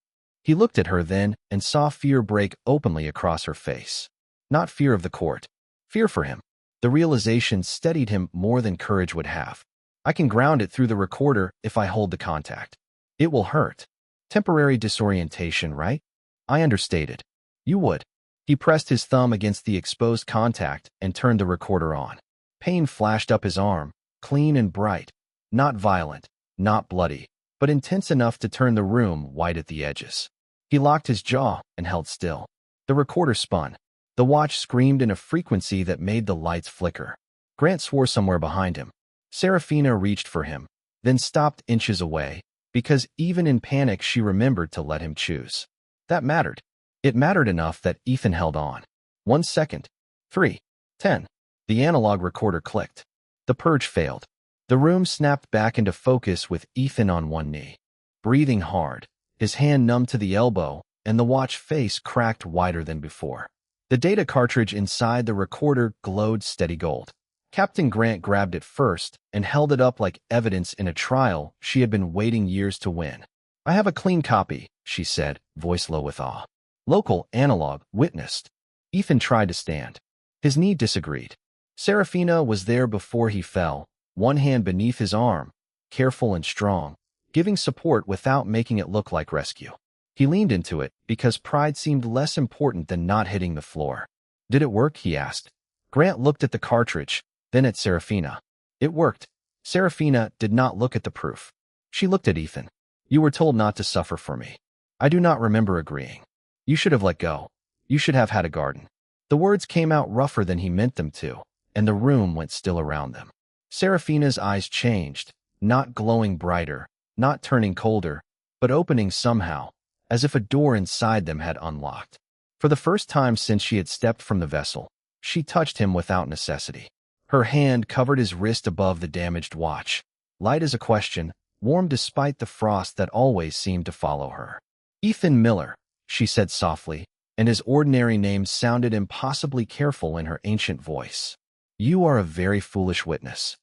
He looked at her then and saw fear break openly across her face. Not fear of the court. Fear for him. The realization steadied him more than courage would have. I can ground it through the recorder if I hold the contact. It will hurt. Temporary disorientation, right? I understated. You would. He pressed his thumb against the exposed contact and turned the recorder on. Pain flashed up his arm, clean and bright. Not violent, not bloody, but intense enough to turn the room white at the edges. He locked his jaw and held still. The recorder spun. The watch screamed in a frequency that made the lights flicker. Grant swore somewhere behind him. Serafina reached for him, then stopped inches away, because even in panic she remembered to let him choose. That mattered. It mattered enough that Ethan held on. 1 second. 3. 10. The analog recorder clicked. The purge failed. The room snapped back into focus with Ethan on one knee, breathing hard, his hand numb to the elbow, and the watch face cracked wider than before. The data cartridge inside the recorder glowed steady gold. Captain Grant grabbed it first and held it up like evidence in a trial she had been waiting years to win. I have a clean copy, she said, voice low with awe. Local, analog, witnessed. Ethan tried to stand. His knee disagreed. Serafina was there before he fell, one hand beneath his arm, careful and strong, giving support without making it look like rescue. He leaned into it because pride seemed less important than not hitting the floor. Did it work? He asked. Grant looked at the cartridge, then at Serafina. It worked. Serafina did not look at the proof. She looked at Ethan. You were told not to suffer for me. I do not remember agreeing. You should have let go. You should have had a garden. The words came out rougher than he meant them to, and the room went still around them. Serafina's eyes changed, not glowing brighter, not turning colder, but opening somehow, as if a door inside them had unlocked. For the first time since she had stepped from the vessel, she touched him without necessity. Her hand covered his wrist above the damaged watch, light as a question, warm despite the frost that always seemed to follow her. Ethan Miller, she said softly, and his ordinary name sounded impossibly careful in her ancient voice. You are a very foolish witness.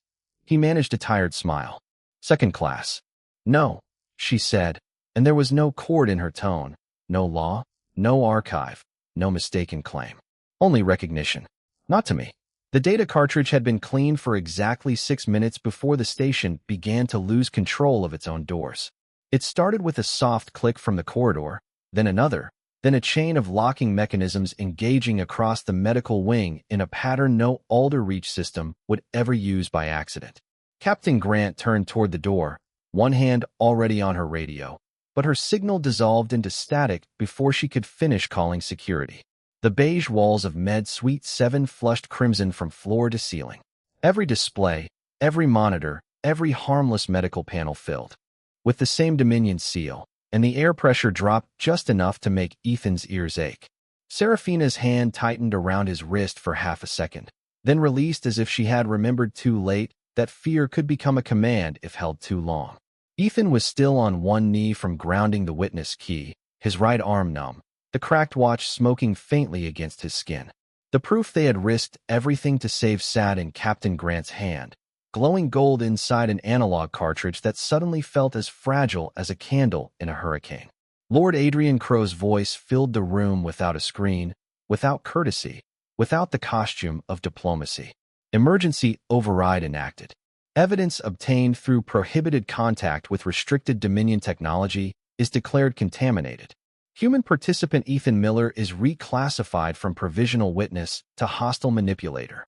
He managed a tired smile. Second class. No, she said, and there was no chord in her tone, no law, no archive, no mistaken claim. Only recognition. Not to me. The data cartridge had been cleaned for exactly 6 minutes before the station began to lose control of its own doors. It started with a soft click from the corridor, then another, then a chain of locking mechanisms engaging across the medical wing in a pattern no Alder Reach system would ever use by accident. Captain Grant turned toward the door, one hand already on her radio, but her signal dissolved into static before she could finish calling security. The beige walls of Med Suite 7 flushed crimson from floor to ceiling. Every display, every monitor, every harmless medical panel filled with the same Dominion seal, and the air pressure dropped just enough to make Ethan's ears ache. Serafina's hand tightened around his wrist for half a second, then released as if she had remembered too late that fear could become a command if held too long. Ethan was still on one knee from grounding the witness key, his right arm numb, the cracked watch smoking faintly against his skin. The proof they had risked everything to save sat in Captain Grant's hand, glowing gold inside an analog cartridge that suddenly felt as fragile as a candle in a hurricane. Lord Adrian Crow's voice filled the room without a screen, without courtesy, without the costume of diplomacy. Emergency override enacted. Evidence obtained through prohibited contact with restricted Dominion technology is declared contaminated. Human participant Ethan Miller is reclassified from provisional witness to hostile manipulator.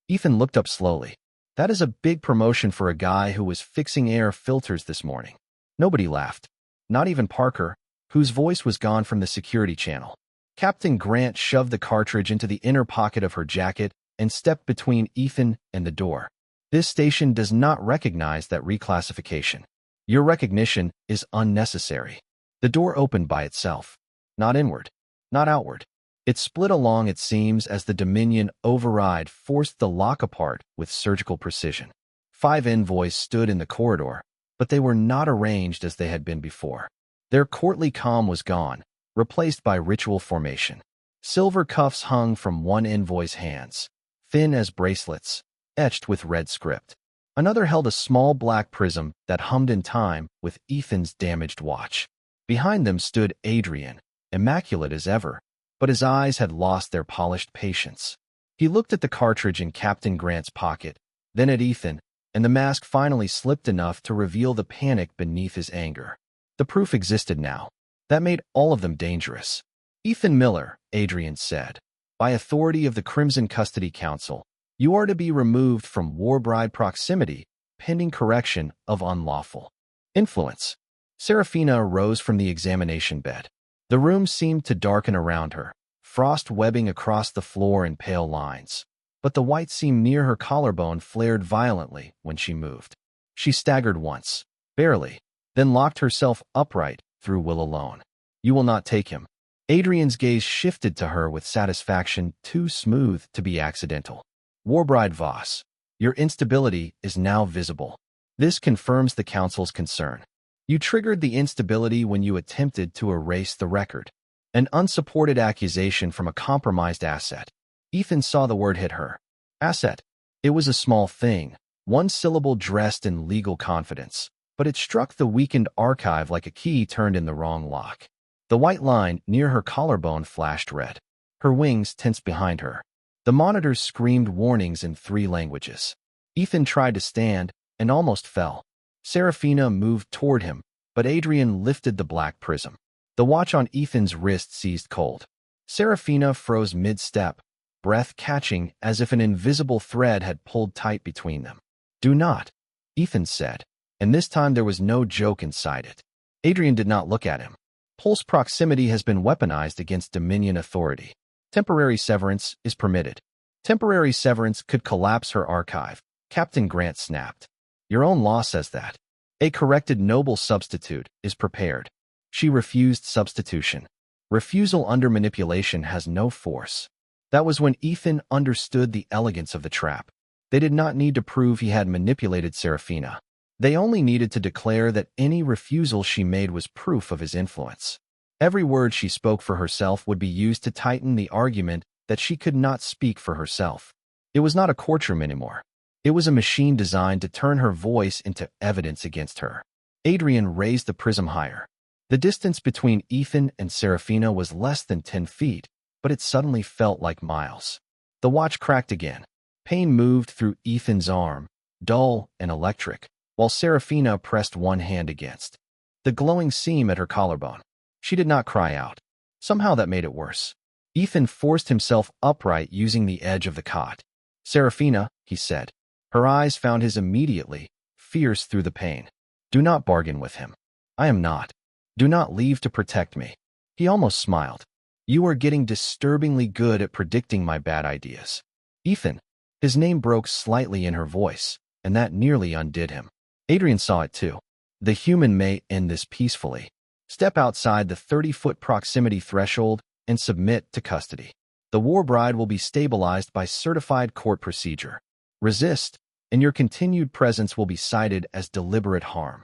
Ethan looked up slowly. That is a big promotion for a guy who was fixing air filters this morning. Nobody laughed. Not even Parker, whose voice was gone from the security channel. Captain Grant shoved the cartridge into the inner pocket of her jacket and stepped between Ethan and the door. This station does not recognize that reclassification. Your recognition is unnecessary. The door opened by itself. Not inward. Not outward. It split along its seams as the Dominion override forced the lock apart with surgical precision. 5 envoys stood in the corridor, but they were not arranged as they had been before. Their courtly calm was gone, replaced by ritual formation. Silver cuffs hung from one envoy's hands, thin as bracelets, etched with red script. Another held a small black prism that hummed in time with Ethan's damaged watch. Behind them stood Adrian, immaculate as ever, but his eyes had lost their polished patience. He looked at the cartridge in Captain Grant's pocket, then at Ethan, and the mask finally slipped enough to reveal the panic beneath his anger. The proof existed now. That made all of them dangerous. Ethan Miller, Adrian said, by authority of the Crimson Custody Council, you are to be removed from Warbride proximity, pending correction of unlawful influence. Serafina rose from the examination bed. The room seemed to darken around her, frost webbing across the floor in pale lines. But the white seam near her collarbone flared violently when she moved. She staggered once, barely, then locked herself upright through will alone. You will not take him. Adrian's gaze shifted to her with satisfaction too smooth to be accidental. Warbride Voss, your instability is now visible. This confirms the Council's concern. You triggered the instability when you attempted to erase the record. An unsupported accusation from a compromised asset. Ethan saw the word hit her. Asset. It was a small thing, one syllable dressed in legal confidence, but it struck the weakened archive like a key turned in the wrong lock. The white line near her collarbone flashed red. Her wings tensed behind her. The monitors screamed warnings in 3 languages. Ethan tried to stand and almost fell. Serafina moved toward him, but Adrian lifted the black prism. The watch on Ethan's wrist seized cold. Serafina froze mid-step, breath catching as if an invisible thread had pulled tight between them. Do not, Ethan said, and this time there was no joke inside it. Adrian did not look at him. Pulse proximity has been weaponized against Dominion authority. Temporary severance is permitted. Temporary severance could collapse her archive. Captain Grant snapped. Your own law says that. A corrected noble substitute is prepared. She refused substitution. Refusal under manipulation has no force. That was when Ethan understood the elegance of the trap. They did not need to prove he had manipulated Serafina. They only needed to declare that any refusal she made was proof of his influence. Every word she spoke for herself would be used to tighten the argument that she could not speak for herself. It was not a courtroom anymore. It was a machine designed to turn her voice into evidence against her. Adrian raised the prism higher. The distance between Ethan and Serafina was less than 10 feet, but it suddenly felt like miles. The watch cracked again. Pain moved through Ethan's arm, dull and electric, while Serafina pressed one hand against the glowing seam at her collarbone. She did not cry out. Somehow that made it worse. Ethan forced himself upright using the edge of the cot. Serafina, he said. Her eyes found his immediately, fierce through the pain. Do not bargain with him. I am not. Do not leave to protect me. He almost smiled. You are getting disturbingly good at predicting my bad ideas. Ethan. His name broke slightly in her voice, and that nearly undid him. Adrian saw it too. The human may end this peacefully. Step outside the 30-foot proximity threshold and submit to custody. The Warbride will be stabilized by certified court procedure. Resist, and your continued presence will be cited as deliberate harm.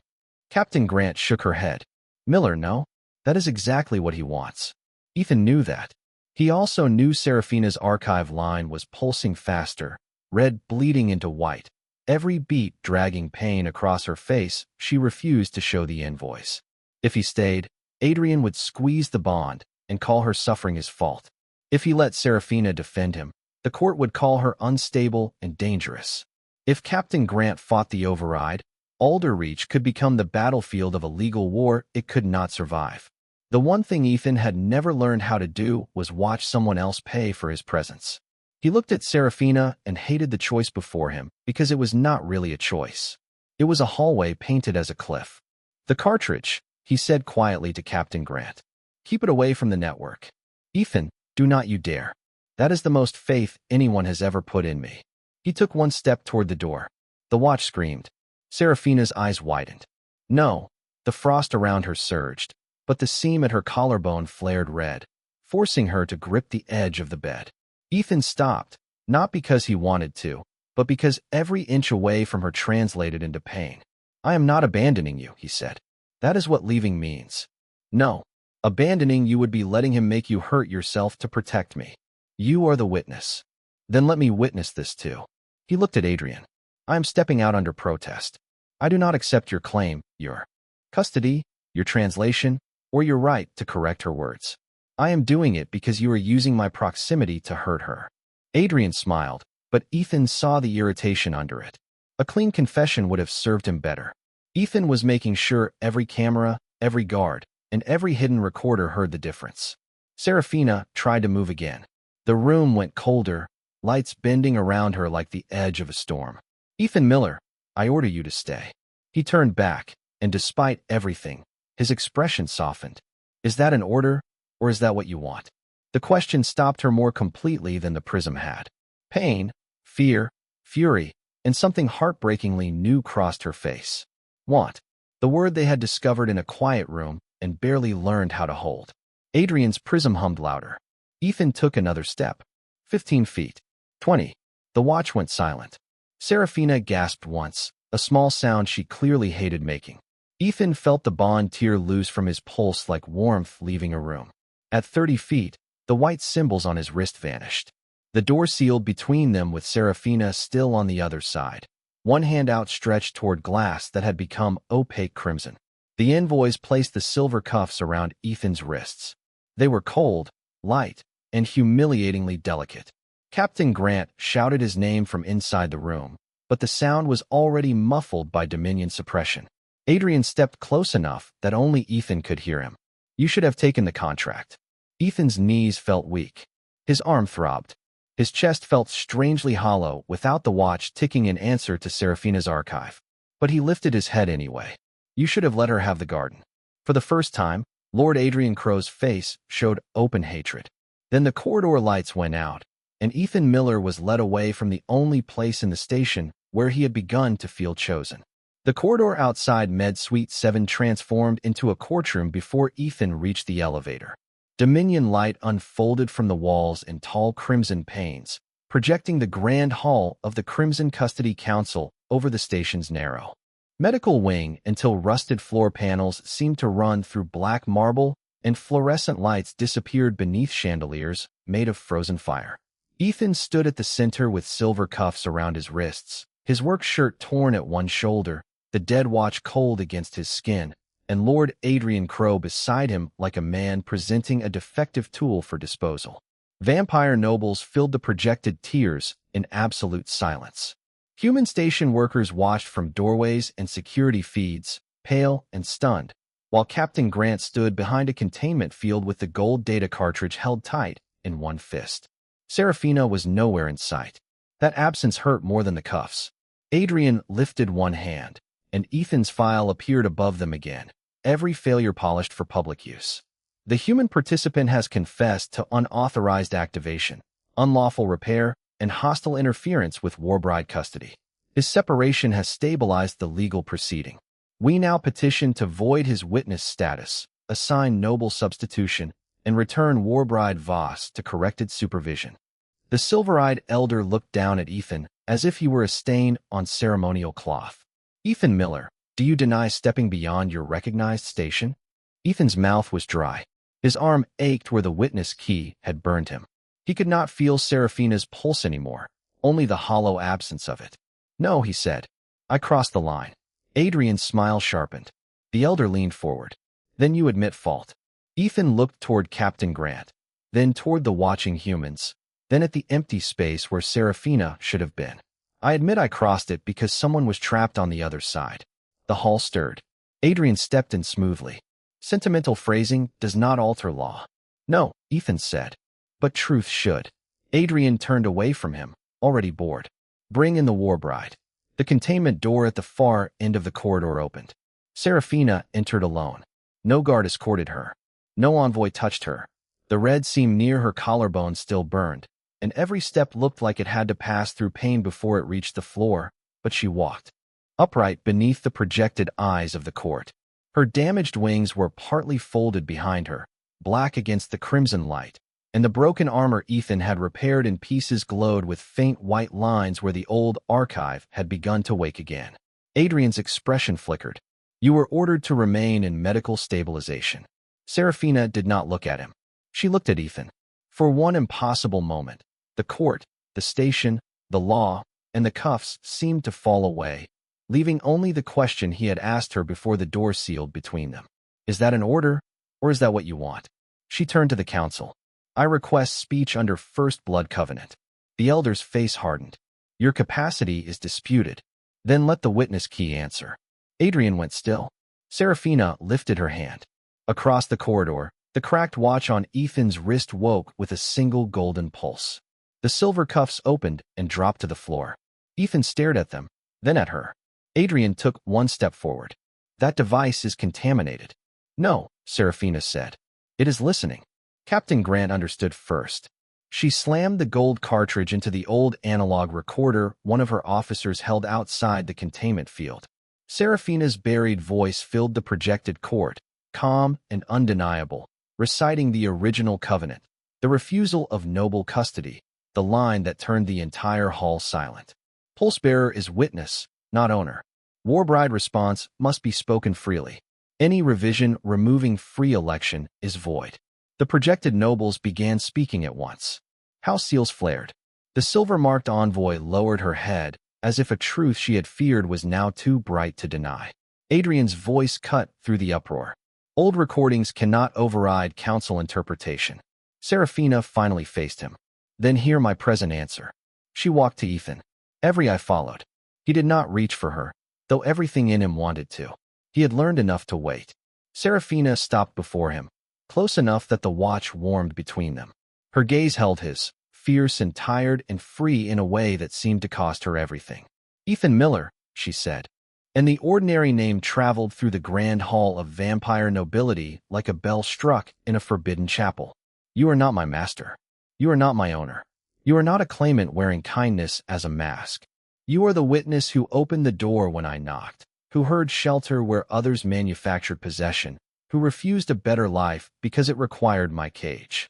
Captain Grant shook her head. Miller, no. That is exactly what he wants. Ethan knew that. He also knew Serafina's archive line was pulsing faster, red bleeding into white. Every beat dragging pain across her face, she refused to show the invoice. If he stayed, Adrian would squeeze the bond and call her suffering his fault. If he let Serafina defend him, the court would call her unstable and dangerous. If Captain Grant fought the override, Alderreach could become the battlefield of a legal war it could not survive. The one thing Ethan had never learned how to do was watch someone else pay for his presence. He looked at Serafina and hated the choice before him because it was not really a choice. It was a hallway painted as a cliff. The cartridge, he said quietly to Captain Grant. Keep it away from the network. Ethan, do not you dare. That is the most faith anyone has ever put in me. He took one step toward the door. The watch screamed. Serafina's eyes widened. No, the frost around her surged, but the seam at her collarbone flared red, forcing her to grip the edge of the bed. Ethan stopped, not because he wanted to, but because every inch away from her translated into pain. I am not abandoning you, he said. That is what leaving means. No, abandoning you would be letting him make you hurt yourself to protect me. You are the witness. Then let me witness this too. He looked at Adrian. I am stepping out under protest. I do not accept your claim, your custody, your translation, or your right to correct her words. I am doing it because you are using my proximity to hurt her." Adrian smiled, but Ethan saw the irritation under it. A clean confession would have served him better. Ethan was making sure every camera, every guard, and every hidden recorder heard the difference. Serafina tried to move again. The room went colder, lights bending around her like the edge of a storm. "Ethan Miller, I order you to stay." He turned back, and despite everything, his expression softened. "Is that an order, or is that what you want?" The question stopped her more completely than the prism had. Pain, fear, fury, and something heartbreakingly new crossed her face. Want. The word they had discovered in a quiet room and barely learned how to hold. Adrian's prism hummed louder. Ethan took another step. 15 feet. 20. The watch went silent. Serafina gasped once, a small sound she clearly hated making. Ethan felt the bond tear loose from his pulse like warmth leaving a room. At 30 feet, the white symbols on his wrist vanished. The door sealed between them with Serafina still on the other side, one hand outstretched toward glass that had become opaque crimson. The envoys placed the silver cuffs around Ethan's wrists. They were cold, light, and humiliatingly delicate. Captain Grant shouted his name from inside the room, but the sound was already muffled by Dominion suppression. Adrian stepped close enough that only Ethan could hear him. "You should have taken the contract." Ethan's knees felt weak. His arm throbbed. His chest felt strangely hollow without the watch ticking in answer to Serafina's archive. But he lifted his head anyway. "You should have let her have the garden." For the first time, Lord Adrian Crow's face showed open hatred. Then the corridor lights went out, and Ethan Miller was led away from the only place in the station where he had begun to feel chosen. The corridor outside Med Suite 7 transformed into a courtroom before Ethan reached the elevator. Dominion light unfolded from the walls in tall crimson panes, projecting the grand hall of the Crimson Custody Council over the station's narrow medical wing until rusted floor panels seemed to run through black marble and fluorescent lights disappeared beneath chandeliers made of frozen fire. Ethan stood at the center with silver cuffs around his wrists, his work shirt torn at one shoulder, the dead watch cold against his skin, and Lord Adrian Crow beside him like a man presenting a defective tool for disposal. Vampire nobles filled the projected tiers in absolute silence. Human station workers watched from doorways and security feeds, pale and stunned, while Captain Grant stood behind a containment field with the gold data cartridge held tight in one fist. Serafina was nowhere in sight. That absence hurt more than the cuffs. Adrian lifted one hand, and Ethan's file appeared above them again, every failure polished for public use. The human participant has confessed to unauthorized activation, unlawful repair, and hostile interference with Warbride custody. His separation has stabilized the legal proceeding. We now petition to void his witness status, assign noble substitution, and return Warbride Voss to corrected supervision. The silver-eyed elder looked down at Ethan as if he were a stain on ceremonial cloth. "Ethan Miller, do you deny stepping beyond your recognized station?" Ethan's mouth was dry. His arm ached where the witness key had burned him. He could not feel Serafina's pulse anymore, only the hollow absence of it. "No," he said. "I crossed the line." Adrian's smile sharpened. The elder leaned forward. "Then you admit fault." Ethan looked toward Captain Grant, then toward the watching humans, then at the empty space where Serafina should have been. "I admit I crossed it because someone was trapped on the other side." The hall stirred. Adrian stepped in smoothly. "Sentimental phrasing does not alter law." "No," Ethan said. "But truth should." Adrian turned away from him, already bored. "Bring in the Warbride." The containment door at the far end of the corridor opened. Serafina entered alone. No guard escorted her. No envoy touched her. The red seam near her collarbone still burned, and every step looked like it had to pass through pain before it reached the floor, but she walked upright beneath the projected eyes of the court. Her damaged wings were partly folded behind her, black against the crimson light, and the broken armor Ethan had repaired in pieces glowed with faint white lines where the old archive had begun to wake again. Adrian's expression flickered. "You were ordered to remain in medical stabilization." Serafina did not look at him. She looked at Ethan. For one impossible moment, the court, the station, the law, and the cuffs seemed to fall away, leaving only the question he had asked her before the door sealed between them. Is that an order, or is that what you want? She turned to the council. I request speech under First Blood Covenant. The elder's face hardened. Your capacity is disputed. Then let the witness key answer. Adrian went still. Seraphina lifted her hand. Across the corridor, the cracked watch on Ethan's wrist woke with a single golden pulse. The silver cuffs opened and dropped to the floor. Ethan stared at them, then at her. Adrian took one step forward. That device is contaminated. No, Seraphina said. It is listening. Captain Grant understood first. She slammed the gold cartridge into the old analog recorder one of her officers held outside the containment field. Seraphina's buried voice filled the projected court, calm and undeniable, reciting the original covenant, the refusal of noble custody, the line that turned the entire hall silent. Pulsebearer is witness, not owner. Warbride response must be spoken freely. Any revision removing free election is void. The projected nobles began speaking at once. House seals flared. The silver-marked envoy lowered her head, as if a truth she had feared was now too bright to deny. Adrian's voice cut through the uproar. Old recordings cannot override council interpretation. Seraphina finally faced him. Then hear my present answer. She walked to Ethan. Every eye followed. He did not reach for her, though everything in him wanted to. He had learned enough to wait. Seraphina stopped before him, close enough that the watch warmed between them. Her gaze held his, fierce and tired and free in a way that seemed to cost her everything. Ethan Miller, she said. And the ordinary name traveled through the grand hall of vampire nobility like a bell struck in a forbidden chapel. You are not my master. You are not my owner. You are not a claimant wearing kindness as a mask. You are the witness who opened the door when I knocked, who heard shelter where others manufactured possession, who refused a better life because it required my cage.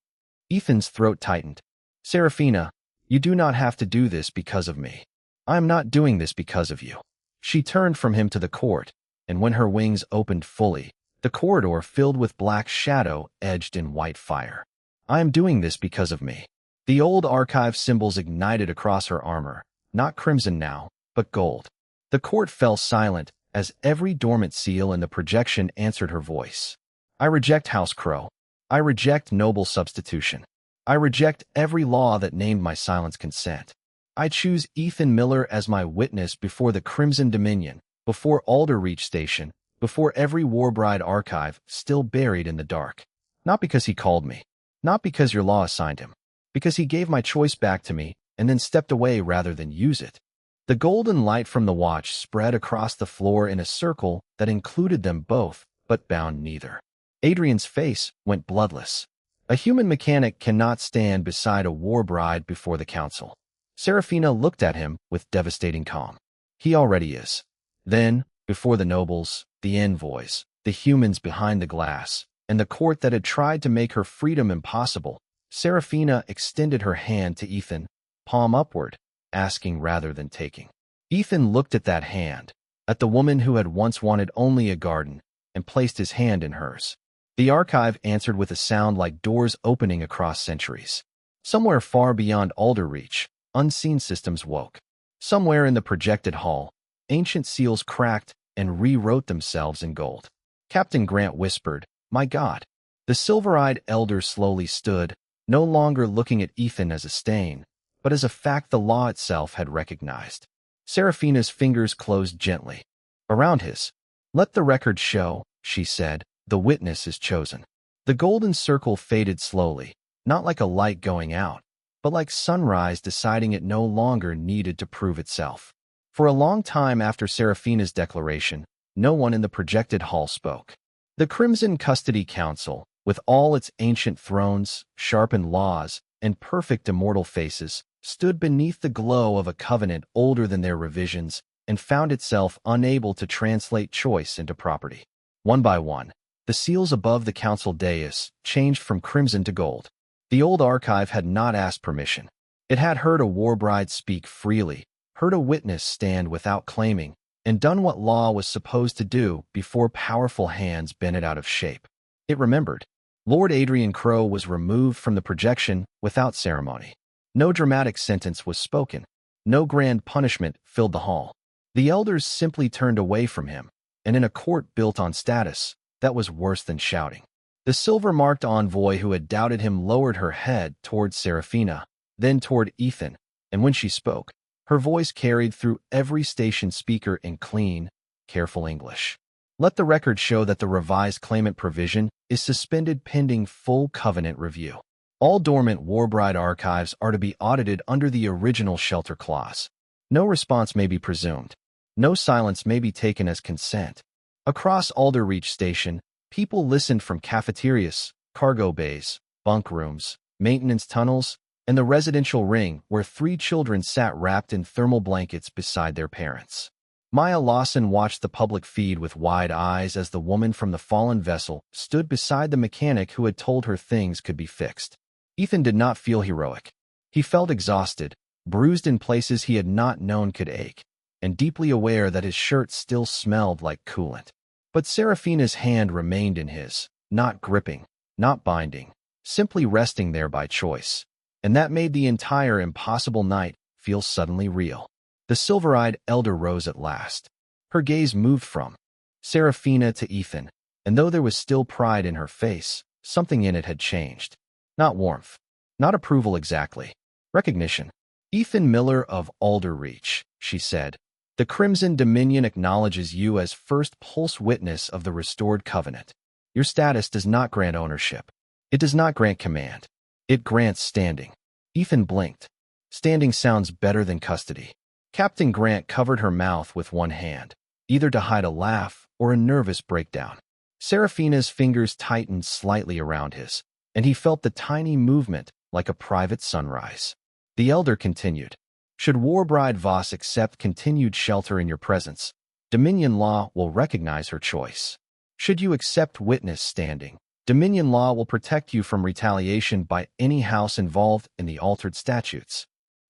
Ethan's throat tightened. Seraphina, you do not have to do this because of me. I am not doing this because of you. She turned from him to the court, and when her wings opened fully, the corridor filled with black shadow edged in white fire. I am doing this because of me. The old archive symbols ignited across her armor, not crimson now, but gold. The court fell silent as every dormant seal in the projection answered her voice. I reject House Crow. I reject noble substitution. I reject every law that named my silence consent. I choose Ethan Miller as my witness before the Crimson Dominion, before Alderreach Station, before every Warbride archive still buried in the dark. Not because he called me, not because your law assigned him, because he gave my choice back to me and then stepped away rather than use it. The golden light from the watch spread across the floor in a circle that included them both, but bound neither. Adrian's face went bloodless. A human mechanic cannot stand beside a Warbride before the council. Seraphina looked at him with devastating calm. He already is. Then, before the nobles, the envoys, the humans behind the glass, and the court that had tried to make her freedom impossible, Seraphina extended her hand to Ethan, palm upward, asking rather than taking. Ethan looked at that hand, at the woman who had once wanted only a garden, and placed his hand in hers. The archive answered with a sound like doors opening across centuries. Somewhere far beyond Alderreach, unseen systems woke. Somewhere in the projected hall, ancient seals cracked and rewrote themselves in gold. Captain Grant whispered, "My God." The silver-eyed elder slowly stood, no longer looking at Ethan as a stain, but as a fact the law itself had recognized. Seraphina's fingers closed gently. Around his. "Let the record show," she said, "the witness is chosen." The golden circle faded slowly, not like a light going out, but like sunrise deciding it no longer needed to prove itself. For a long time after Seraphina's declaration, no one in the projected hall spoke. The Crimson Custody Council, with all its ancient thrones, sharpened laws, and perfect immortal faces, stood beneath the glow of a covenant older than their revisions and found itself unable to translate choice into property. One by one, the seals above the council dais changed from crimson to gold. The old archive had not asked permission. It had heard a Warbride speak freely, heard a witness stand without claiming, and done what law was supposed to do before powerful hands bent it out of shape. It remembered. Lord Adrian Crow was removed from the projection without ceremony. No dramatic sentence was spoken. No grand punishment filled the hall. The elders simply turned away from him, and in a court built on status, that was worse than shouting. The silver-marked envoy who had doubted him lowered her head toward Seraphina, then toward Ethan, and when she spoke, her voice carried through every station speaker in clean, careful English. Let the record show that the revised claimant provision is suspended pending full covenant review. All dormant Warbride archives are to be audited under the original shelter clause. No response may be presumed. No silence may be taken as consent. Across Alderreach Station, people listened from cafeterias, cargo bays, bunk rooms, maintenance tunnels, and the residential ring where 3 children sat wrapped in thermal blankets beside their parents. Maya Lawson watched the public feed with wide eyes as the woman from the fallen vessel stood beside the mechanic who had told her things could be fixed. Ethan did not feel heroic. He felt exhausted, bruised in places he had not known could ache, and deeply aware that his shirt still smelled like coolant. But Seraphina's hand remained in his, not gripping, not binding, simply resting there by choice. And that made the entire impossible night feel suddenly real. The silver-eyed elder rose at last. Her gaze moved from Seraphina to Ethan, and though there was still pride in her face, something in it had changed. Not warmth, not approval exactly. Recognition. "Ethan Miller of Alderreach," she said. "The Crimson Dominion acknowledges you as first pulse witness of the restored covenant. Your status does not grant ownership. It does not grant command. It grants standing." Ethan blinked. Standing sounds better than custody. Captain Grant covered her mouth with one hand, either to hide a laugh or a nervous breakdown. Seraphina's fingers tightened slightly around his, and he felt the tiny movement like a private sunrise. The elder continued, "Should Warbride Voss accept continued shelter in your presence, Dominion law will recognize her choice. Should you accept witness standing, Dominion law will protect you from retaliation by any house involved in the altered statutes."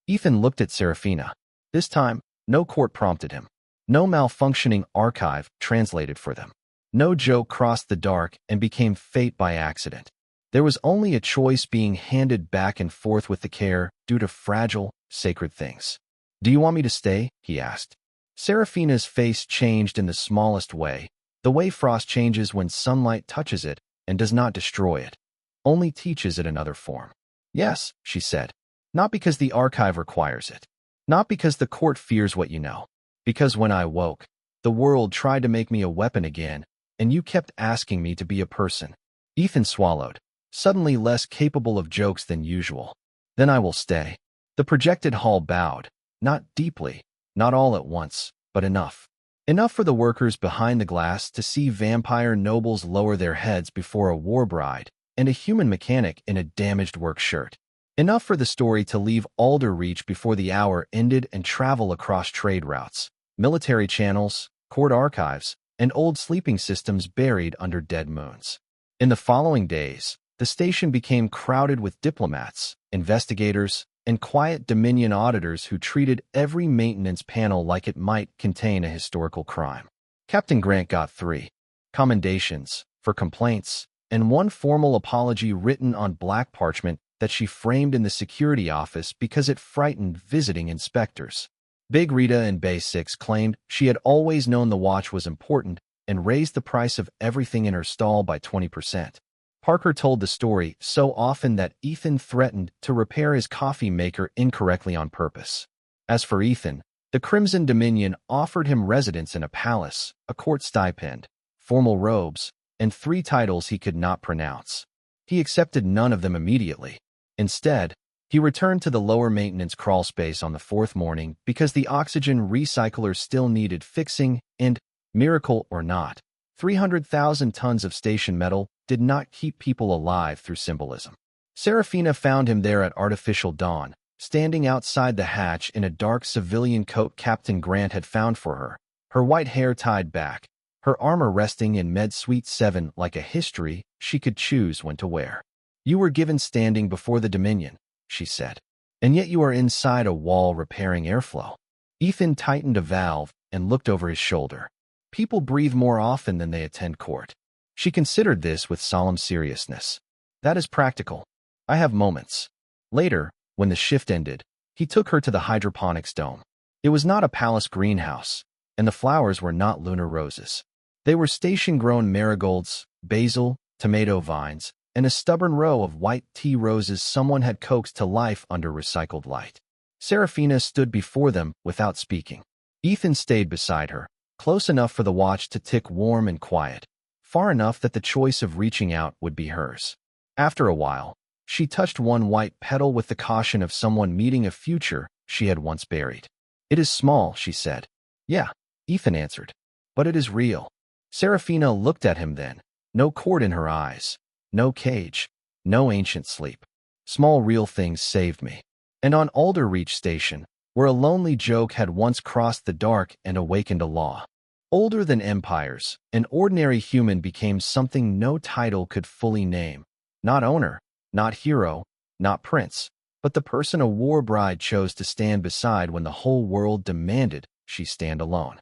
Ethan looked at Seraphina. This time, no court prompted him. No malfunctioning archive translated for them. No joke crossed the dark and became fate by accident. There was only a choice being handed back and forth with the care due to fragile, sacred things. "Do you want me to stay?" he asked. Seraphina's face changed in the smallest way, the way frost changes when sunlight touches it and does not destroy it, only teaches it another form. "Yes," she said. "Not because the archive requires it. Not because the court fears what you know. Because when I woke, the world tried to make me a weapon again, and you kept asking me to be a person." Ethan swallowed, suddenly less capable of jokes than usual. "Then I will stay." The projected hall bowed, not deeply, not all at once, but enough. Enough for the workers behind the glass to see vampire nobles lower their heads before a Warbride and a human mechanic in a damaged work shirt. Enough for the story to leave Alderreach before the hour ended and travel across trade routes, military channels, court archives, and old sleeping systems buried under dead moons. In the following days, the station became crowded with diplomats, investigators, and quiet Dominion auditors who treated every maintenance panel like it might contain a historical crime. Captain Grant got 3 commendations for complaints and 1 formal apology written on black parchment that she framed in the security office because it frightened visiting inspectors. Big Rita in Bay 6 claimed she had always known the watch was important and raised the price of everything in her stall by 20%. Parker told the story so often that Ethan threatened to repair his coffee maker incorrectly on purpose. As for Ethan, the Crimson Dominion offered him residence in a palace, a court stipend, formal robes, and 3 titles he could not pronounce. He accepted none of them immediately. Instead, he returned to the lower maintenance crawl space on the 4th morning because the oxygen recycler still needed fixing and, miracle or not, 300,000 tons of station metal did not keep people alive through symbolism. Seraphina found him there at artificial dawn, standing outside the hatch in a dark civilian coat Captain Grant had found for her, her white hair tied back, her armor resting in Med Suite 7 like a history she could choose when to wear. "You were given standing before the Dominion," she said, "and yet you are inside a wall repairing airflow." Ethan tightened a valve and looked over his shoulder. People breathe more often than they attend court. She considered this with solemn seriousness. "That is practical. I have moments." Later, when the shift ended, He took her to the hydroponics dome. It was not a palace greenhouse, and the flowers were not lunar roses. They were station-grown marigolds, basil, tomato vines, and a stubborn row of white tea roses someone had coaxed to life under recycled light. Serafina stood before them without speaking. Ethan stayed beside her, close enough for the watch to tick warm and quiet, far enough that the choice of reaching out would be hers. After a while, she touched one white petal with the caution of someone meeting a future she had once buried. "It is small," she said. "Yeah," Ethan answered. "But it is real." Serafina looked at him then, no cord in her eyes, no cage, no ancient sleep. "Small real things saved me." And on Alderreach Station, where a lonely joke had once crossed the dark and awakened a law. Older than empires, an ordinary human became something no title could fully name. Not owner, not hero, not prince, but the person a Warbride chose to stand beside when the whole world demanded she stand alone.